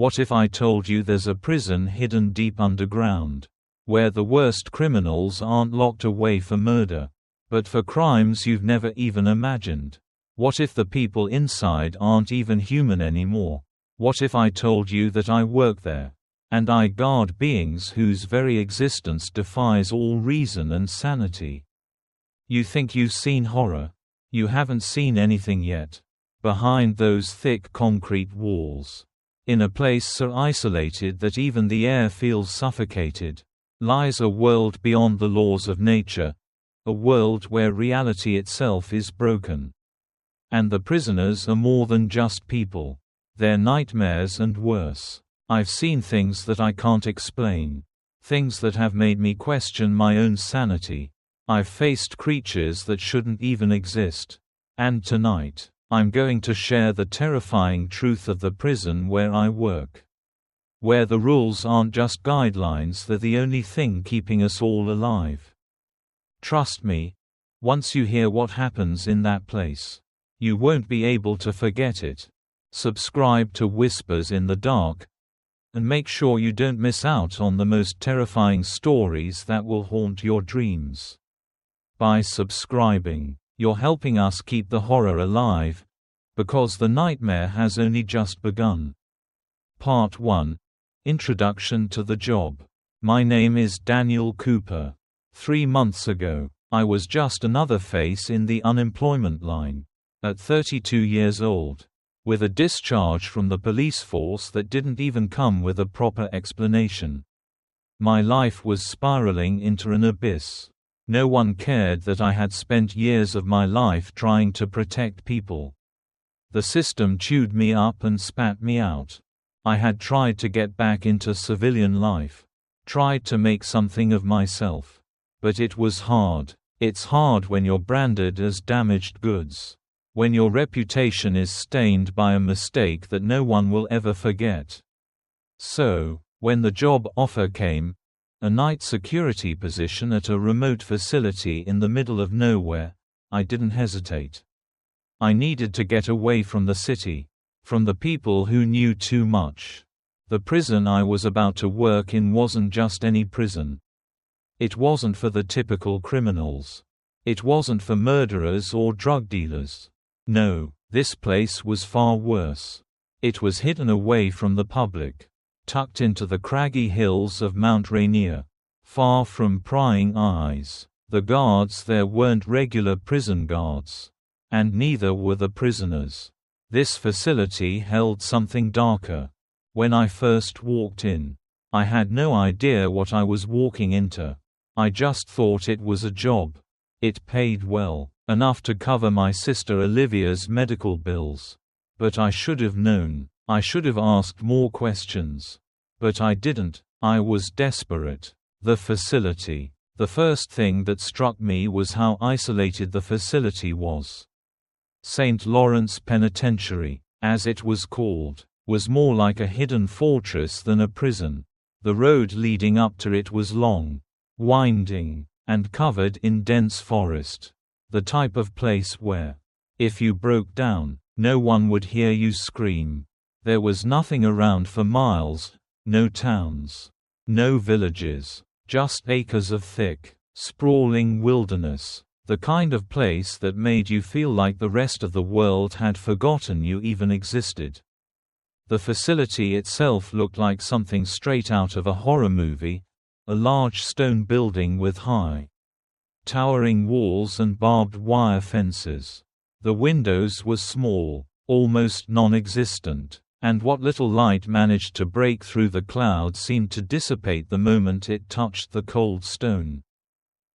What if I told you there's a prison hidden deep underground, where the worst criminals aren't locked away for murder, but for crimes you've never even imagined? What if the people inside aren't even human anymore? What if I told you that I work there, and I guard beings whose very existence defies all reason and sanity? You think you've seen horror? You haven't seen anything yet. Behind those thick concrete walls, in a place so isolated that even the air feels suffocated, lies a world beyond the laws of nature, a world where reality itself is broken. And the prisoners are more than just people. They're nightmares and worse. I've seen things that I can't explain, things that have made me question my own sanity. I've faced creatures that shouldn't even exist. And tonight, I'm going to share the terrifying truth of the prison where I work. Where the rules aren't just guidelines, they're the only thing keeping us all alive. Trust me, once you hear what happens in that place, you won't be able to forget it. Subscribe to Whispers in the Dark, and make sure you don't miss out on the most terrifying stories that will haunt your dreams. By subscribing, you're helping us keep the horror alive, because the nightmare has only just begun. Part 1. Introduction to the job. My name is Daniel Cooper. 3 months ago, I was just another face in the unemployment line. At 32 years old, with a discharge from the police force that didn't even come with a proper explanation. My life was spiraling into an abyss. No one cared that I had spent years of my life trying to protect people. The system chewed me up and spat me out. I had tried to get back into civilian life, tried to make something of myself. But it was hard. It's hard when you're branded as damaged goods. When your reputation is stained by a mistake that no one will ever forget. So, when the job offer came, a night security position at a remote facility in the middle of nowhere, I didn't hesitate. I needed to get away from the city, from the people who knew too much. The prison I was about to work in wasn't just any prison. It wasn't for the typical criminals. It wasn't for murderers or drug dealers. No, this place was far worse. It was hidden away from the public, tucked into the craggy hills of Mount Rainier, far from prying eyes. The guards there weren't regular prison guards, and neither were the prisoners. This facility held something darker. When I first walked in, I had no idea what I was walking into. I just thought it was a job. It paid well, enough to cover my sister Olivia's medical bills. But I should have known. I should have asked more questions. But I didn't. I was desperate. The facility. The first thing that struck me was how isolated the facility was. St. Lawrence Penitentiary, as it was called, was more like a hidden fortress than a prison. The road leading up to it was long, winding, and covered in dense forest. The type of place where, if you broke down, no one would hear you scream. There was nothing around for miles, no towns, no villages, just acres of thick, sprawling wilderness. The kind of place that made you feel like the rest of the world had forgotten you even existed. The facility itself looked like something straight out of a horror movie, a large stone building with high, towering walls and barbed wire fences. The windows were small, almost non-existent, and what little light managed to break through the cloud seemed to dissipate the moment it touched the cold stone.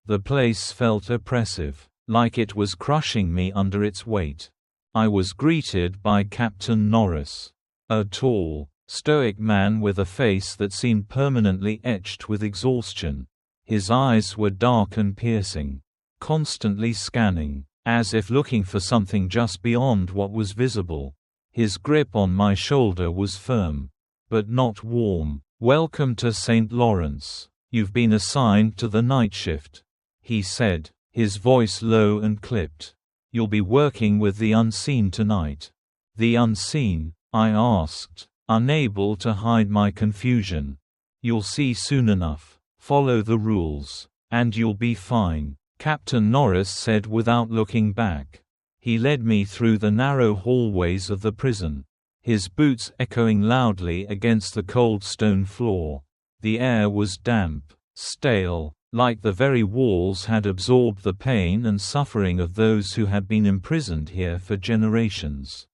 The place felt oppressive, like it was crushing me under its weight. I was greeted by Captain Norris, a tall, stoic man with a face that seemed permanently etched with exhaustion. His eyes were dark and piercing, constantly scanning, as if looking for something just beyond what was visible. His grip on my shoulder was firm, but not warm. "Welcome to St. Lawrence. You've been assigned to the night shift," he said, his voice low and clipped. "You'll be working with the unseen tonight." "The unseen?" I asked. unable to hide my confusion. "You'll see soon enough. Follow the rules, and you'll be fine," Captain Norris said without looking back. He led me through the narrow hallways of the prison, his boots echoing loudly against the cold stone floor. The air was damp, stale, like the very walls had absorbed the pain and suffering of those who had been imprisoned here for generations.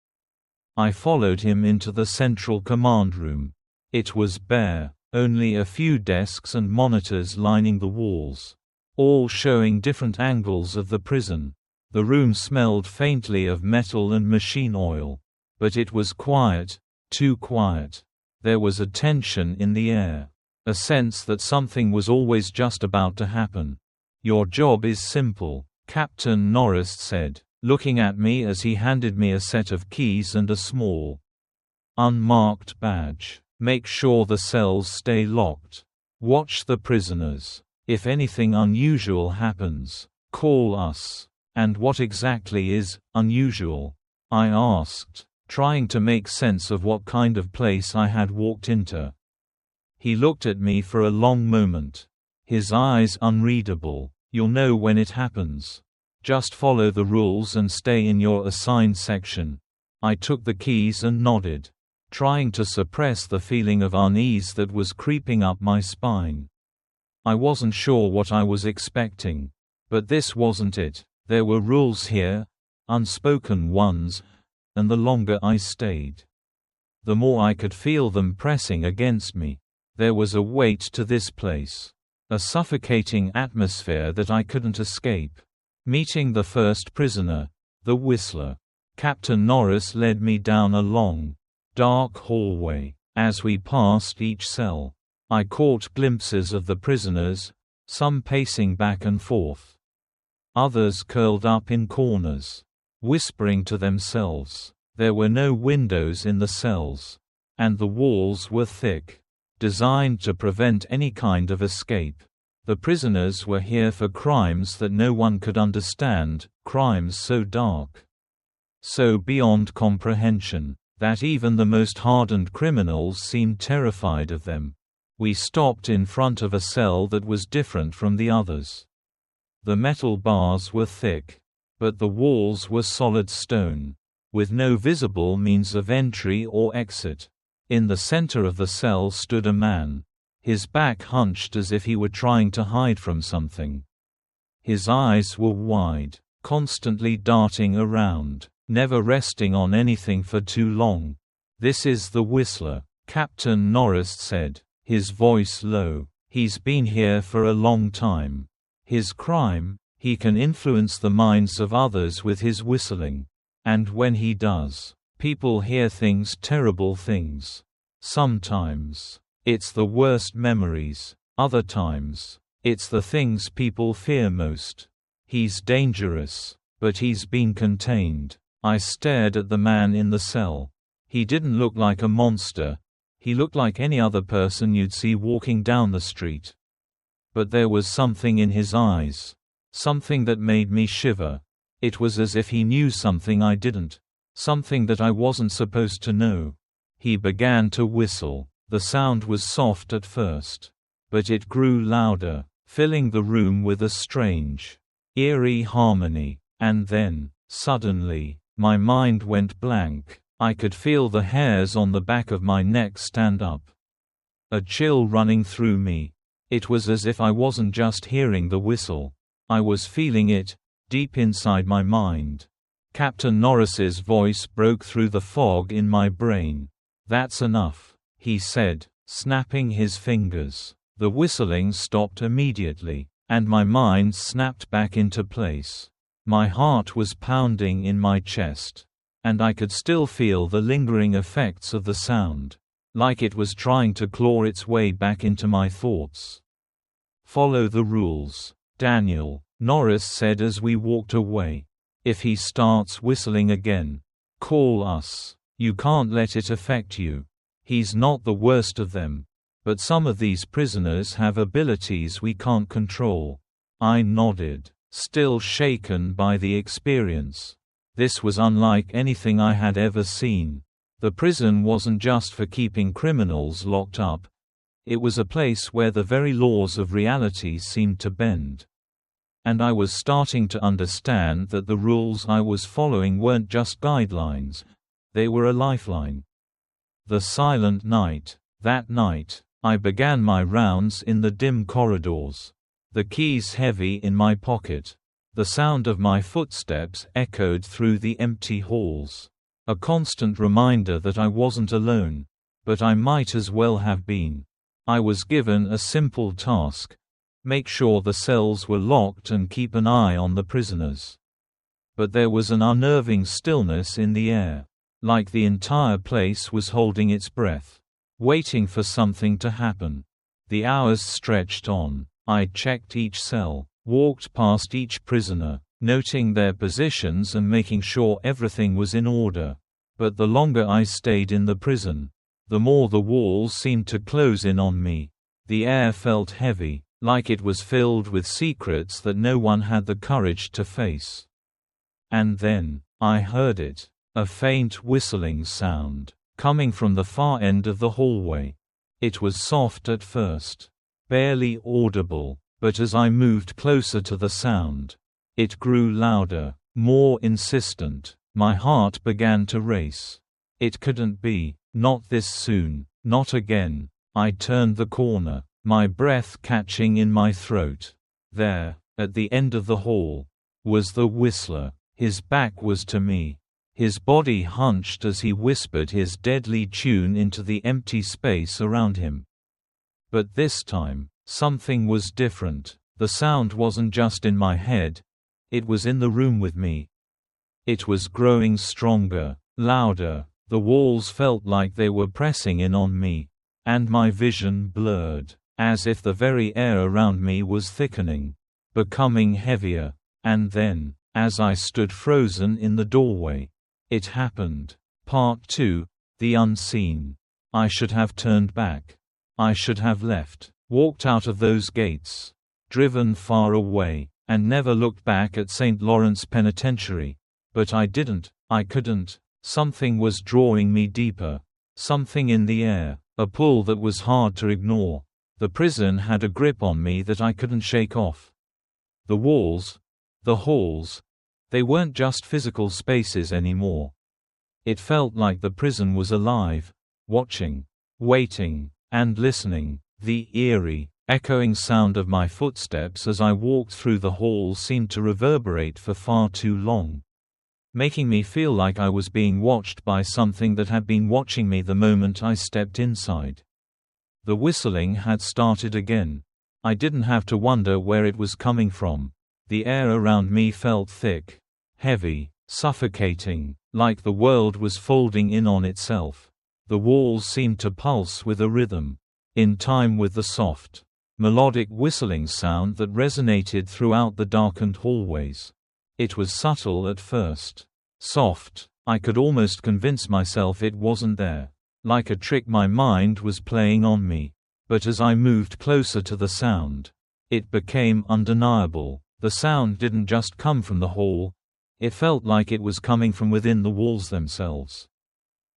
I followed him into the central command room. It was bare, only a few desks and monitors lining the walls, all showing different angles of the prison. The room smelled faintly of metal and machine oil. But it was quiet, too quiet. There was a tension in the air, a sense that something was always just about to happen. "Your job is simple," Captain Norris said, looking at me as he handed me a set of keys and a small, unmarked badge. "Make sure the cells stay locked. Watch the prisoners. If anything unusual happens, call us." "And what exactly is unusual?" I asked, trying to make sense of what kind of place I had walked into. He looked at me for a long moment, his eyes unreadable. "You'll know when it happens. Just follow the rules and stay in your assigned section." I took the keys and nodded, trying to suppress the feeling of unease that was creeping up my spine. I wasn't sure what I was expecting. But this wasn't it. There were rules here, unspoken ones, and the longer I stayed, the more I could feel them pressing against me. There was a weight to this place, a suffocating atmosphere that I couldn't escape. Meeting the first prisoner, the Whistler. Captain Norris led me down a long, dark hallway. As we passed each cell, I caught glimpses of the prisoners, some pacing back and forth, others curled up in corners, whispering to themselves. There were no windows in the cells, and the walls were thick, designed to prevent any kind of escape. The prisoners were here for crimes that no one could understand, crimes so dark, so beyond comprehension, that even the most hardened criminals seemed terrified of them. We stopped in front of a cell that was different from the others. The metal bars were thick, but the walls were solid stone, with no visible means of entry or exit. In the center of the cell stood a man, his back hunched as if he were trying to hide from something. His eyes were wide, constantly darting around, never resting on anything for too long. "This is the Whistler," Captain Norris said, his voice low. "He's been here for a long time. His crime, he can influence the minds of others with his whistling. And when he does, people hear things, terrible things. Sometimes, it's the worst memories. Other times, it's the things people fear most. He's dangerous, but he's been contained." I stared at the man in the cell. He didn't look like a monster. He looked like any other person you'd see walking down the street. But there was something in his eyes, something that made me shiver. It was as if he knew something I didn't, something that I wasn't supposed to know. He began to whistle. The sound was soft at first, but it grew louder, filling the room with a strange, eerie harmony. And then, suddenly, my mind went blank. I could feel the hairs on the back of my neck stand up, a chill running through me. It was as if I wasn't just hearing the whistle. I was feeling it, deep inside my mind. Captain Norris's voice broke through the fog in my brain. "That's enough," he said, snapping his fingers. The whistling stopped immediately, and my mind snapped back into place. My heart was pounding in my chest, and I could still feel the lingering effects of the sound, like it was trying to claw its way back into my thoughts. "Follow the rules, Daniel," Norris said as we walked away. "If he starts whistling again, call us. You can't let it affect you. He's not the worst of them, but some of these prisoners have abilities we can't control." I nodded, still shaken by the experience. This was unlike anything I had ever seen. The prison wasn't just for keeping criminals locked up. It was a place where the very laws of reality seemed to bend. And I was starting to understand that the rules I was following weren't just guidelines, they were a lifeline. The silent night. That night, I began my rounds in the dim corridors. The keys heavy in my pocket. The sound of my footsteps echoed through the empty halls. A constant reminder that I wasn't alone. But I might as well have been. I was given a simple task: make sure the cells were locked and keep an eye on the prisoners. But there was an unnerving stillness in the air. Like the entire place was holding its breath, waiting for something to happen. The hours stretched on. I checked each cell, walked past each prisoner, noting their positions and making sure everything was in order. But the longer I stayed in the prison, the more the walls seemed to close in on me. The air felt heavy, like it was filled with secrets that no one had the courage to face. And then, I heard it. A faint whistling sound, coming from the far end of the hallway. It was soft at first, barely audible, but as I moved closer to the sound, it grew louder, more insistent. My heart began to race. It couldn't be, not this soon, not again. I turned the corner, my breath catching in my throat. There, at the end of the hall, was the whistler. His back was to me. His body hunched as he whispered his deadly tune into the empty space around him. But this time, something was different. The sound wasn't just in my head, it was in the room with me. It was growing stronger, louder. The walls felt like they were pressing in on me, and my vision blurred, as if the very air around me was thickening, becoming heavier. And then, as I stood frozen in the doorway, it happened. Part 2, The Unseen. I should have turned back. I should have left, walked out of those gates, driven far away, and never looked back at St. Lawrence Penitentiary. But I didn't, I couldn't. Something was drawing me deeper. Something in the air, a pull that was hard to ignore. The prison had a grip on me that I couldn't shake off. The walls, the halls, they weren't just physical spaces anymore. It felt like the prison was alive, watching, waiting, and listening. The eerie, echoing sound of my footsteps as I walked through the hall seemed to reverberate for far too long, making me feel like I was being watched by something that had been watching me the moment I stepped inside. The whistling had started again. I didn't have to wonder where it was coming from. The air around me felt thick, heavy, suffocating, like the world was folding in on itself. The walls seemed to pulse with a rhythm, in time with the soft, melodic whistling sound that resonated throughout the darkened hallways. It was subtle at first, soft. I could almost convince myself it wasn't there, like a trick my mind was playing on me. But as I moved closer to the sound, it became undeniable. The sound didn't just come from the hall, it felt like it was coming from within the walls themselves.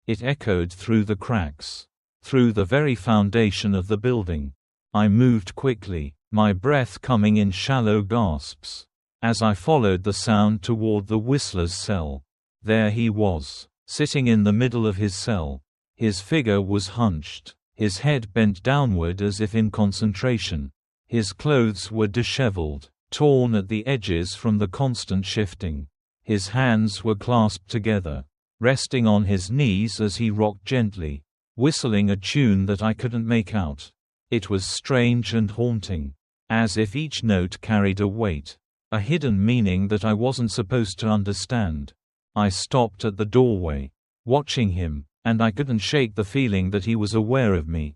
It echoed through the cracks, through the very foundation of the building. I moved quickly, my breath coming in shallow gasps. As I followed the sound toward the whistler's cell, there he was, sitting in the middle of his cell. His figure was hunched, his head bent downward as if in concentration. His clothes were disheveled, torn at the edges from the constant shifting. His hands were clasped together, resting on his knees as he rocked gently, whistling a tune that I couldn't make out. It was strange and haunting, as if each note carried a weight, a hidden meaning that I wasn't supposed to understand. I stopped at the doorway, watching him, and I couldn't shake the feeling that he was aware of me.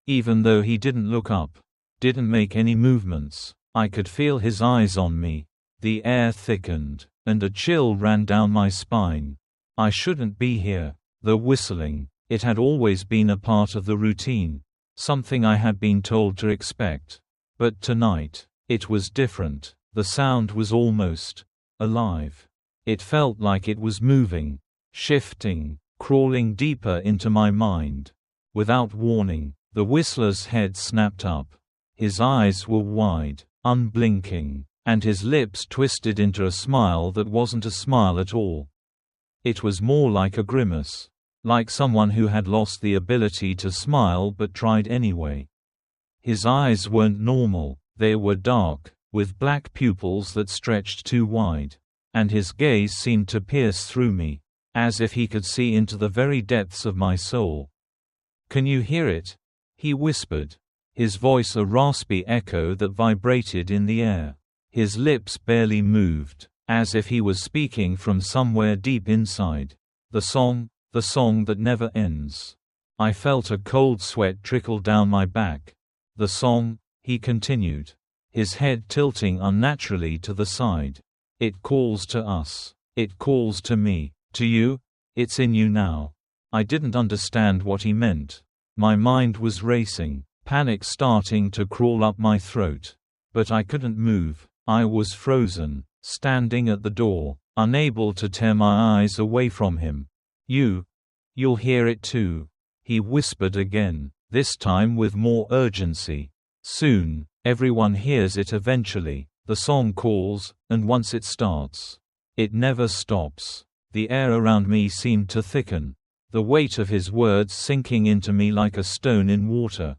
Even though he didn't look up, didn't make any movements, I could feel his eyes on me. The air thickened, and a chill ran down my spine. I shouldn't be here. The whistling, it had always been a part of the routine, something I had been told to expect. But tonight, it was different. The sound was almost alive. It felt like it was moving, shifting, crawling deeper into my mind. Without warning, the Whistler's head snapped up. His eyes were wide, unblinking, and his lips twisted into a smile that wasn't a smile at all. It was more like a grimace. Like someone who had lost the ability to smile but tried anyway. His eyes weren't normal, they were dark, with black pupils that stretched too wide. And his gaze seemed to pierce through me, as if he could see into the very depths of my soul. "Can you hear it?" he whispered. His voice a raspy echo that vibrated in the air. His lips barely moved, as if he was speaking from somewhere deep inside. The song that never ends. I felt a cold sweat trickle down my back. "The song," he continued, his head tilting unnaturally to the side. "It calls to us. It calls to me. To you. It's in you now." I didn't understand what he meant. My mind was racing, panic starting to crawl up my throat. But I couldn't move. I was frozen, standing at the door, unable to tear my eyes away from him. You'll hear it too," he whispered again, this time with more urgency. "Soon, everyone hears it eventually. The song calls, and once it starts, it never stops." The air around me seemed to thicken, the weight of his words sinking into me like a stone in water.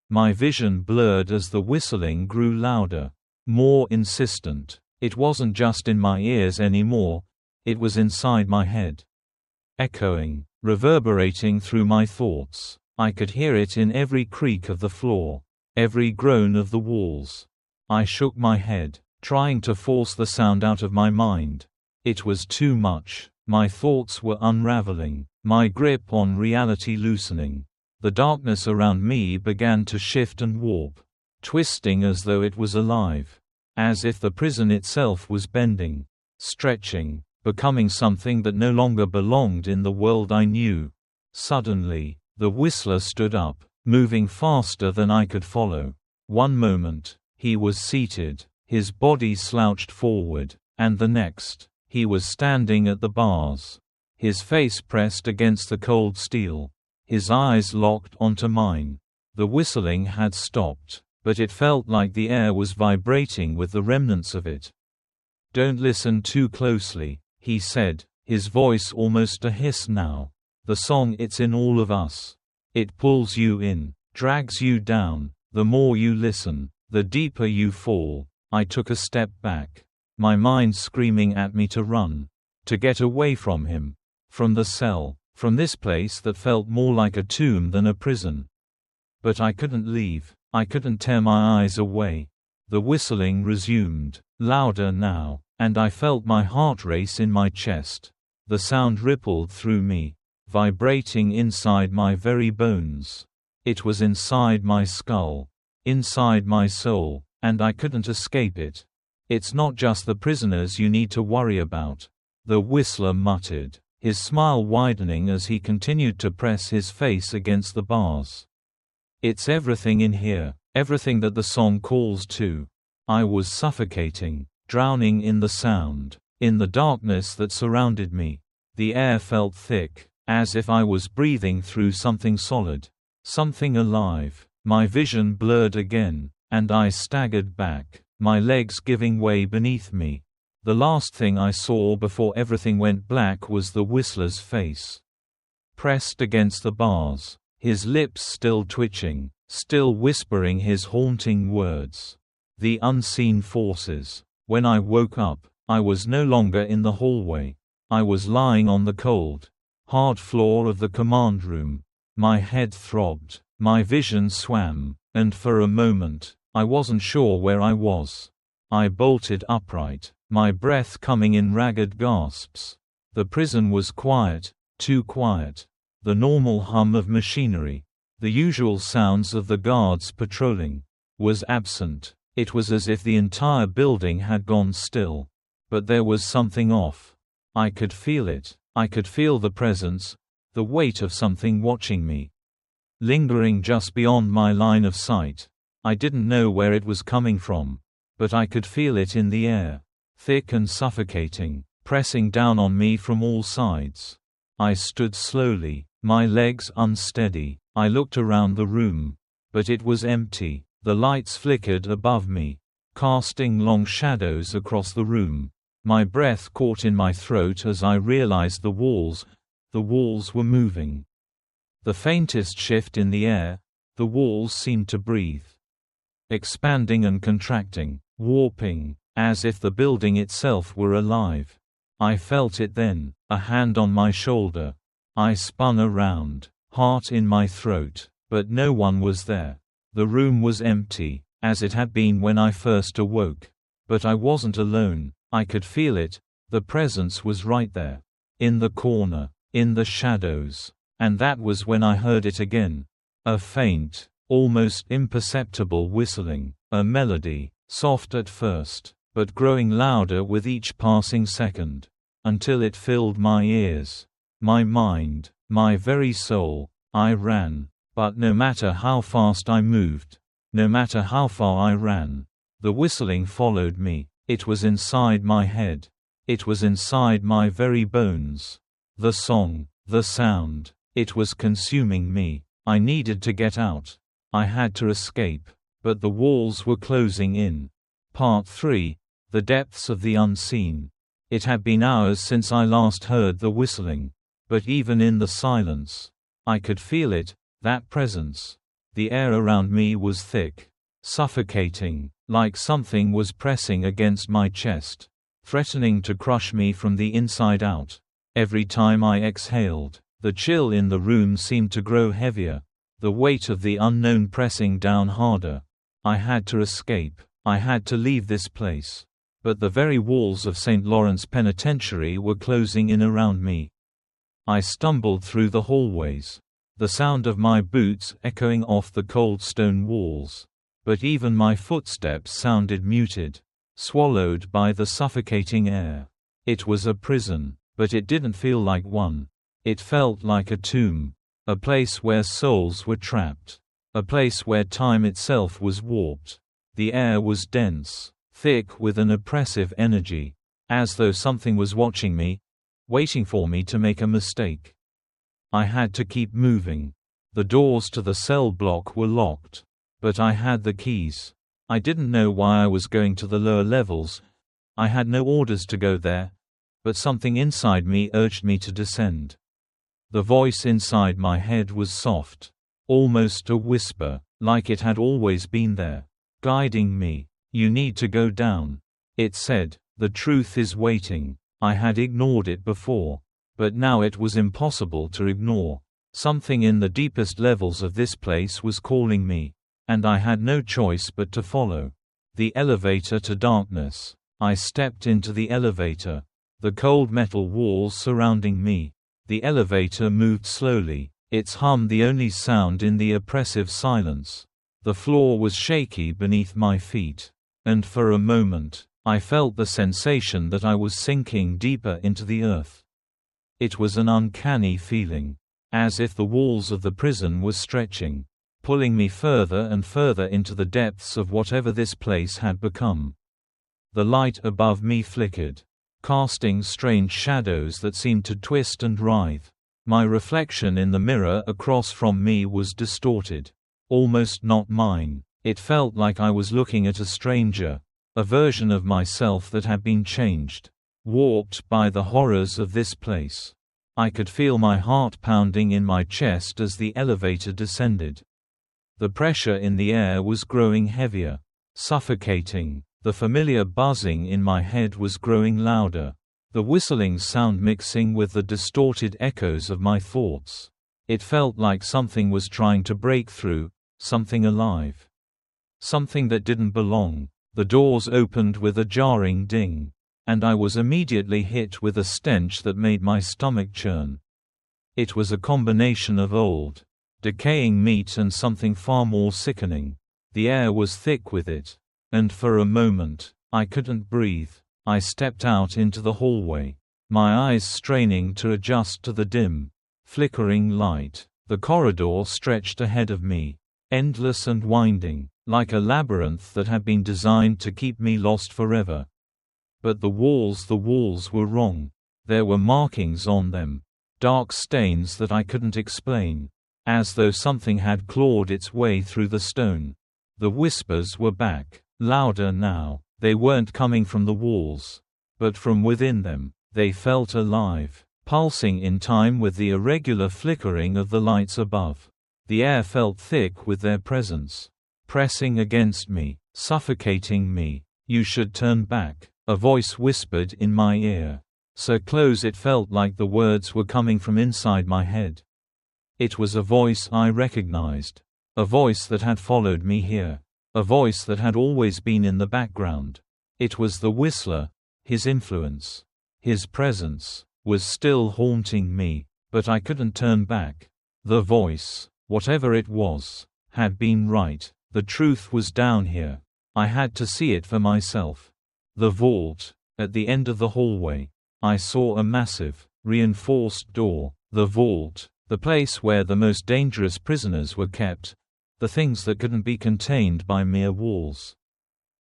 My vision blurred as the whistling grew louder, more insistent. It wasn't just in my ears anymore, it was inside my head. Echoing, reverberating through my thoughts. I could hear it in every creak of the floor, every groan of the walls. I shook my head, trying to force the sound out of my mind. It was too much. My thoughts were unraveling, my grip on reality loosening. The darkness around me began to shift and warp, twisting as though it was alive, as if the prison itself was bending, stretching, becoming something that no longer belonged in the world I knew. Suddenly, the Whistler stood up, moving faster than I could follow. One moment, he was seated, his body slouched forward, and the next, he was standing at the bars, his face pressed against the cold steel, his eyes locked onto mine. The whistling had stopped, but it felt like the air was vibrating with the remnants of it. "Don't listen too closely," he said, his voice almost a hiss now. "The song, it's in all of us. It pulls you in, drags you down. The more you listen, the deeper you fall." I took a step back, my mind screaming at me to run, to get away from him, from the cell, from this place that felt more like a tomb than a prison. But I couldn't leave, I couldn't tear my eyes away. The whistling resumed, louder now, and I felt my heart race in my chest. The sound rippled through me, vibrating inside my very bones. It was inside my skull, inside my soul, and I couldn't escape it. "It's not just the prisoners you need to worry about," the Whistler muttered, his smile widening as he continued to press his face against the bars. "It's everything in here, everything that the song calls to." I was suffocating, drowning in the sound, in the darkness that surrounded me. The air felt thick, as if I was breathing through something solid, something alive. My vision blurred again, and I staggered back, my legs giving way beneath me. The last thing I saw before everything went black was the Whistler's face, pressed against the bars, his lips still twitching, still whispering his haunting words. The unseen forces. When I woke up, I was no longer in the hallway. I was lying on the cold, hard floor of the command room. My head throbbed, my vision swam, and for a moment, I wasn't sure where I was. I bolted upright, my breath coming in ragged gasps. The prison was quiet, too quiet. The normal hum of machinery, the usual sounds of the guards patrolling, was absent. It was as if the entire building had gone still. But there was something off. I could feel it. I could feel the presence, the weight of something watching me, lingering just beyond my line of sight. I didn't know where it was coming from, but I could feel it in the air, thick and suffocating, pressing down on me from all sides. I stood slowly, my legs unsteady. I looked around the room. But it was empty. The lights flickered above me, casting long shadows across the room. My breath caught in my throat as I realized the walls were moving. The faintest shift in the air, the walls seemed to breathe. Expanding and contracting, warping, as if the building itself were alive. I felt it then, a hand on my shoulder. I spun around, heart in my throat, but no one was there. The room was empty, as it had been when I first awoke. But I wasn't alone. I could feel it. The presence was right there. In the corner, in the shadows. And that was when I heard it again. A faint, almost imperceptible whistling. A melody, soft at first, but growing louder with each passing second. Until it filled my ears. My mind, my very soul. I ran. But no matter how fast I moved, no matter how far I ran, the whistling followed me. It was inside my head. It was inside my very bones. The song, the sound, it was consuming me. I needed to get out. I had to escape. But the walls were closing in. Part 3. The Depths of the Unseen. It had been hours since I last heard the whistling. But even in the silence, I could feel it. That presence. The air around me was thick, suffocating, like something was pressing against my chest, threatening to crush me from the inside out. Every time I exhaled, the chill in the room seemed to grow heavier, the weight of the unknown pressing down harder. I had to escape. I had to leave this place. But the very walls of St. Lawrence Penitentiary were closing in around me. I stumbled through the hallways, the sound of my boots echoing off the cold stone walls. But even my footsteps sounded muted, swallowed by the suffocating air. It was a prison, but it didn't feel like one. It felt like a tomb, a place where souls were trapped, a place where time itself was warped. The air was dense, thick with an oppressive energy, as though something was watching me, waiting for me to make a mistake. I had to keep moving. The doors to the cell block were locked. But I had the keys. I didn't know why I was going to the lower levels. I had no orders to go there. But something inside me urged me to descend. The voice inside my head was soft, almost a whisper, like it had always been there, guiding me. You need to go down. It said, the truth is waiting. I had ignored it before. But now it was impossible to ignore. Something in the deepest levels of this place was calling me, and I had no choice but to follow. The elevator to darkness. I stepped into the elevator. The cold metal walls surrounding me. The elevator moved slowly, its hum the only sound in the oppressive silence. The floor was shaky beneath my feet. And for a moment, I felt the sensation that I was sinking deeper into the earth. It was an uncanny feeling, as if the walls of the prison were stretching, pulling me further and further into the depths of whatever this place had become. The light above me flickered, casting strange shadows that seemed to twist and writhe. My reflection in the mirror across from me was distorted, almost not mine. It felt like I was looking at a stranger, a version of myself that had been changed, warped by the horrors of this place. I could feel my heart pounding in my chest as the elevator descended. The pressure in the air was growing heavier, suffocating. The familiar buzzing in my head was growing louder, the whistling sound mixing with the distorted echoes of my thoughts. It felt like something was trying to break through, something alive. Something that didn't belong. The doors opened with a jarring ding, and I was immediately hit with a stench that made my stomach churn. It was a combination of old, decaying meat and something far more sickening. The air was thick with it, and for a moment, I couldn't breathe. I stepped out into the hallway, my eyes straining to adjust to the dim, flickering light. The corridor stretched ahead of me, endless and winding, like a labyrinth that had been designed to keep me lost forever. But the walls were wrong. There were markings on them, dark stains that I couldn't explain, as though something had clawed its way through the stone. The whispers were back, louder now. They weren't coming from the walls, but from within them. They felt alive, pulsing in time with the irregular flickering of the lights above. The air felt thick with their presence, pressing against me, suffocating me. "You should turn back," a voice whispered in my ear. So close it felt like the words were coming from inside my head. It was a voice I recognized. A voice that had followed me here. A voice that had always been in the background. It was the Whistler. His influence, his presence, was still haunting me, but I couldn't turn back. The voice, whatever it was, had been right. The truth was down here. I had to see it for myself. The vault, at the end of the hallway. I saw a massive, reinforced door. The vault, the place where the most dangerous prisoners were kept, the things that couldn't be contained by mere walls.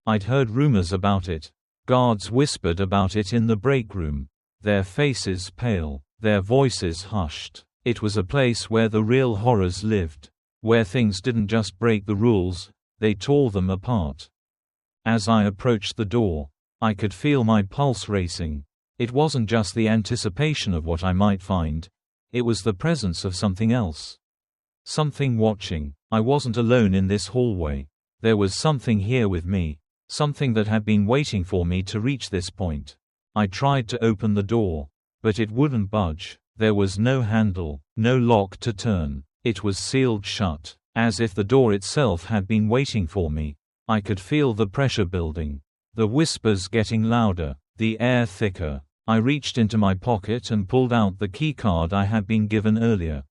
I'd heard rumors about it. Guards whispered about it in the break room, their faces pale, their voices hushed. It was a place where the real horrors lived, where things didn't just break the rules, they tore them apart. As I approached the door, I could feel my pulse racing. It wasn't just the anticipation of what I might find, it was the presence of something else. Something watching. I wasn't alone in this hallway. There was something here with me, something that had been waiting for me to reach this point. I tried to open the door, but it wouldn't budge. There was no handle, no lock to turn. It was sealed shut, as if the door itself had been waiting for me. I could feel the pressure building, the whispers getting louder, the air thicker. I reached into my pocket and pulled out the keycard I had been given earlier.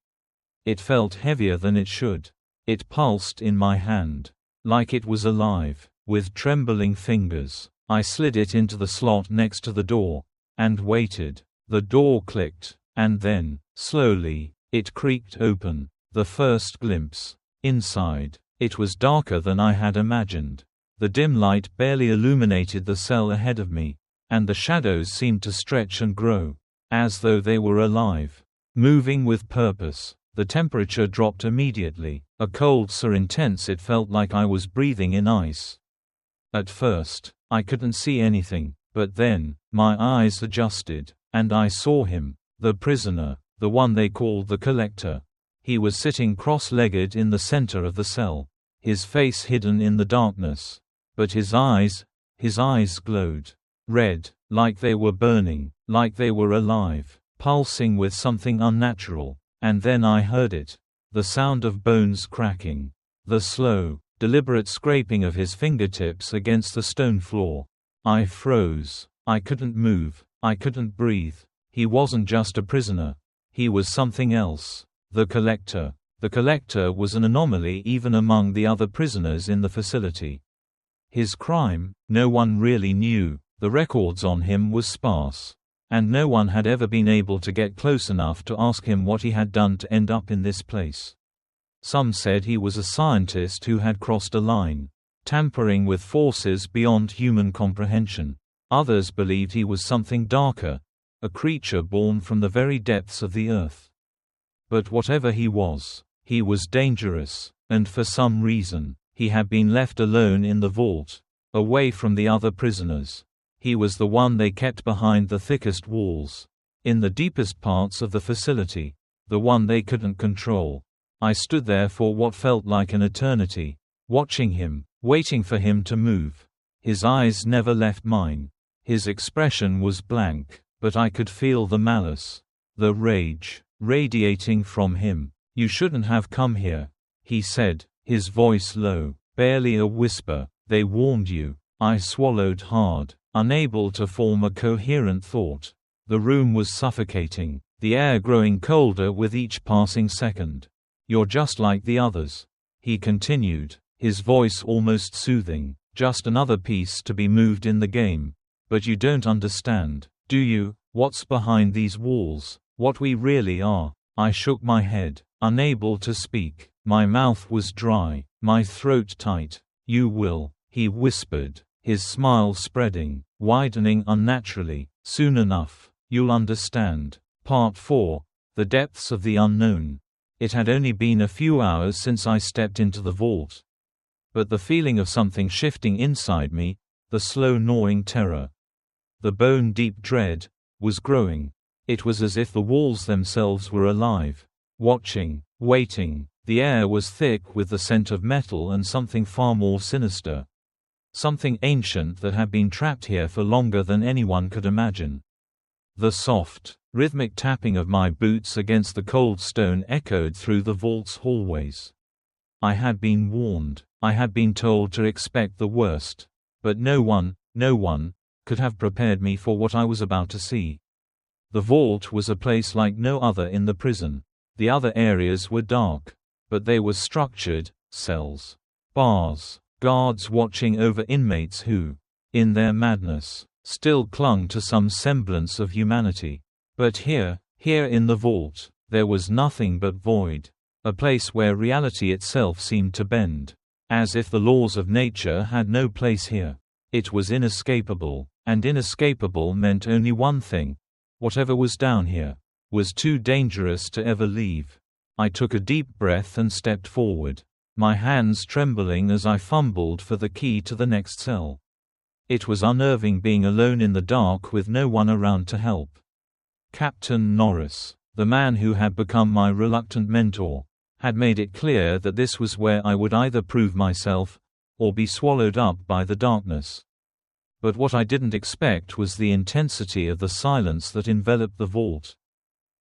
It felt heavier than it should. It pulsed in my hand, like it was alive. With trembling fingers, I slid it into the slot next to the door, and waited. The door clicked, and then, slowly, it creaked open. The first glimpse. Inside. It was darker than I had imagined. The dim light barely illuminated the cell ahead of me, and the shadows seemed to stretch and grow, as though they were alive, moving with purpose. The temperature dropped immediately, a cold so intense it felt like I was breathing in ice. At first, I couldn't see anything, but then, my eyes adjusted, and I saw him, the prisoner, the one they called the Collector. He was sitting cross-legged in the center of the cell, his face hidden in the darkness. But his eyes glowed. Red, like they were burning, like they were alive, pulsing with something unnatural. And then I heard it. The sound of bones cracking. The slow, deliberate scraping of his fingertips against the stone floor. I froze. I couldn't move. I couldn't breathe. He wasn't just a prisoner. He was something else. The Collector. The Collector was an anomaly even among the other prisoners in the facility. His crime, no one really knew. The records on him were sparse, and no one had ever been able to get close enough to ask him what he had done to end up in this place. Some said he was a scientist who had crossed a line, tampering with forces beyond human comprehension. Others believed he was something darker, a creature born from the very depths of the earth. But whatever he was dangerous, and for some reason, he had been left alone in the vault, away from the other prisoners. He was the one they kept behind the thickest walls, in the deepest parts of the facility, the one they couldn't control. I stood there for what felt like an eternity, watching him, waiting for him to move. His eyes never left mine. His expression was blank, but I could feel the malice, the rage, radiating from him. "You shouldn't have come here," he said, his voice low, barely a whisper. "They warned you." I swallowed hard, unable to form a coherent thought. The room was suffocating, the air growing colder with each passing second. "You're just like the others," he continued, his voice almost soothing. "Just another piece to be moved in the game. But you don't understand, do you, what's behind these walls, what we really are?" I shook my head, unable to speak. My mouth was dry, my throat tight. "You will," he whispered, his smile spreading, widening unnaturally. "Soon enough, you'll understand." Part 4. The depths of the unknown. It had only been a few hours since I stepped into the vault. But the feeling of something shifting inside me, the slow gnawing terror, the bone-deep dread, was growing. It was as if the walls themselves were alive, watching, waiting. The air was thick with the scent of metal and something far more sinister. Something ancient that had been trapped here for longer than anyone could imagine. The soft, rhythmic tapping of my boots against the cold stone echoed through the vault's hallways. I had been warned. I had been told to expect the worst. But no one, could have prepared me for what I was about to see. The vault was a place like no other in the prison. The other areas were dark. But they were structured, cells, bars, guards watching over inmates who, in their madness, still clung to some semblance of humanity. But here in the vault, there was nothing but void. A place where reality itself seemed to bend. As if the laws of nature had no place here. It was inescapable, and inescapable meant only one thing. Whatever was down here was too dangerous to ever leave. I took a deep breath and stepped forward, my hands trembling as I fumbled for the key to the next cell. It was unnerving being alone in the dark with no one around to help. Captain Norris, the man who had become my reluctant mentor, had made it clear that this was where I would either prove myself, or be swallowed up by the darkness. But what I didn't expect was the intensity of the silence that enveloped the vault.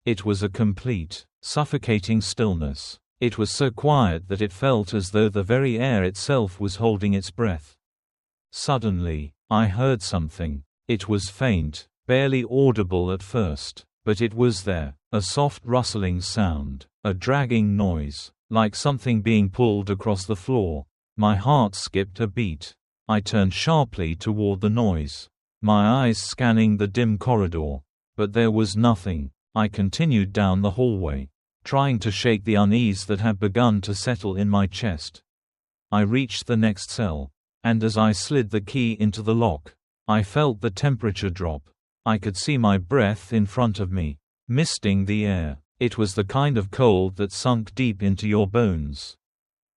It was a complete, suffocating stillness. It was so quiet that it felt as though the very air itself was holding its breath. Suddenly, I heard something. It was faint, barely audible at first, but it was there, a soft rustling sound, a dragging noise, like something being pulled across the floor. My heart skipped a beat. I turned sharply toward the noise, my eyes scanning the dim corridor. But there was nothing. I continued down the hallway, trying to shake the unease that had begun to settle in my chest. I reached the next cell, and as I slid the key into the lock, I felt the temperature drop. I could see my breath in front of me, misting the air. It was the kind of cold that sunk deep into your bones.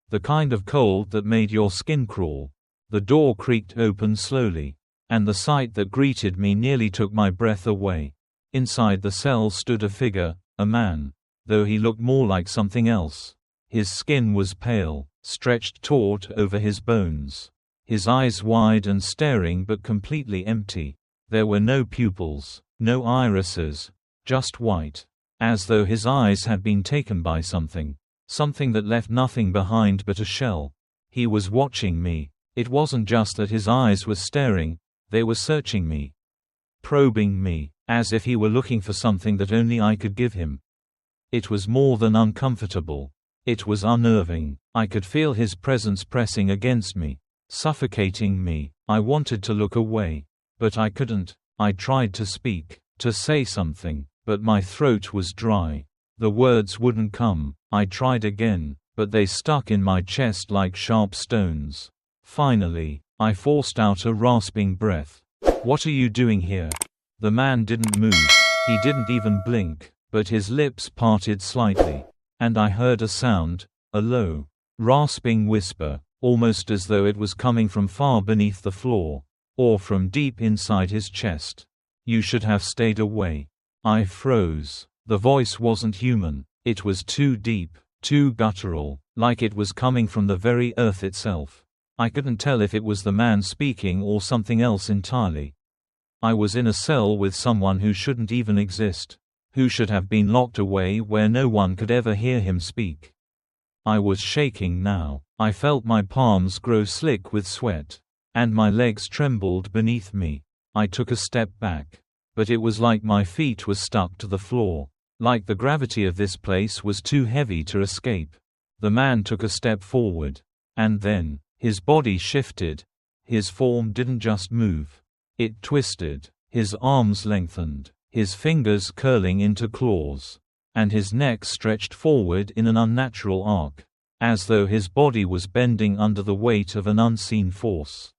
The kind of cold that made your skin crawl. The door creaked open slowly, and the sight that greeted me nearly took my breath away. Inside the cell stood a figure, a man, though he looked more like something else. His skin was pale, stretched taut over his bones. His eyes wide and staring but completely empty. There were no pupils, no irises, just white. As though his eyes had been taken by something that left nothing behind but a shell. He was watching me. It wasn't just that his eyes were staring, they were searching me. Probing me, as if he were looking for something that only I could give him. It was more than uncomfortable. It was unnerving. I could feel his presence pressing against me, suffocating me. I wanted to look away, but I couldn't. I tried to speak, to say something, but my throat was dry. The words wouldn't come. I tried again, but they stuck in my chest like sharp stones. Finally, I forced out a rasping breath. "What are you doing here?" The man didn't move. He didn't even blink, but his lips parted slightly. And I heard a sound, a low, rasping whisper, almost as though it was coming from far beneath the floor, or from deep inside his chest. "You should have stayed away." I froze. The voice wasn't human. It was too deep, too guttural, like it was coming from the very earth itself. I couldn't tell if it was the man speaking or something else entirely. I was in a cell with someone who shouldn't even exist, who should have been locked away where no one could ever hear him speak. I was shaking now. I felt my palms grow slick with sweat, and my legs trembled beneath me. I took a step back, but it was like my feet were stuck to the floor, like the gravity of this place was too heavy to escape. The man took a step forward, and then his body shifted. His form didn't just move. It twisted. His arms lengthened, his fingers curling into claws, and his neck stretched forward in an unnatural arc, as though his body was bending under the weight of an unseen force.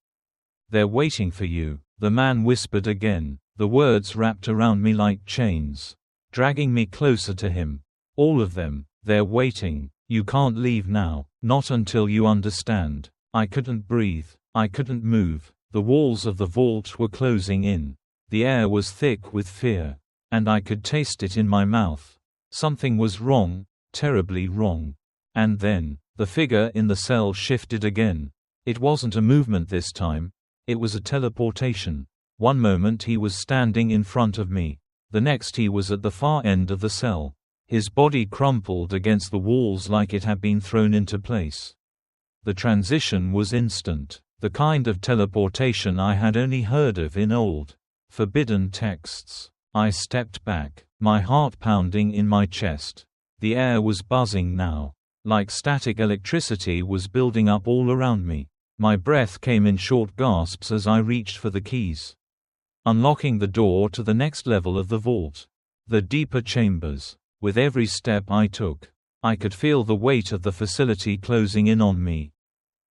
"They're waiting for you," the man whispered again, the words wrapped around me like chains. dragging me closer to him. All of them, they're waiting. You can't leave now, not until you understand. I couldn't breathe. I couldn't move. The walls of the vault were closing in. The air was thick with fear. And I could taste it in my mouth. Something was wrong, terribly wrong. And then, the figure in the cell shifted again. It wasn't a movement this time. It was a teleportation. One moment he was standing in front of me. The next he was at the far end of the cell. His body crumpled against the walls like it had been thrown into place. The transition was instant. The kind of teleportation I had only heard of in old, forbidden texts. I stepped back, my heart pounding in my chest. The air was buzzing now. Like static electricity was building up all around me. My breath came in short gasps as I reached for the keys, unlocking the door to the next level of the vault. The deeper chambers. With every step I took, I could feel the weight of the facility closing in on me.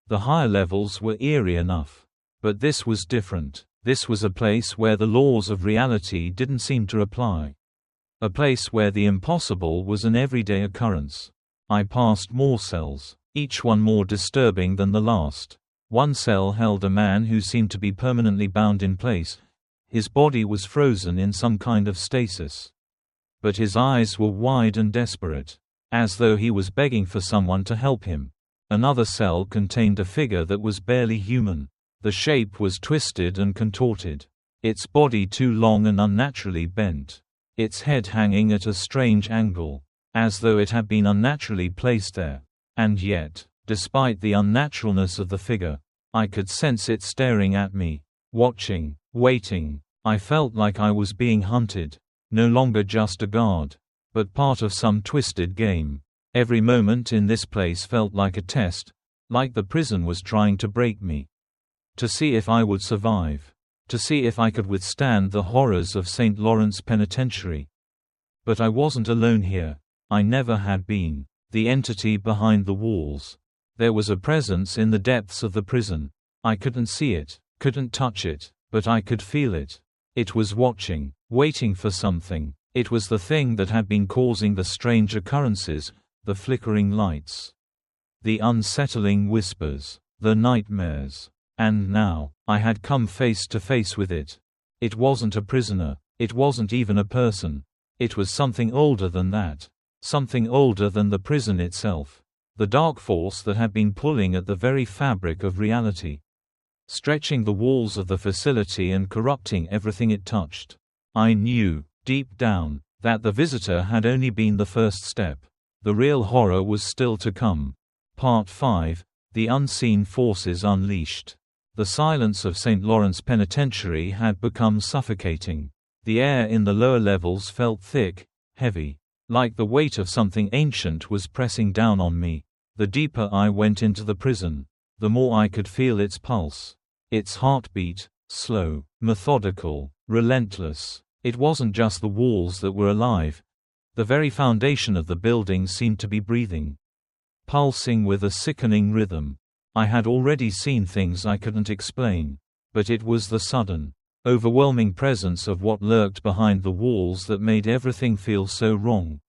The higher levels were eerie enough. But this was different. This was a place where the laws of reality didn't seem to apply. A place where the impossible was an everyday occurrence. I passed more cells, each one more disturbing than the last. One cell held a man who seemed to be permanently bound in place. His body was frozen in some kind of stasis. But his eyes were wide and desperate, as though he was begging for someone to help him. Another cell contained a figure that was barely human. The shape was twisted and contorted, its body too long and unnaturally bent, its head hanging at a strange angle, as though it had been unnaturally placed there. And yet, despite the unnaturalness of the figure, I could sense it staring at me, watching, waiting. I felt like I was being hunted, no longer just a guard, but part of some twisted game. Every moment in this place felt like a test, like the prison was trying to break me. To see if I would survive. To see if I could withstand the horrors of St. Lawrence Penitentiary. But I wasn't alone here. I never had been. The entity behind the walls. There was a presence in the depths of the prison. I couldn't see it, couldn't touch it, but I could feel it. It was watching, waiting for something. It was the thing that had been causing the strange occurrences, the flickering lights, the unsettling whispers, the nightmares. And now, I had come face to face with it. It wasn't a prisoner. It wasn't even a person. It was something older than that. Something older than the prison itself. The dark force that had been pulling at the very fabric of reality, stretching the walls of the facility and corrupting everything it touched. I knew, deep down, that the visitor had only been the first step. The real horror was still to come. Part 5, The Unseen Forces Unleashed. The silence of St. Lawrence Penitentiary had become suffocating. The air in the lower levels felt thick, heavy, like the weight of something ancient was pressing down on me. The deeper I went into the prison, the more I could feel its pulse. Its heartbeat, slow, methodical, relentless. It wasn't just the walls that were alive. The very foundation of the building seemed to be breathing, pulsing with a sickening rhythm. I had already seen things I couldn't explain, but it was the sudden, overwhelming presence of what lurked behind the walls that made everything feel so wrong.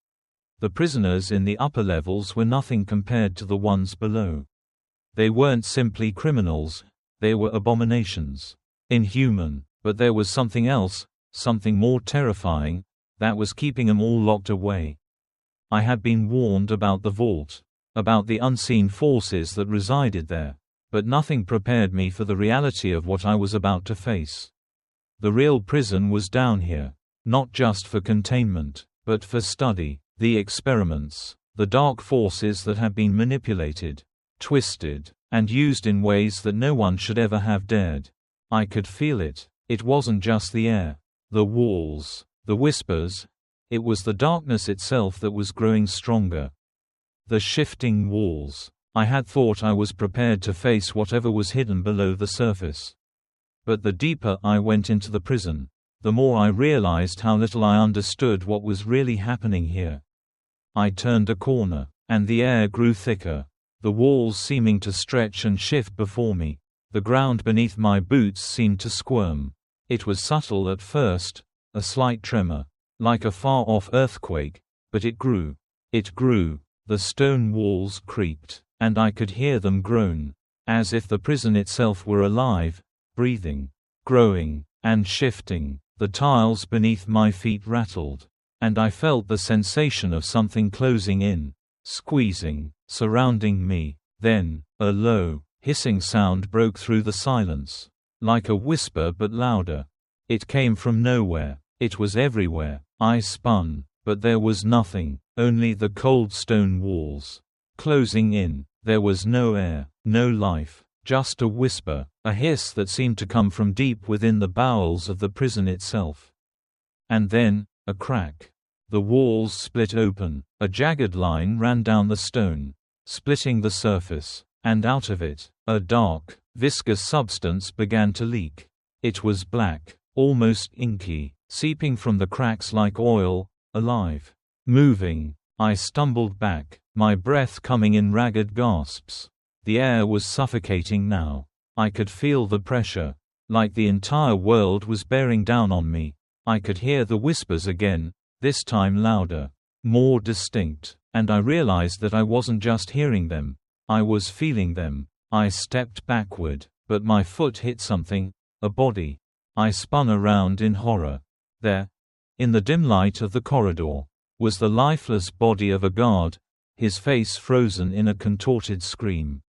The prisoners in the upper levels were nothing compared to the ones below. They weren't simply criminals, they were abominations. Inhuman, but there was something else, something more terrifying, that was keeping them all locked away. I had been warned about the vault, about the unseen forces that resided there, but nothing prepared me for the reality of what I was about to face. The real prison was down here, not just for containment, but for study. The experiments, the dark forces that had been manipulated, twisted, and used in ways that no one should ever have dared. I could feel it. It wasn't just the air, the walls, the whispers. It was the darkness itself that was growing stronger. The shifting walls. I had thought I was prepared to face whatever was hidden below the surface. But the deeper I went into the prison, the more I realized how little I understood what was really happening here. I turned a corner, and the air grew thicker, the walls seeming to stretch and shift before me. The ground beneath my boots seemed to squirm. It was subtle at first, a slight tremor, like a far-off earthquake, but it grew. It grew. The stone walls creaked, and I could hear them groan, as if the prison itself were alive, breathing, growing, and shifting. The tiles beneath my feet rattled, and I felt the sensation of something closing in, squeezing, surrounding me. Then, a low, hissing sound broke through the silence, like a whisper but louder. It came from nowhere. It was everywhere. I spun, but there was nothing, only the cold stone walls, closing in. There was no air, no life, just a whisper, a hiss that seemed to come from deep within the bowels of the prison itself. And then, a crack. The walls split open, a jagged line ran down the stone, splitting the surface, and out of it, a dark, viscous substance began to leak. It was black, almost inky, seeping from the cracks like oil, alive, moving. I stumbled back, my breath coming in ragged gasps. The air was suffocating now. I could feel the pressure, like the entire world was bearing down on me. I could hear the whispers again, this time louder, more distinct, and I realized that I wasn't just hearing them, I was feeling them. I stepped backward, but my foot hit something, a body. I spun around in horror. There, in the dim light of the corridor, was the lifeless body of a guard, his face frozen in a contorted scream.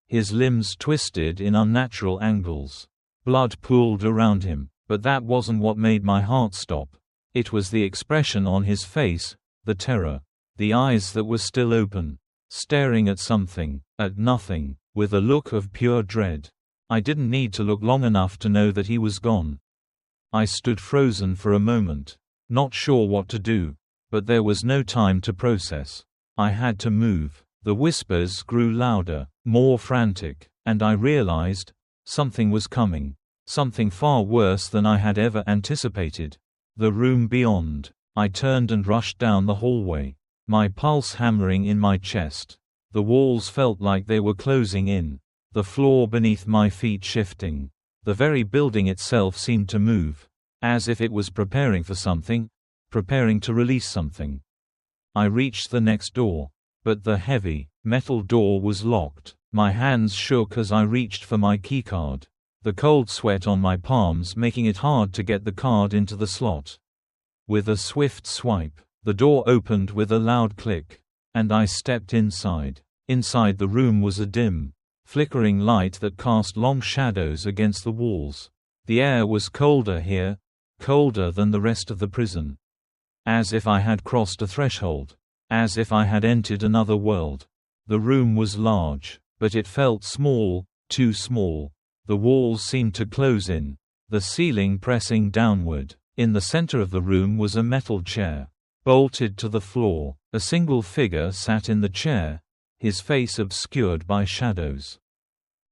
His limbs twisted in unnatural angles. Blood pooled around him, but that wasn't what made my heart stop. It was the expression on his face, the terror. The eyes that were still open, staring at something, at nothing, with a look of pure dread. I didn't need to look long enough to know that he was gone. I stood frozen for a moment, not sure what to do, but there was no time to process. I had to move. The whispers grew louder, more frantic, and I realized something was coming, something far worse than I had ever anticipated. The room beyond. I turned and rushed down the hallway, my pulse hammering in my chest. The walls felt like they were closing in, the floor beneath my feet shifting. The very building itself seemed to move, as if it was preparing for something, preparing to release something. I reached the next door, but the heavy, metal door was locked. My hands shook as I reached for my keycard, the cold sweat on my palms making it hard to get the card into the slot. With a swift swipe, the door opened with a loud click, and I stepped inside. Inside the room was a dim, flickering light that cast long shadows against the walls. The air was colder here, colder than the rest of the prison. As if I had crossed a threshold, as if I had entered another world. The room was large, but it felt small, too small. The walls seemed to close in, the ceiling pressing downward. In the center of the room was a metal chair, bolted to the floor. A single figure sat in the chair, his face obscured by shadows.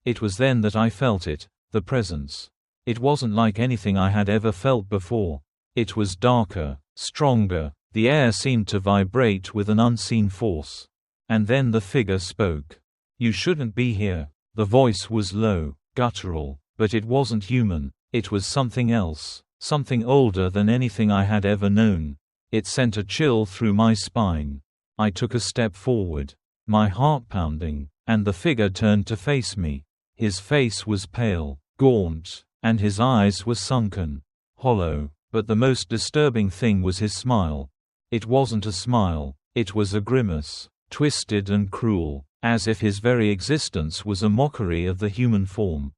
It was then that I felt it, the presence. It wasn't like anything I had ever felt before. It was darker, stronger. The air seemed to vibrate with an unseen force. And then the figure spoke. "You shouldn't be here." The voice was low, guttural, but it wasn't human. It was something else, something older than anything I had ever known. It sent a chill through my spine. I took a step forward, my heart pounding, and the figure turned to face me. His face was pale, gaunt, and his eyes were sunken, hollow, but the most disturbing thing was his smile. It wasn't a smile, it was a grimace, twisted and cruel, as if his very existence was a mockery of the human form.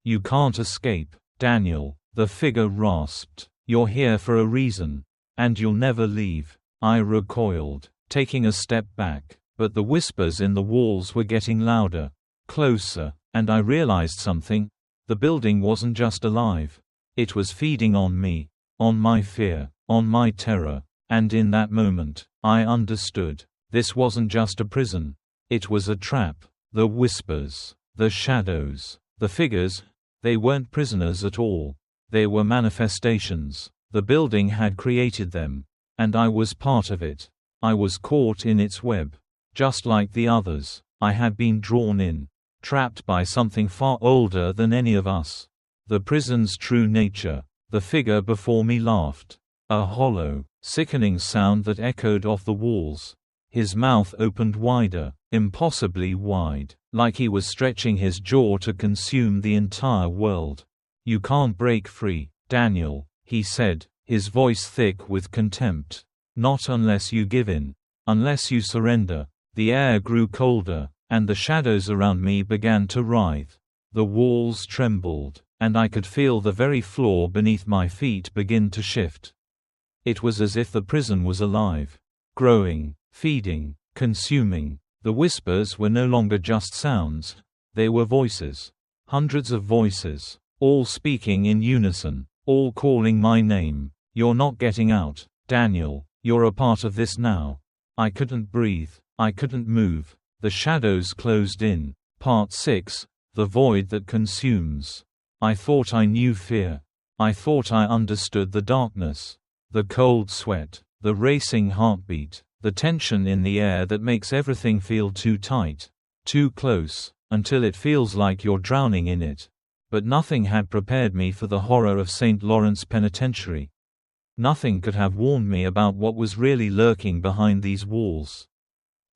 "You can't escape, Daniel," the figure rasped. "You're here for a reason, and you'll never leave." I recoiled, taking a step back, but the whispers in the walls were getting louder, closer, and I realized something. The building wasn't just alive. It was feeding on me, on my fear, on my terror, and in that moment, I understood. This wasn't just a prison. It was a trap. The whispers, the shadows, the figures, they weren't prisoners at all. They were manifestations. The building had created them, and I was part of it. I was caught in its web. Just like the others, I had been drawn in, trapped by something far older than any of us. The prison's true nature. The figure before me laughed. A hollow, sickening sound that echoed off the walls. His mouth opened wider, impossibly wide, like he was stretching his jaw to consume the entire world. "You can't break free, Daniel," he said, his voice thick with contempt. "Not unless you give in. Unless you surrender." The air grew colder, and the shadows around me began to writhe. The walls trembled, and I could feel the very floor beneath my feet begin to shift. It was as if the prison was alive, growing, feeding, consuming. The whispers were no longer just sounds, they were voices. Hundreds of voices, all speaking in unison, all calling my name. "You're not getting out, Daniel. You're a part of this now." I couldn't breathe. I couldn't move. The shadows closed in. Part 6, The Void That Consumes. I thought I knew fear. I thought I understood the darkness. The cold sweat, the racing heartbeat, the tension in the air that makes everything feel too tight, too close, until it feels like you're drowning in it. But nothing had prepared me for the horror of St. Lawrence Penitentiary. Nothing could have warned me about what was really lurking behind these walls.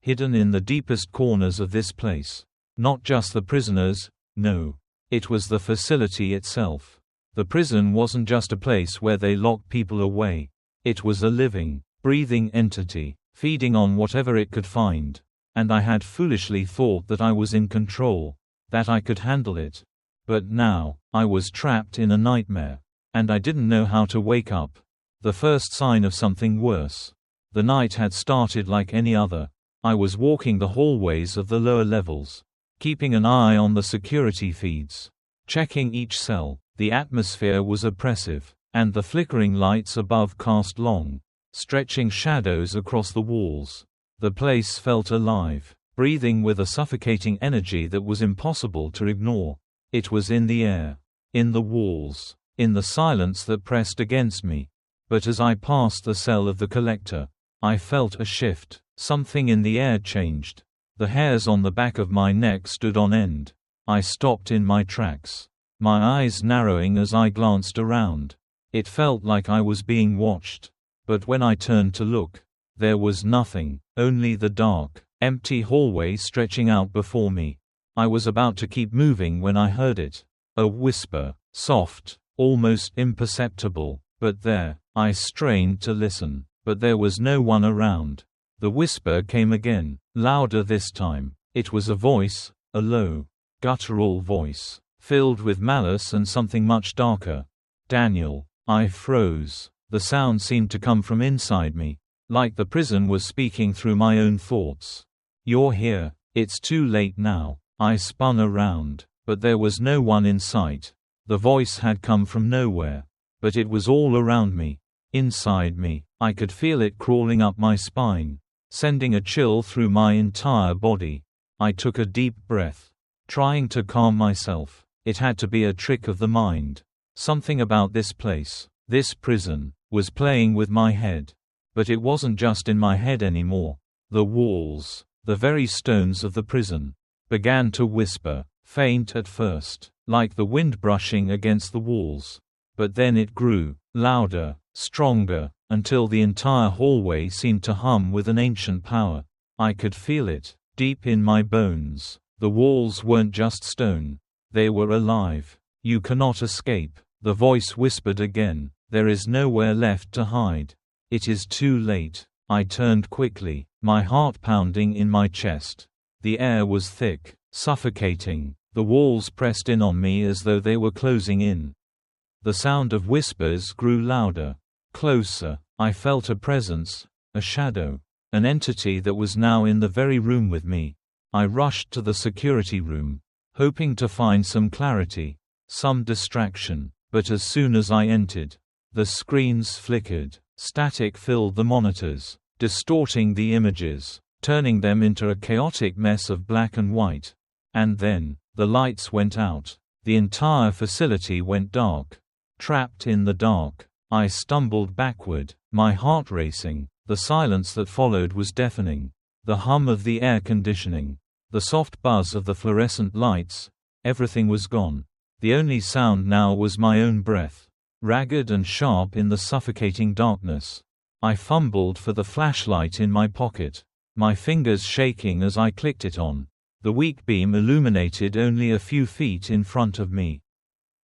Hidden in the deepest corners of this place. Not just the prisoners, no. It was the facility itself. The prison wasn't just a place where they locked people away. It was a living, breathing entity, feeding on whatever it could find. And I had foolishly thought that I was in control, that I could handle it. But now, I was trapped in a nightmare. And I didn't know how to wake up. The first sign of something worse. The night had started like any other. I was walking the hallways of the lower levels, keeping an eye on the security feeds, checking each cell. The atmosphere was oppressive, and the flickering lights above cast long, stretching shadows across the walls. The place felt alive, breathing with a suffocating energy that was impossible to ignore. It was in the air, in the walls, in the silence that pressed against me. But as I passed the cell of the collector, I felt a shift. Something in the air changed. The hairs on the back of my neck stood on end. I stopped in my tracks, my eyes narrowing as I glanced around. It felt like I was being watched. But when I turned to look, there was nothing, only the dark, empty hallway stretching out before me. I was about to keep moving when I heard it. A whisper, soft, almost imperceptible, but there. I strained to listen, but there was no one around. The whisper came again, louder this time. It was a voice, a low, guttural voice, filled with malice and something much darker. "Daniel." I froze. The sound seemed to come from inside me, like the prison was speaking through my own thoughts. "You're here. It's too late now." I spun around, but there was no one in sight. The voice had come from nowhere, but it was all around me, inside me. I could feel it crawling up my spine, sending a chill through my entire body. I took a deep breath, trying to calm myself. It had to be a trick of the mind. Something about this place, this prison, was playing with my head. But it wasn't just in my head anymore. The walls, the very stones of the prison, began to whisper, faint at first, like the wind brushing against the walls. But then it grew, louder, stronger, until the entire hallway seemed to hum with an ancient power. I could feel it, deep in my bones. The walls weren't just stone. They were alive. "You cannot escape," the voice whispered again. "There is nowhere left to hide. It is too late." I turned quickly, my heart pounding in my chest. The air was thick, suffocating. The walls pressed in on me as though they were closing in. The sound of whispers grew louder, closer. I felt a presence, a shadow, an entity that was now in the very room with me. I rushed to the security room, hoping to find some clarity, some distraction. But as soon as I entered, the screens flickered. Static filled the monitors, distorting the images, turning them into a chaotic mess of black and white. And then, the lights went out. The entire facility went dark. Trapped in the dark, I stumbled backward, my heart racing. The silence that followed was deafening. The hum of the air conditioning, the soft buzz of the fluorescent lights, everything was gone. The only sound now was my own breath. ragged and sharp in the suffocating darkness. I fumbled for the flashlight in my pocket, my fingers shaking as I clicked it on. The weak beam illuminated only a few feet in front of me,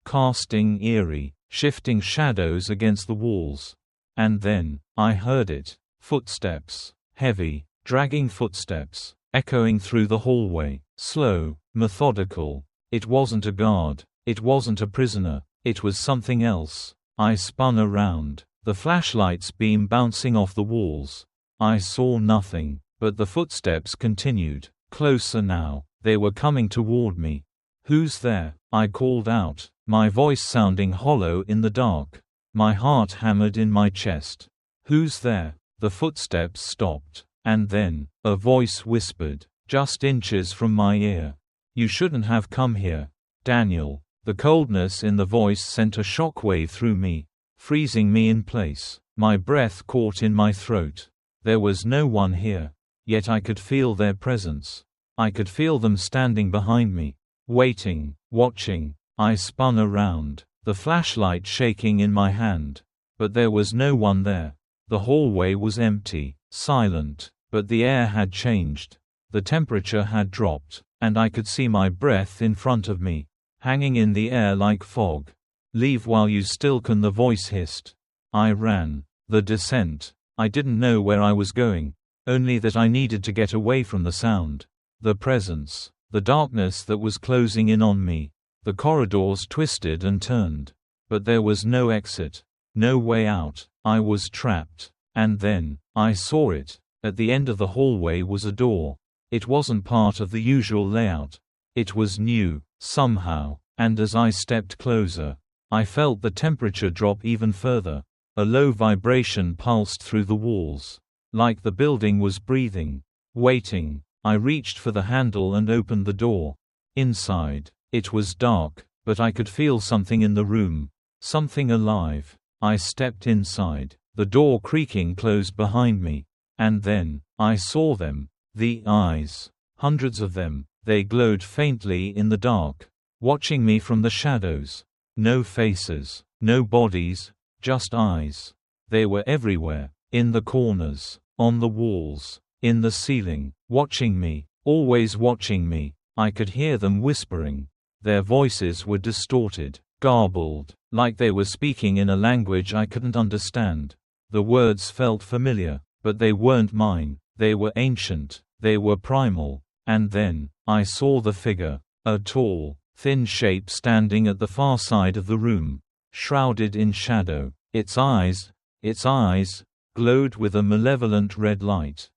casting eerie, shifting shadows against the walls. And then, I heard it. Footsteps. Heavy, dragging footsteps, echoing through the hallway. Slow, methodical. It wasn't a guard. It wasn't a prisoner. It was something else. I spun around, the flashlight's beam bouncing off the walls. I saw nothing, but the footsteps continued. Closer now. They were coming toward me. "Who's there?" I called out, my voice sounding hollow in the dark. My heart hammered in my chest. "Who's there?" The footsteps stopped, and then, a voice whispered, just inches from my ear. "You shouldn't have come here, Daniel." The coldness in the voice sent a shockwave through me, freezing me in place. My breath caught in my throat. There was no one here, yet I could feel their presence. I could feel them standing behind me, waiting, watching. I spun around, the flashlight shaking in my hand. But there was no one there. The hallway was empty, silent, but the air had changed. The temperature had dropped, and I could see my breath in front of me, hanging in the air like fog. "Leave while you still can," the voice hissed. I ran. The descent. I didn't know where I was going, only that I needed to get away from the sound. The presence. The darkness that was closing in on me. The corridors twisted and turned. But there was no exit. No way out. I was trapped. And then, I saw it. At the end of the hallway was a door. It wasn't part of the usual layout. It was new, somehow, and as I stepped closer, I felt the temperature drop even further. A low vibration pulsed through the walls, like the building was breathing, waiting. I reached for the handle and opened the door. Inside, it was dark, but I could feel something in the room, something alive. I stepped inside, the door creaking closed behind me. And then, I saw them. The eyes. Hundreds of them. They glowed faintly in the dark, watching me from the shadows. No faces, no bodies, just eyes. They were everywhere, in the corners, on the walls, in the ceiling, watching me, always watching me. I could hear them whispering. Their voices were distorted, garbled, like they were speaking in a language I couldn't understand. The words felt familiar, but they weren't mine. They were ancient, they were primal. And then, I saw the figure, a tall, thin shape standing at the far side of the room, shrouded in shadow. Its eyes, glowed with a malevolent red light.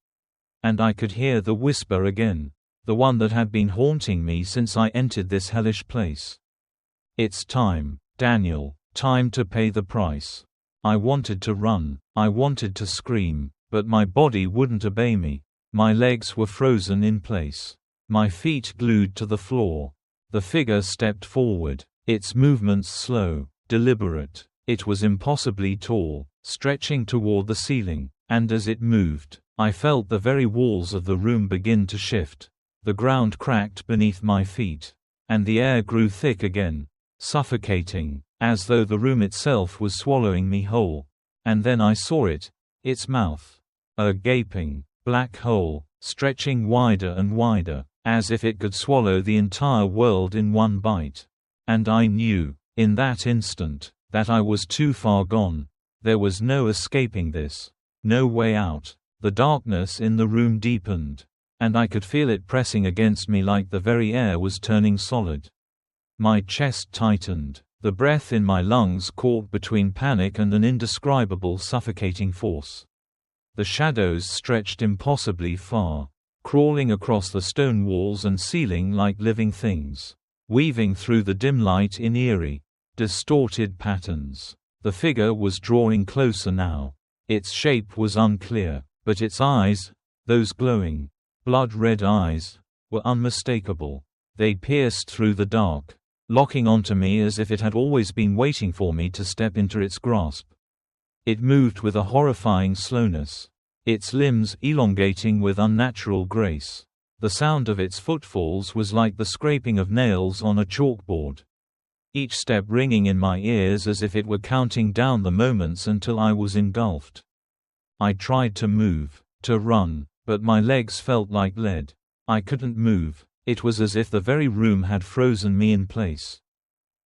And I could hear the whisper again, the one that had been haunting me since I entered this hellish place. "It's time, Daniel, time to pay the price." I wanted to run, I wanted to scream, but my body wouldn't obey me. My legs were frozen in place, my feet glued to the floor. The figure stepped forward, its movements slow, deliberate. It was impossibly tall, stretching toward the ceiling, and as it moved, I felt the very walls of the room begin to shift. The ground cracked beneath my feet, and the air grew thick again, suffocating, as though the room itself was swallowing me whole. And then I saw it, its mouth. A gaping, black hole, stretching wider and wider, as if it could swallow the entire world in one bite. And I knew, in that instant, that I was too far gone. There was no escaping this. No way out. The darkness in the room deepened, and I could feel it pressing against me like the very air was turning solid. My chest tightened. The breath in my lungs caught between panic and an indescribable suffocating force. The shadows stretched impossibly far, crawling across the stone walls and ceiling like living things, weaving through the dim light in eerie, distorted patterns. The figure was drawing closer now. Its shape was unclear, but its eyes, those glowing, blood-red eyes, were unmistakable. They pierced through the dark, locking onto me as if it had always been waiting for me to step into its grasp. It moved with a horrifying slowness, its limbs elongating with unnatural grace. The sound of its footfalls was like the scraping of nails on a chalkboard. each step ringing in my ears as if it were counting down the moments until I was engulfed. I tried to move, to run, but my legs felt like lead. I couldn't move. It was as if the very room had frozen me in place.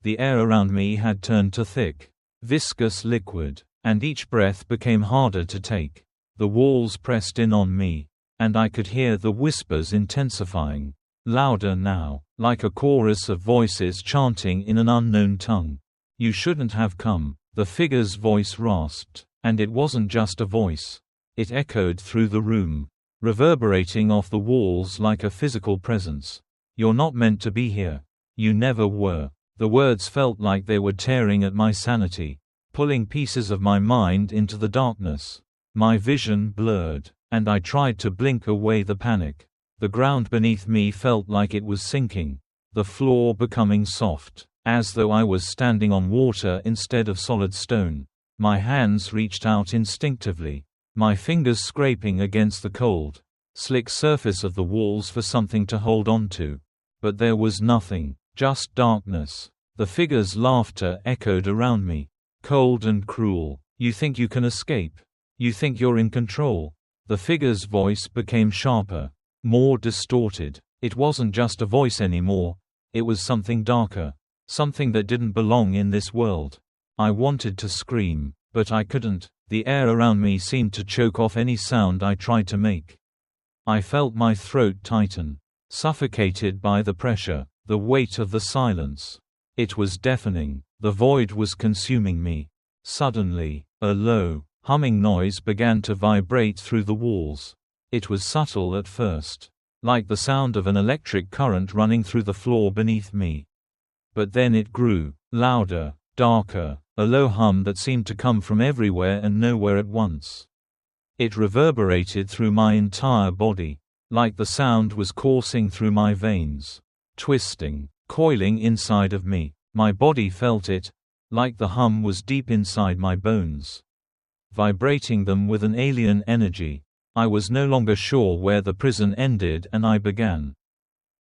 The air around me had turned to thick, viscous liquid, and each breath became harder to take. The walls pressed in on me, and I could hear the whispers intensifying, louder now, like a chorus of voices chanting in an unknown tongue. "You shouldn't have come," the figure's voice rasped, and it wasn't just a voice. It echoed through the room, reverberating off the walls like a physical presence. "You're not meant to be here. You never were." The words felt like they were tearing at my sanity, pulling pieces of my mind into the darkness. My vision blurred, and I tried to blink away the panic. The ground beneath me felt like it was sinking, the floor becoming soft, as though I was standing on water instead of solid stone. My hands reached out instinctively, my fingers scraping against the cold, slick surface of the walls for something to hold on to. But there was nothing, just darkness. The figure's laughter echoed around me, cold and cruel. "You think you can escape? You think you're in control?" The figure's voice became sharper, more distorted. It wasn't just a voice anymore, it was something darker, something that didn't belong in this world. I wanted to scream, but I couldn't. The air around me seemed to choke off any sound I tried to make. I felt my throat tighten, suffocated by the pressure, the weight of the silence. It was deafening. The void was consuming me. Suddenly, a low, humming noise began to vibrate through the walls. It was subtle at first, like the sound of an electric current running through the floor beneath me. But then it grew, louder, darker, a low hum that seemed to come from everywhere and nowhere at once. It reverberated through my entire body, like the sound was coursing through my veins, twisting, coiling inside of me. My body felt it, like the hum was deep inside my bones, vibrating them with an alien energy. I was no longer sure where the prison ended and I began.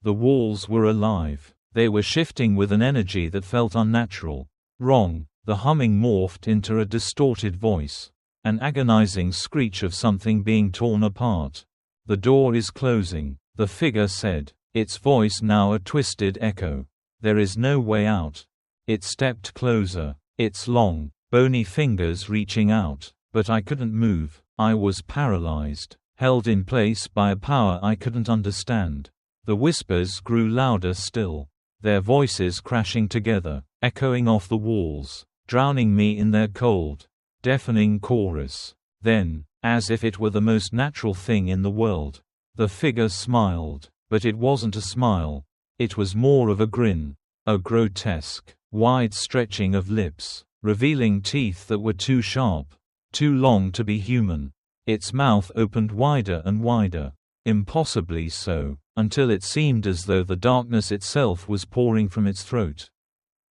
The walls were alive. They were shifting with an energy that felt unnatural, wrong. The humming morphed into a distorted voice, an agonizing screech of something being torn apart. "The door is closing," the figure said, its voice now a twisted echo. "There is no way out." It stepped closer, its long, bony fingers reaching out, but I couldn't move. I was paralyzed, held in place by a power I couldn't understand. The whispers grew louder still, their voices crashing together, echoing off the walls, drowning me in their cold, deafening chorus. Then, as if it were the most natural thing in the world, the figure smiled. But it wasn't a smile. It was more of a grin, a grotesque, wide stretching of lips, revealing teeth that were too sharp, too long to be human. Its mouth opened wider and wider, impossibly so, until it seemed as though the darkness itself was pouring from its throat,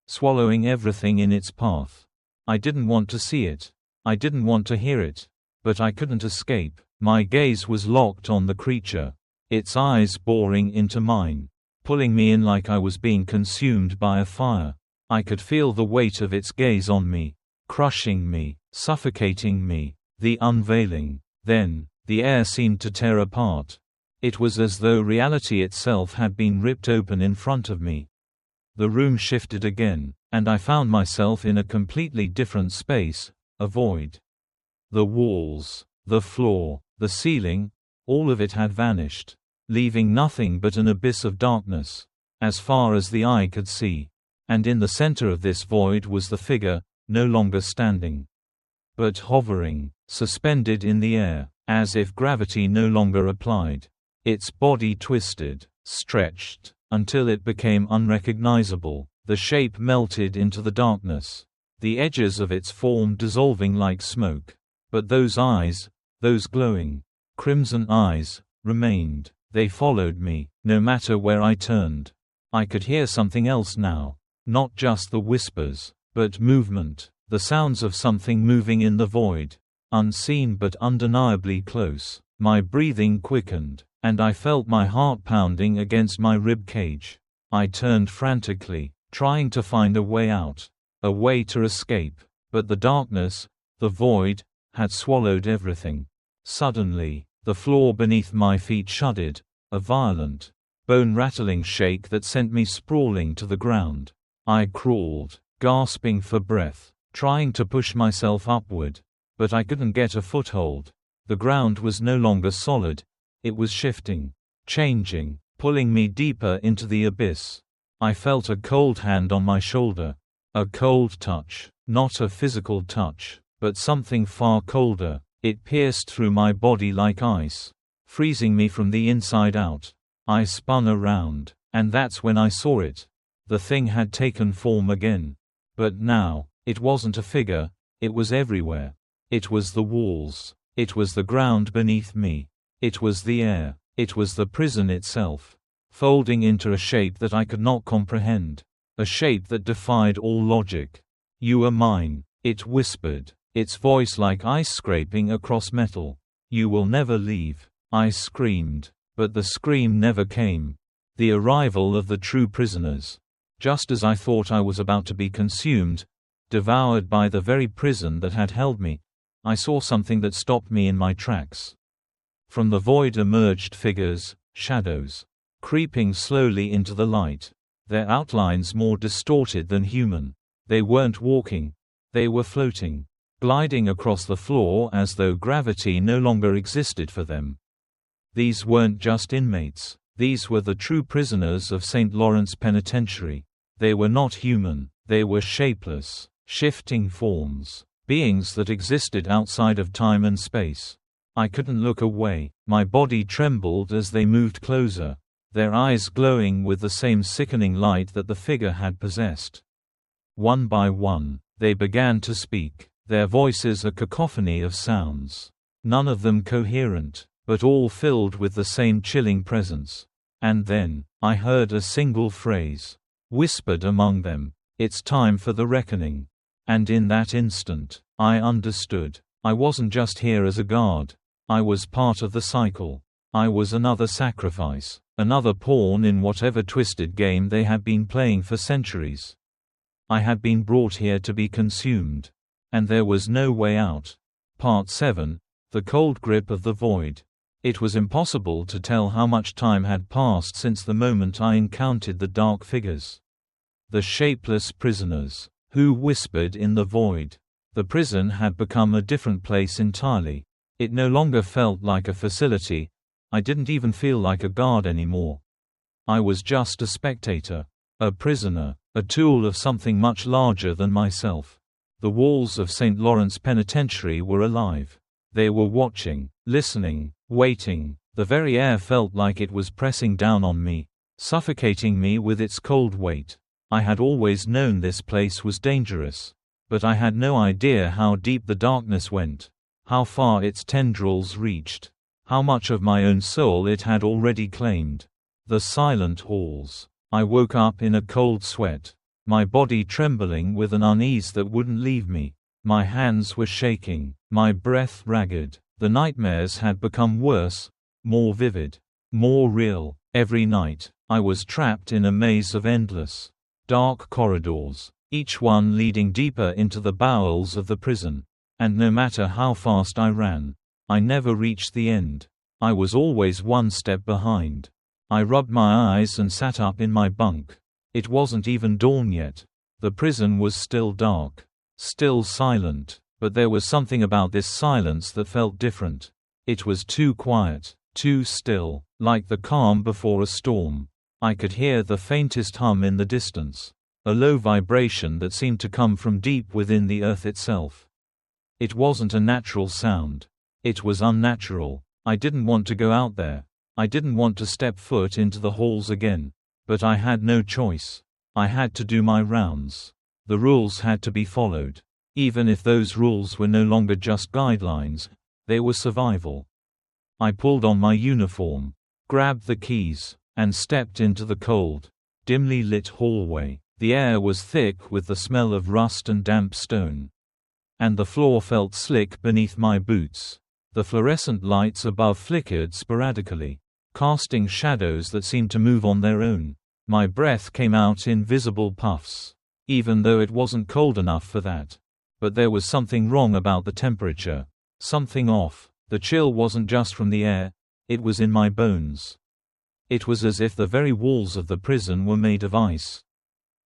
swallowing everything in its path. I didn't want to see it. I didn't want to hear it. But I couldn't escape. My gaze was locked on the creature, its eyes boring into mine, pulling me in like I was being consumed by a fire. I could feel the weight of its gaze on me, crushing me, suffocating me. The unveiling. Then, the air seemed to tear apart. It was as though reality itself had been ripped open in front of me. The room shifted again, and I found myself in a completely different space, a void. The walls, the floor, the ceiling, all of it had vanished, leaving nothing but an abyss of darkness, as far as the eye could see. And in the center of this void was the figure, no longer standing, but hovering, suspended in the air, as if gravity no longer applied. Its body twisted, stretched, until it became unrecognizable. The shape melted into the darkness, the edges of its form dissolving like smoke. But those eyes, those glowing, crimson eyes, remained. They followed me, no matter where I turned. I could hear something else now. Not just the whispers, but movement, the sounds of something moving in the void, unseen but undeniably close. My breathing quickened, and I felt my heart pounding against my rib cage. I turned frantically, trying to find a way out, a way to escape. But the darkness, the void, had swallowed everything. Suddenly, the floor beneath my feet shuddered, a violent, bone-rattling shake that sent me sprawling to the ground. I crawled, gasping for breath, trying to push myself upward. But I couldn't get a foothold. The ground was no longer solid. It was shifting, changing, pulling me deeper into the abyss. I felt a cold hand on my shoulder. A cold touch. Not a physical touch, but something far colder. It pierced through my body like ice, freezing me from the inside out. I spun around, and that's when I saw it. The thing had taken form again. But now, it wasn't a figure, it was everywhere. It was the walls. It was the ground beneath me. It was the air. It was the prison itself, folding into a shape that I could not comprehend. A shape that defied all logic. "You are mine," it whispered, its voice like ice scraping across metal. "You will never leave." I screamed, but the scream never came. The arrival of the true prisoners. Just as I thought I was about to be consumed, devoured by the very prison that had held me, I saw something that stopped me in my tracks. From the void emerged figures, shadows, creeping slowly into the light, their outlines more distorted than human. They weren't walking, they were floating, gliding across the floor as though gravity no longer existed for them. These weren't just inmates, these were the true prisoners of St. Lawrence Penitentiary. They were not human, they were shapeless, shifting forms, beings that existed outside of time and space. I couldn't look away. My body trembled as they moved closer, their eyes glowing with the same sickening light that the figure had possessed. One by one, they began to speak, their voices a cacophony of sounds, none of them coherent, but all filled with the same chilling presence. And then, I heard a single phrase, whispered among them, "It's time for the reckoning." And in that instant, I understood. I wasn't just here as a guard. I was part of the cycle. I was another sacrifice, another pawn in whatever twisted game they had been playing for centuries. I had been brought here to be consumed. And there was no way out. Part 7. The Cold Grip of the Void. It was impossible to tell how much time had passed since the moment I encountered the dark figures. The shapeless prisoners, who whispered in the void. The prison had become a different place entirely. It no longer felt like a facility. I didn't even feel like a guard anymore. I was just a spectator. A prisoner, a tool of something much larger than myself. The walls of St. Lawrence Penitentiary were alive. They were watching, listening, waiting. The very air felt like it was pressing down on me, suffocating me with its cold weight. I had always known this place was dangerous, but I had no idea how deep the darkness went, how far its tendrils reached, how much of my own soul it had already claimed. The silent halls. I woke up in a cold sweat, my body trembling with an unease that wouldn't leave me. My hands were shaking, my breath ragged. The nightmares had become worse, more vivid, more real. Every night, I was trapped in a maze of endless, dark corridors, each one leading deeper into the bowels of the prison. And no matter how fast I ran, I never reached the end. I was always one step behind. I rubbed my eyes and sat up in my bunk. It wasn't even dawn yet. The prison was still dark, still silent, but there was something about this silence that felt different. It was too quiet, too still, like the calm before a storm. I could hear the faintest hum in the distance, a low vibration that seemed to come from deep within the earth itself. It wasn't a natural sound. It was unnatural. I didn't want to go out there. I didn't want to step foot into the halls again. But I had no choice. I had to do my rounds. The rules had to be followed. Even if those rules were no longer just guidelines, they were survival. I pulled on my uniform, grabbed the keys, and stepped into the cold, dimly lit hallway. The air was thick with the smell of rust and damp stone. And the floor felt slick beneath my boots. The fluorescent lights above flickered sporadically, casting shadows that seemed to move on their own. My breath came out in visible puffs, even though it wasn't cold enough for that. But there was something wrong about the temperature. Something off. The chill wasn't just from the air, it was in my bones. It was as if the very walls of the prison were made of ice,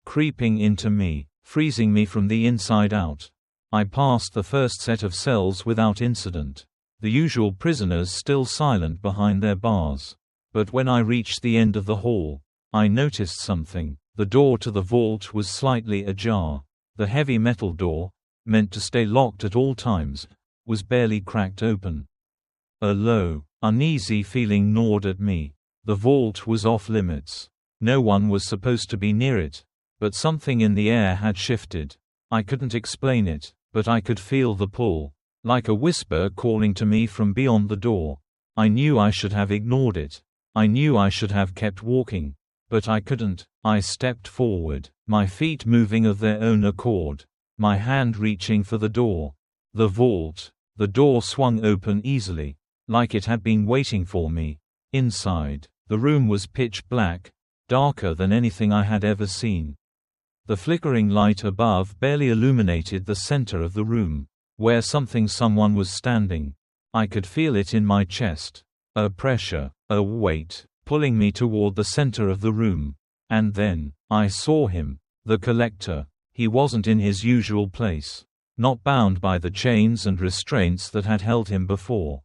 creeping into me, freezing me from the inside out. I passed the first set of cells without incident, the usual prisoners still silent behind their bars. But when I reached the end of the hall, I noticed something. The door to the vault was slightly ajar. The heavy metal door, meant to stay locked at all times, was barely cracked open. A low, uneasy feeling gnawed at me. The vault was off limits. No one was supposed to be near it, but something in the air had shifted. I couldn't explain it, but I could feel the pull, like a whisper calling to me from beyond the door. I knew I should have ignored it. I knew I should have kept walking, but I couldn't. I stepped forward, my feet moving of their own accord, my hand reaching for the door. The vault. The door swung open easily, like it had been waiting for me. Inside, the room was pitch black, darker than anything I had ever seen. The flickering light above barely illuminated the center of the room, where someone was standing. I could feel it in my chest. A pressure, a weight, pulling me toward the center of the room. And then, I saw him, the collector. He wasn't in his usual place, not bound by the chains and restraints that had held him before.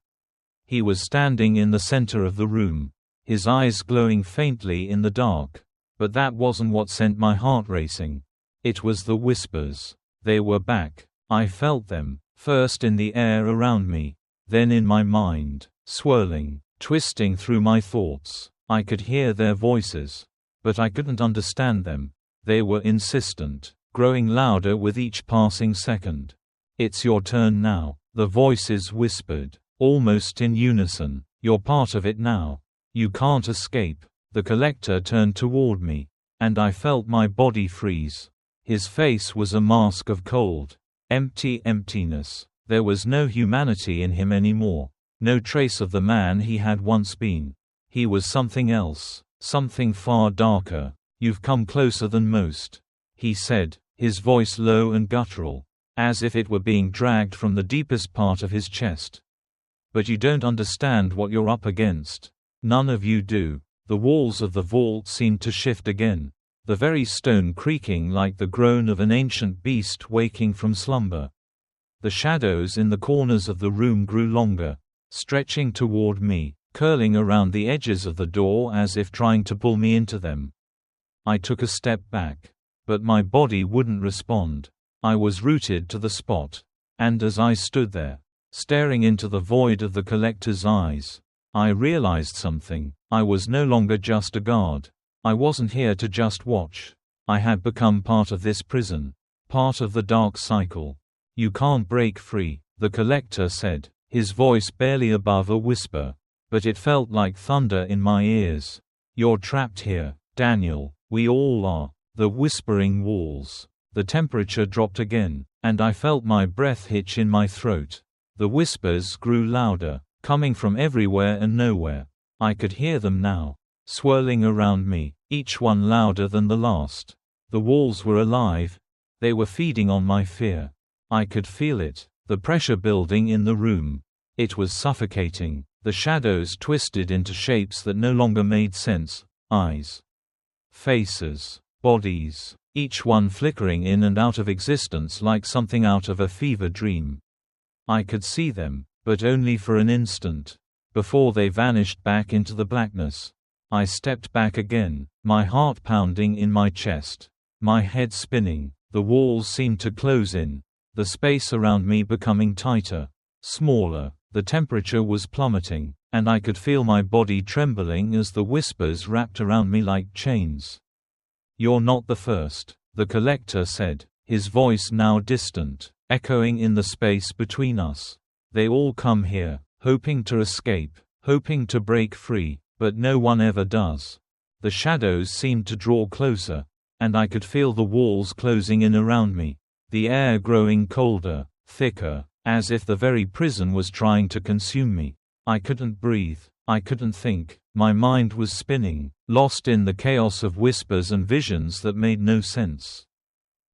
He was standing in the center of the room, his eyes glowing faintly in the dark. But that wasn't what sent my heart racing. It was the whispers. They were back. I felt them, first in the air around me, then in my mind, swirling, twisting through my thoughts. I could hear their voices, but I couldn't understand them. They were insistent, growing louder with each passing second. "It's your turn now," the voices whispered, almost in unison. "You're part of it now. You can't escape." The collector turned toward me, and I felt my body freeze. His face was a mask of cold, emptiness. There was no humanity in him anymore, no trace of the man he had once been. He was something else, something far darker. "You've come closer than most," he said, his voice low and guttural, as if it were being dragged from the deepest part of his chest. "But you don't understand what you're up against. None of you do." The walls of the vault seemed to shift again, the very stone creaking like the groan of an ancient beast waking from slumber. The shadows in the corners of the room grew longer, stretching toward me, curling around the edges of the door as if trying to pull me into them. I took a step back, but my body wouldn't respond. I was rooted to the spot. And as I stood there, staring into the void of the collector's eyes, I realized something. I was no longer just a guard. I wasn't here to just watch. I had become part of this prison, part of the dark cycle. "You can't break free," the collector said, his voice barely above a whisper, but it felt like thunder in my ears. "You're trapped here, Daniel. We all are." The whispering walls. The temperature dropped again, and I felt my breath hitch in my throat. The whispers grew louder, coming from everywhere and nowhere. I could hear them now, swirling around me, each one louder than the last. The walls were alive. They were feeding on my fear. I could feel it, the pressure building in the room. It was suffocating. The shadows twisted into shapes that no longer made sense. Eyes, faces, bodies, each one flickering in and out of existence like something out of a fever dream. I could see them, but only for an instant, before they vanished back into the blackness. I stepped back again, my heart pounding in my chest, my head spinning. The walls seemed to close in, the space around me becoming tighter, smaller. The temperature was plummeting, and I could feel my body trembling as the whispers wrapped around me like chains. "You're not the first," the collector said, his voice now distant, echoing in the space between us. "They all come here, hoping to escape, hoping to break free, but no one ever does." The shadows seemed to draw closer, and I could feel the walls closing in around me, the air growing colder, thicker, as if the very prison was trying to consume me. I couldn't breathe. I couldn't think. My mind was spinning, lost in the chaos of whispers and visions that made no sense.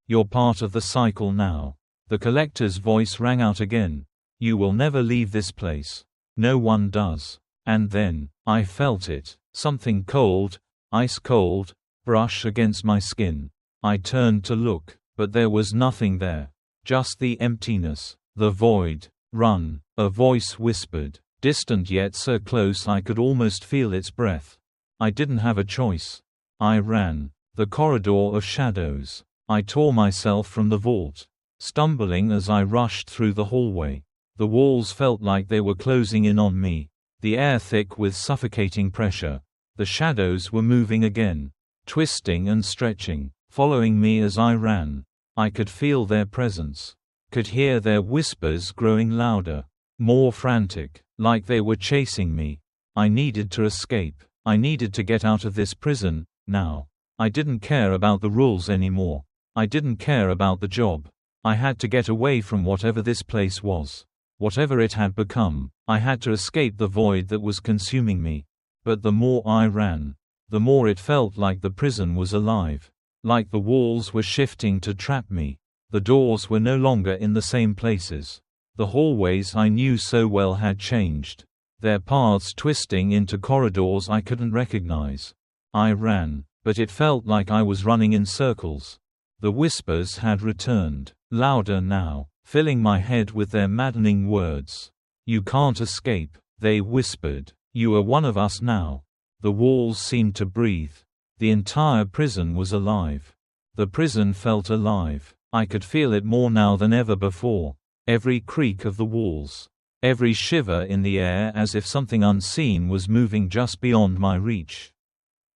You're part of the cycle now. The collector's voice rang out again. You will never leave this place. No one does. And then, I felt it. Something cold, ice cold, brush against my skin. I turned to look, but there was nothing there. Just the emptiness, the void. Run, a voice whispered, distant yet so close I could almost feel its breath. I didn't have a choice. I ran. The corridor of shadows. I tore myself from the vault, stumbling as I rushed through the hallway. The walls felt like they were closing in on me, the air thick with suffocating pressure. The shadows were moving again, twisting and stretching, following me as I ran. I could feel their presence, could hear their whispers growing louder, more frantic, like they were chasing me. I needed to escape. I needed to get out of this prison, now. I didn't care about the rules anymore. I didn't care about the job. I had to get away from whatever this place was. Whatever it had become, I had to escape the void that was consuming me. But the more I ran, the more it felt like the prison was alive. Like the walls were shifting to trap me. The doors were no longer in the same places. The hallways I knew so well had changed, their paths twisting into corridors I couldn't recognize. I ran, but it felt like I was running in circles. The whispers had returned, louder now, filling my head with their maddening words. You can't escape, they whispered. You are one of us now. The walls seemed to breathe. The entire prison was alive. The prison felt alive. I could feel it more now than ever before. Every creak of the walls, every shiver in the air, as if something unseen was moving just beyond my reach.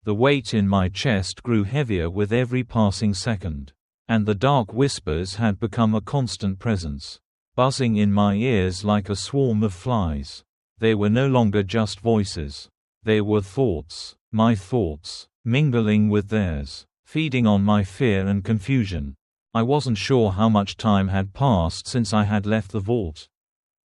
The weight in my chest grew heavier with every passing second, and the dark whispers had become a constant presence, buzzing in my ears like a swarm of flies. They were no longer just voices. They were thoughts, my thoughts, mingling with theirs, feeding on my fear and confusion. I wasn't sure how much time had passed since I had left the vault.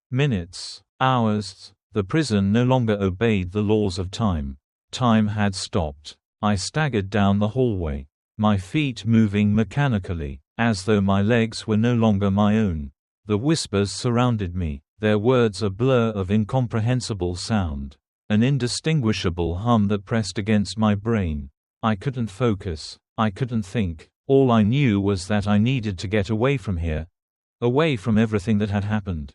Minutes, hours. The prison no longer obeyed the laws of time. Time had stopped. I staggered down the hallway, my feet moving mechanically, as though my legs were no longer my own. The whispers surrounded me, their words a blur of incomprehensible sound, an indistinguishable hum that pressed against my brain. I couldn't focus. I couldn't think. All I knew was that I needed to get away from here, away from everything that had happened.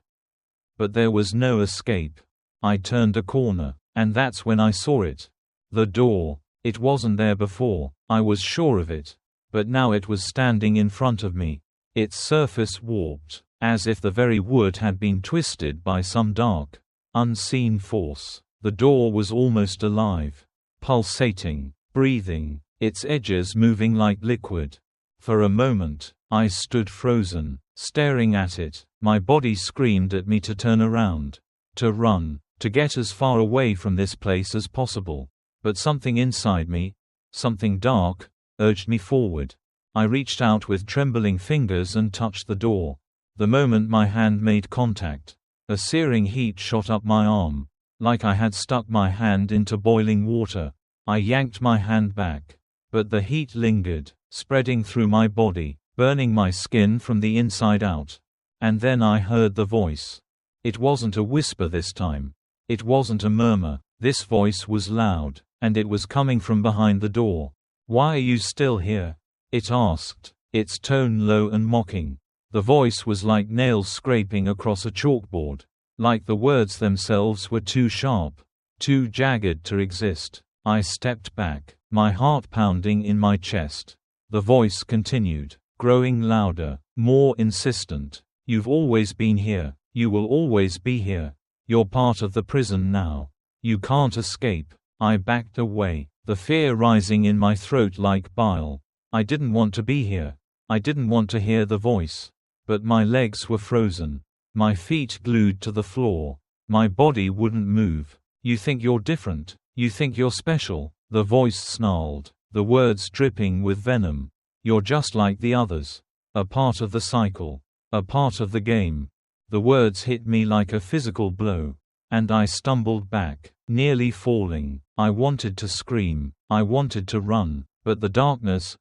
But there was no escape. I turned a corner, and that's when I saw it. The door. It wasn't there before, I was sure of it. But now it was standing in front of me. Its surface warped, as if the very wood had been twisted by some dark, unseen force. The door was almost alive, pulsating, breathing, its edges moving like liquid. For a moment, I stood frozen, staring at it. My body screamed at me to turn around, to run, to get as far away from this place as possible. But something inside me, something dark, urged me forward. I reached out with trembling fingers and touched the door. The moment my hand made contact, a searing heat shot up my arm, like I had stuck my hand into boiling water. I yanked my hand back, but the heat lingered, spreading through my body, burning my skin from the inside out. And then I heard the voice. It wasn't a whisper this time. It wasn't a murmur. This voice was loud, and it was coming from behind the door. "Why are you still here?" it asked, its tone low and mocking. The voice was like nails scraping across a chalkboard, like the words themselves were too sharp, too jagged to exist. I stepped back, my heart pounding in my chest. The voice continued, growing louder, more insistent. "You've always been here. You will always be here. You're part of the prison now. You can't escape." I backed away, the fear rising in my throat like bile. I didn't want to be here. I didn't want to hear the voice. But my legs were frozen, my feet glued to the floor. My body wouldn't move. "You think you're different. You think you're special," the voice snarled, the words dripping with venom. "You're just like the others. A part of the cycle. A part of the game." The words hit me like a physical blow, and I stumbled back, nearly falling. I wanted to scream, I wanted to run, but the darkness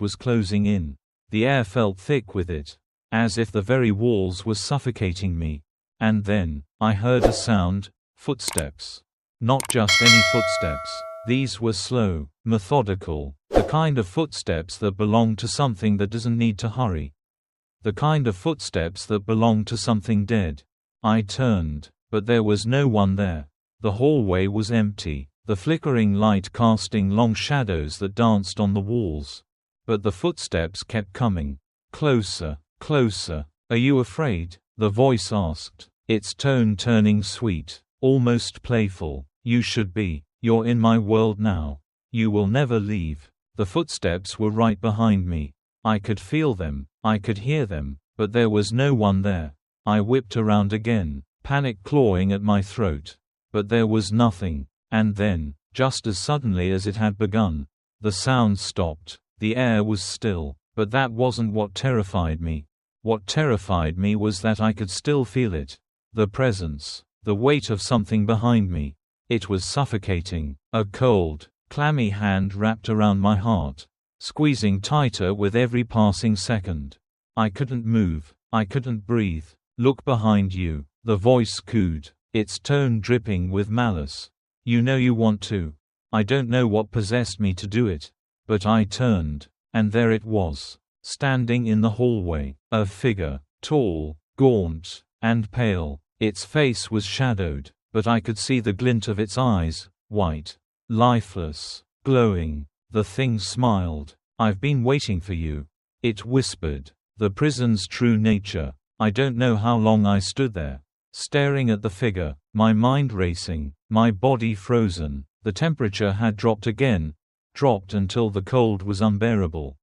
was closing in. The air felt thick with it, as if the very walls were suffocating me. And then, I heard a sound, footsteps. Not just any footsteps. These were slow, methodical, the kind of footsteps that belong to something that doesn't need to hurry. The kind of footsteps that belong to something dead. I turned, but there was no one there. The hallway was empty, the flickering light casting long shadows that danced on the walls. But the footsteps kept coming. Closer, closer. Are you afraid? The voice asked, its tone turning sweet, almost playful. You should be. You're in my world now. You will never leave. The footsteps were right behind me. I could feel them, I could hear them, but there was no one there. I whipped around again, panic clawing at my throat. But there was nothing. And then, just as suddenly as it had begun, the sound stopped. The air was still, but that wasn't what terrified me. What terrified me was that I could still feel it. The presence, the weight of something behind me. It was suffocating. A cold, clammy hand wrapped around my heart, squeezing tighter with every passing second. I couldn't move. I couldn't breathe. Look behind you, the voice cooed, its tone dripping with malice. You know you want to. I don't know what possessed me to do it. But I turned, and there it was, standing in the hallway, a figure, tall, gaunt, and pale. Its face was shadowed, but I could see the glint of its eyes, white, lifeless, glowing. The thing smiled. I've been waiting for you, it whispered. The prison's true nature. I don't know how long I stood there, staring at the figure, my mind racing, my body frozen. The temperature had dropped again, dropped until the cold was unbearable.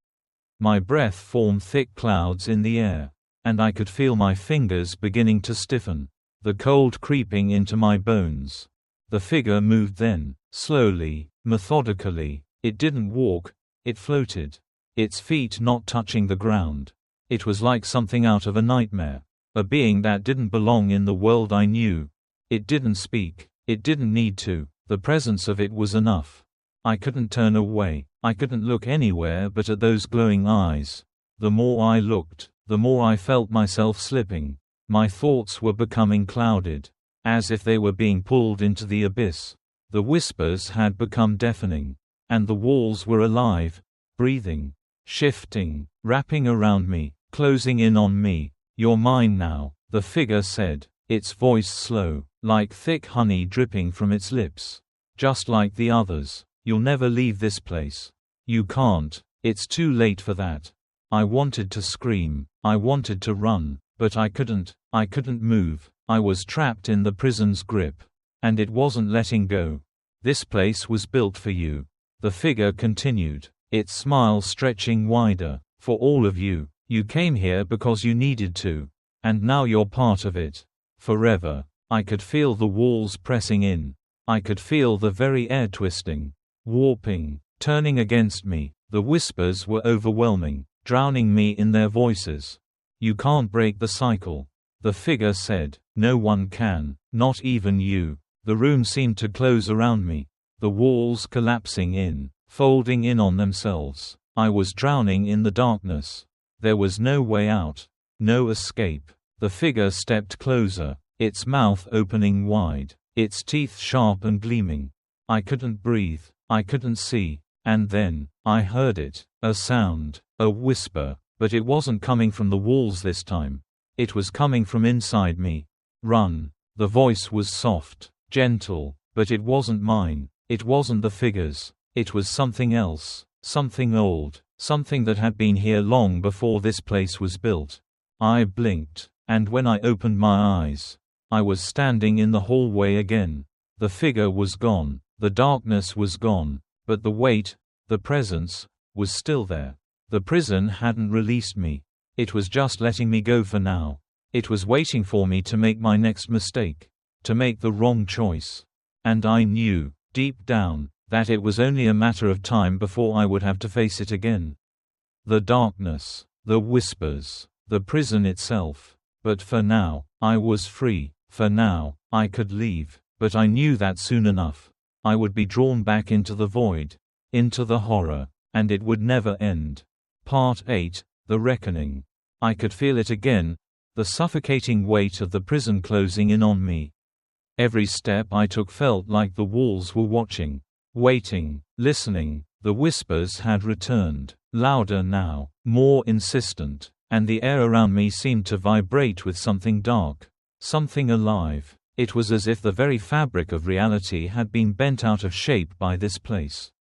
My breath formed thick clouds in the air, and I could feel my fingers beginning to stiffen, the cold creeping into my bones. The figure moved then, slowly, methodically. It didn't walk, it floated, its feet not touching the ground. It was like something out of a nightmare, a being that didn't belong in the world I knew. It didn't speak, it didn't need to, the presence of it was enough. I couldn't turn away, I couldn't look anywhere but at those glowing eyes. The more I looked, the more I felt myself slipping. My thoughts were becoming clouded, as if they were being pulled into the abyss. The whispers had become deafening, and the walls were alive, breathing, shifting, wrapping around me, closing in on me. You're mine now, the figure said, its voice slow, like thick honey dripping from its lips. Just like the others. You'll never leave this place. You can't. It's too late for that. I wanted to scream. I wanted to run. But I couldn't. I couldn't move. I was trapped in the prison's grip. And it wasn't letting go. This place was built for you. The figure continued, its smile stretching wider. For all of you. You came here because you needed to. And now you're part of it. Forever. I could feel the walls pressing in. I could feel the very air twisting, warping, turning against me. The whispers were overwhelming, drowning me in their voices. You can't break the cycle. The figure said, no one can, not even you. The room seemed to close around me, the walls collapsing in, folding in on themselves. I was drowning in the darkness. There was no way out, no escape. The figure stepped closer, its mouth opening wide, its teeth sharp and gleaming. I couldn't breathe, I couldn't see, and then, I heard it, a sound, a whisper, but it wasn't coming from the walls this time. It was coming from inside me. Run. The voice was soft, gentle, but it wasn't mine, it wasn't the figure's, it was something else, something old, something that had been here long before this place was built. I blinked, and when I opened my eyes, I was standing in the hallway again. The figure was gone, the darkness was gone, but the weight, the presence, was still there. The prison hadn't released me. It was just letting me go for now. It was waiting for me to make my next mistake, to make the wrong choice. And I knew, deep down, that it was only a matter of time before I would have to face it again. The darkness, the whispers, the prison itself. But for now, I was free. For now, I could leave. But I knew that soon enough, I would be drawn back into the void, into the horror, and it would never end. Part 8, The Reckoning. I could feel it again, the suffocating weight of the prison closing in on me. Every step I took felt like the walls were watching, waiting, listening. The whispers had returned, louder now, more insistent, and the air around me seemed to vibrate with something dark, something alive. It was as if the very fabric of reality had been bent out of shape by this place.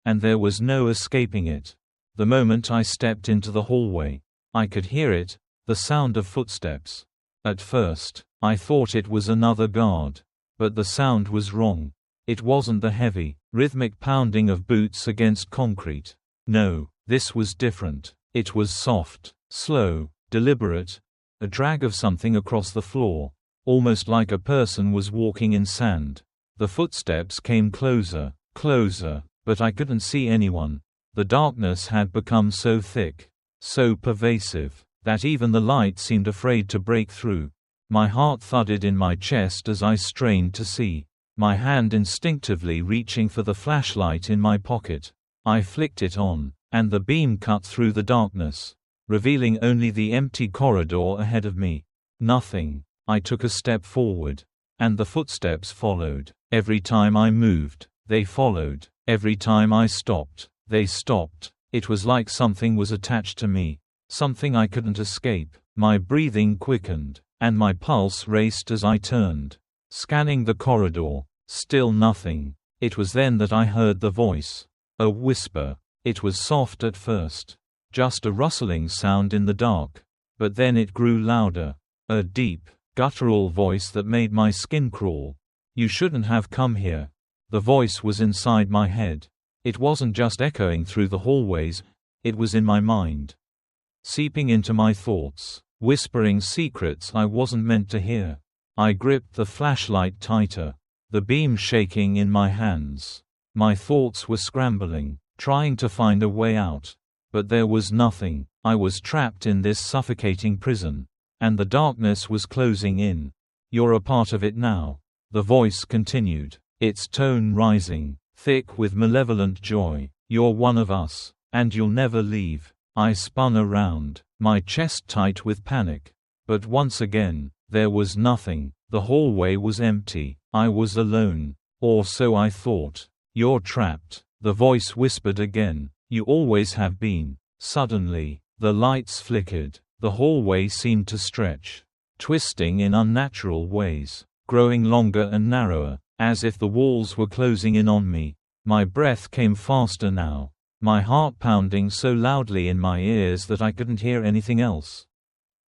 And there was no escaping it. The moment I stepped into the hallway, I could hear it, the sound of footsteps. At first, I thought it was another guard. But the sound was wrong. It wasn't the heavy, rhythmic pounding of boots against concrete. No, this was different. It was soft, slow, deliberate, a drag of something across the floor, almost like a person was walking in sand. The footsteps came closer, closer, but I couldn't see anyone. The darkness had become so thick, so pervasive, that even the light seemed afraid to break through. My heart thudded in my chest as I strained to see, my hand instinctively reaching for the flashlight in my pocket. I flicked it on, and the beam cut through the darkness, revealing only the empty corridor ahead of me. Nothing. I took a step forward, and the footsteps followed. Every time I moved, they followed. Every time I stopped, they stopped. It was like something was attached to me, something I couldn't escape. My breathing quickened, and my pulse raced as I turned, scanning the corridor. Still nothing. It was then that I heard the voice. A whisper. It was soft at first, just a rustling sound in the dark. But then it grew louder. A deep, guttural voice that made my skin crawl. You shouldn't have come here. The voice was inside my head. It wasn't just echoing through the hallways, it was in my mind, seeping into my thoughts, whispering secrets I wasn't meant to hear. I gripped the flashlight tighter, the beam shaking in my hands. My thoughts were scrambling, trying to find a way out. But there was nothing. I was trapped in this suffocating prison, and the darkness was closing in. You're a part of it now, the voice continued, its tone rising, thick with malevolent joy. You're one of us, and you'll never leave. I spun around, my chest tight with panic. But once again, there was nothing. The hallway was empty. I was alone. Or so I thought. You're trapped, the voice whispered again. You always have been. Suddenly, the lights flickered. The hallway seemed to stretch, twisting in unnatural ways, growing longer and narrower, as if the walls were closing in on me. My breath came faster now, my heart pounding so loudly in my ears that I couldn't hear anything else.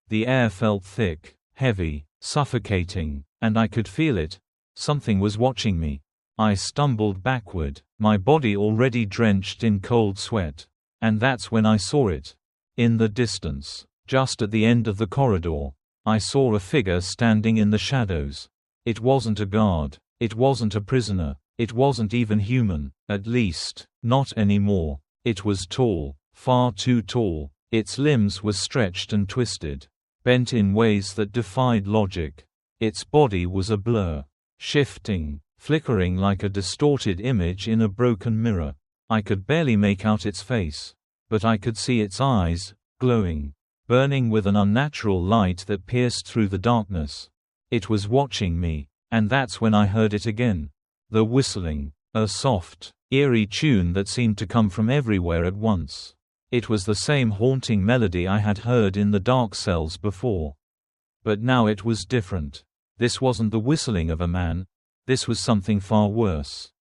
The air felt thick, heavy, suffocating, and I could feel it. Something was watching me. I stumbled backward, my body already drenched in cold sweat. And that's when I saw it. In the distance, just at the end of the corridor, I saw a figure standing in the shadows. It wasn't a guard. It wasn't a prisoner. It wasn't even human, at least, not anymore. It was tall, far too tall. Its limbs were stretched and twisted, bent in ways that defied logic. Its body was a blur, shifting, flickering like a distorted image in a broken mirror. I could barely make out its face, but I could see its eyes, glowing, burning with an unnatural light that pierced through the darkness. It was watching me, and that's when I heard it again. The whistling, a soft, eerie tune that seemed to come from everywhere at once. It was the same haunting melody I had heard in the dark cells before. But now it was different. This wasn't the whistling of a man. This was something far worse.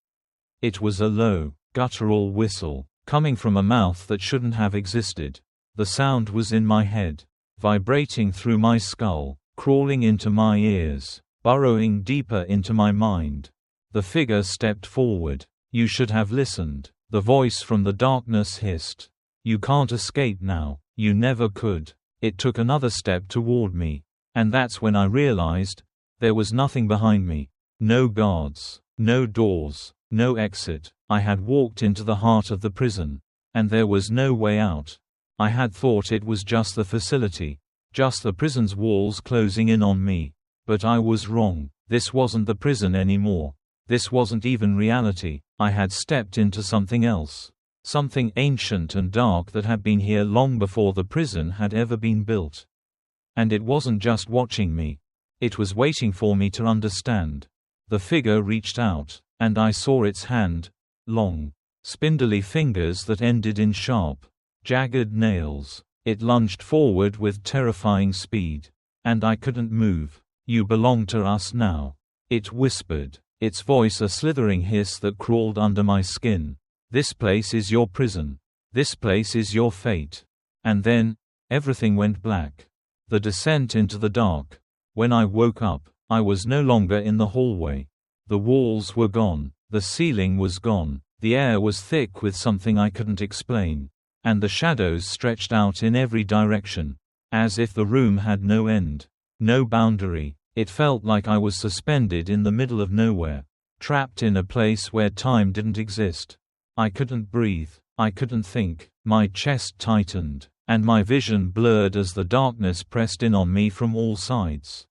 It was a low, guttural whistle, coming from a mouth that shouldn't have existed. The sound was in my head, vibrating through my skull, crawling into my ears, burrowing deeper into my mind. The figure stepped forward. You should have listened, the voice from the darkness hissed. You can't escape now. You never could. It took another step toward me, and that's when I realized there was nothing behind me. No guards, no doors, no exit. I had walked into the heart of the prison, and there was no way out. I had thought it was just the facility, just the prison's walls closing in on me. But I was wrong. This wasn't the prison anymore. This wasn't even reality. I had stepped into something else. Something ancient and dark that had been here long before the prison had ever been built. And it wasn't just watching me. It was waiting for me to understand. The figure reached out, and I saw its hand, long, spindly fingers that ended in sharp, jagged nails. It lunged forward with terrifying speed. And I couldn't move. "You belong to us now," it whispered, its voice a slithering hiss that crawled under my skin. "This place is your prison. This place is your fate." And then, everything went black. The descent into the dark. When I woke up, I was no longer in the hallway. The walls were gone. The ceiling was gone. The air was thick with something I couldn't explain. And the shadows stretched out in every direction. As if the room had no end. No boundary. It felt like I was suspended in the middle of nowhere. Trapped in a place where time didn't exist. I couldn't breathe. I couldn't think. My chest tightened, and my vision blurred as the darkness pressed in on me from all sides.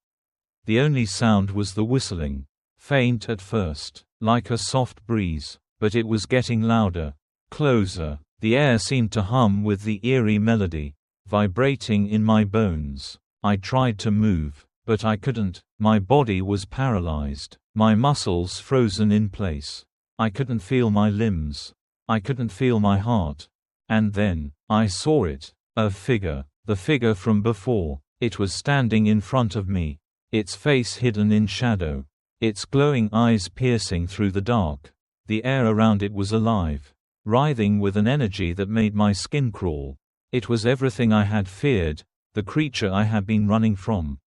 The only sound was the whistling. Faint at first, like a soft breeze, but it was getting louder. Closer. The air seemed to hum with the eerie melody, vibrating in my bones. I tried to move, but I couldn't. My body was paralyzed, my muscles frozen in place. I couldn't feel my limbs. I couldn't feel my heart. And then, I saw it. A figure. The figure from before. It was standing in front of me. Its face hidden in shadow. Its glowing eyes piercing through the dark. The air around it was alive, writhing with an energy that made my skin crawl. It was everything I had feared, the creature I had been running from.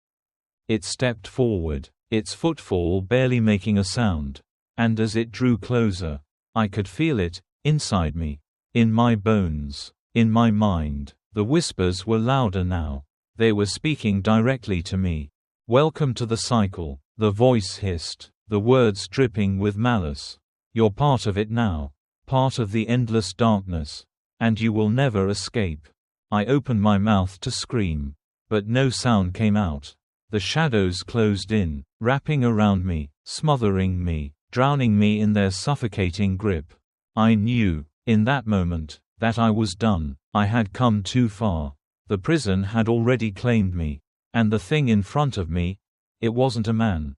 It stepped forward, its footfall barely making a sound. And as it drew closer, I could feel it, inside me. In my bones. In my mind. The whispers were louder now. They were speaking directly to me. "Welcome to the cycle," the voice hissed, the words dripping with malice. "You're part of it now. Part of the endless darkness. And you will never escape." I opened my mouth to scream. But no sound came out. The shadows closed in, wrapping around me, smothering me, drowning me in their suffocating grip. I knew, in that moment, that I was done. I had come too far. The prison had already claimed me. And the thing in front of me, it wasn't a man.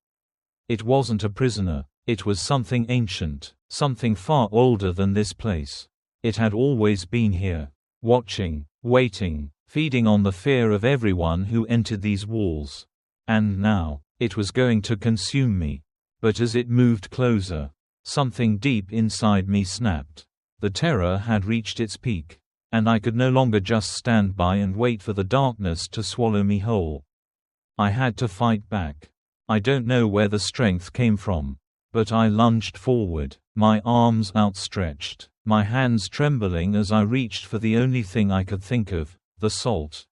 It wasn't a prisoner. It was something ancient, something far older than this place. It had always been here, watching, waiting, feeding on the fear of everyone who entered these walls. And now, it was going to consume me. But as it moved closer, something deep inside me snapped. The terror had reached its peak, and I could no longer just stand by and wait for the darkness to swallow me whole. I had to fight back. I don't know where the strength came from, but I lunged forward, my arms outstretched, my hands trembling as I reached for the only thing I could think of, the salt.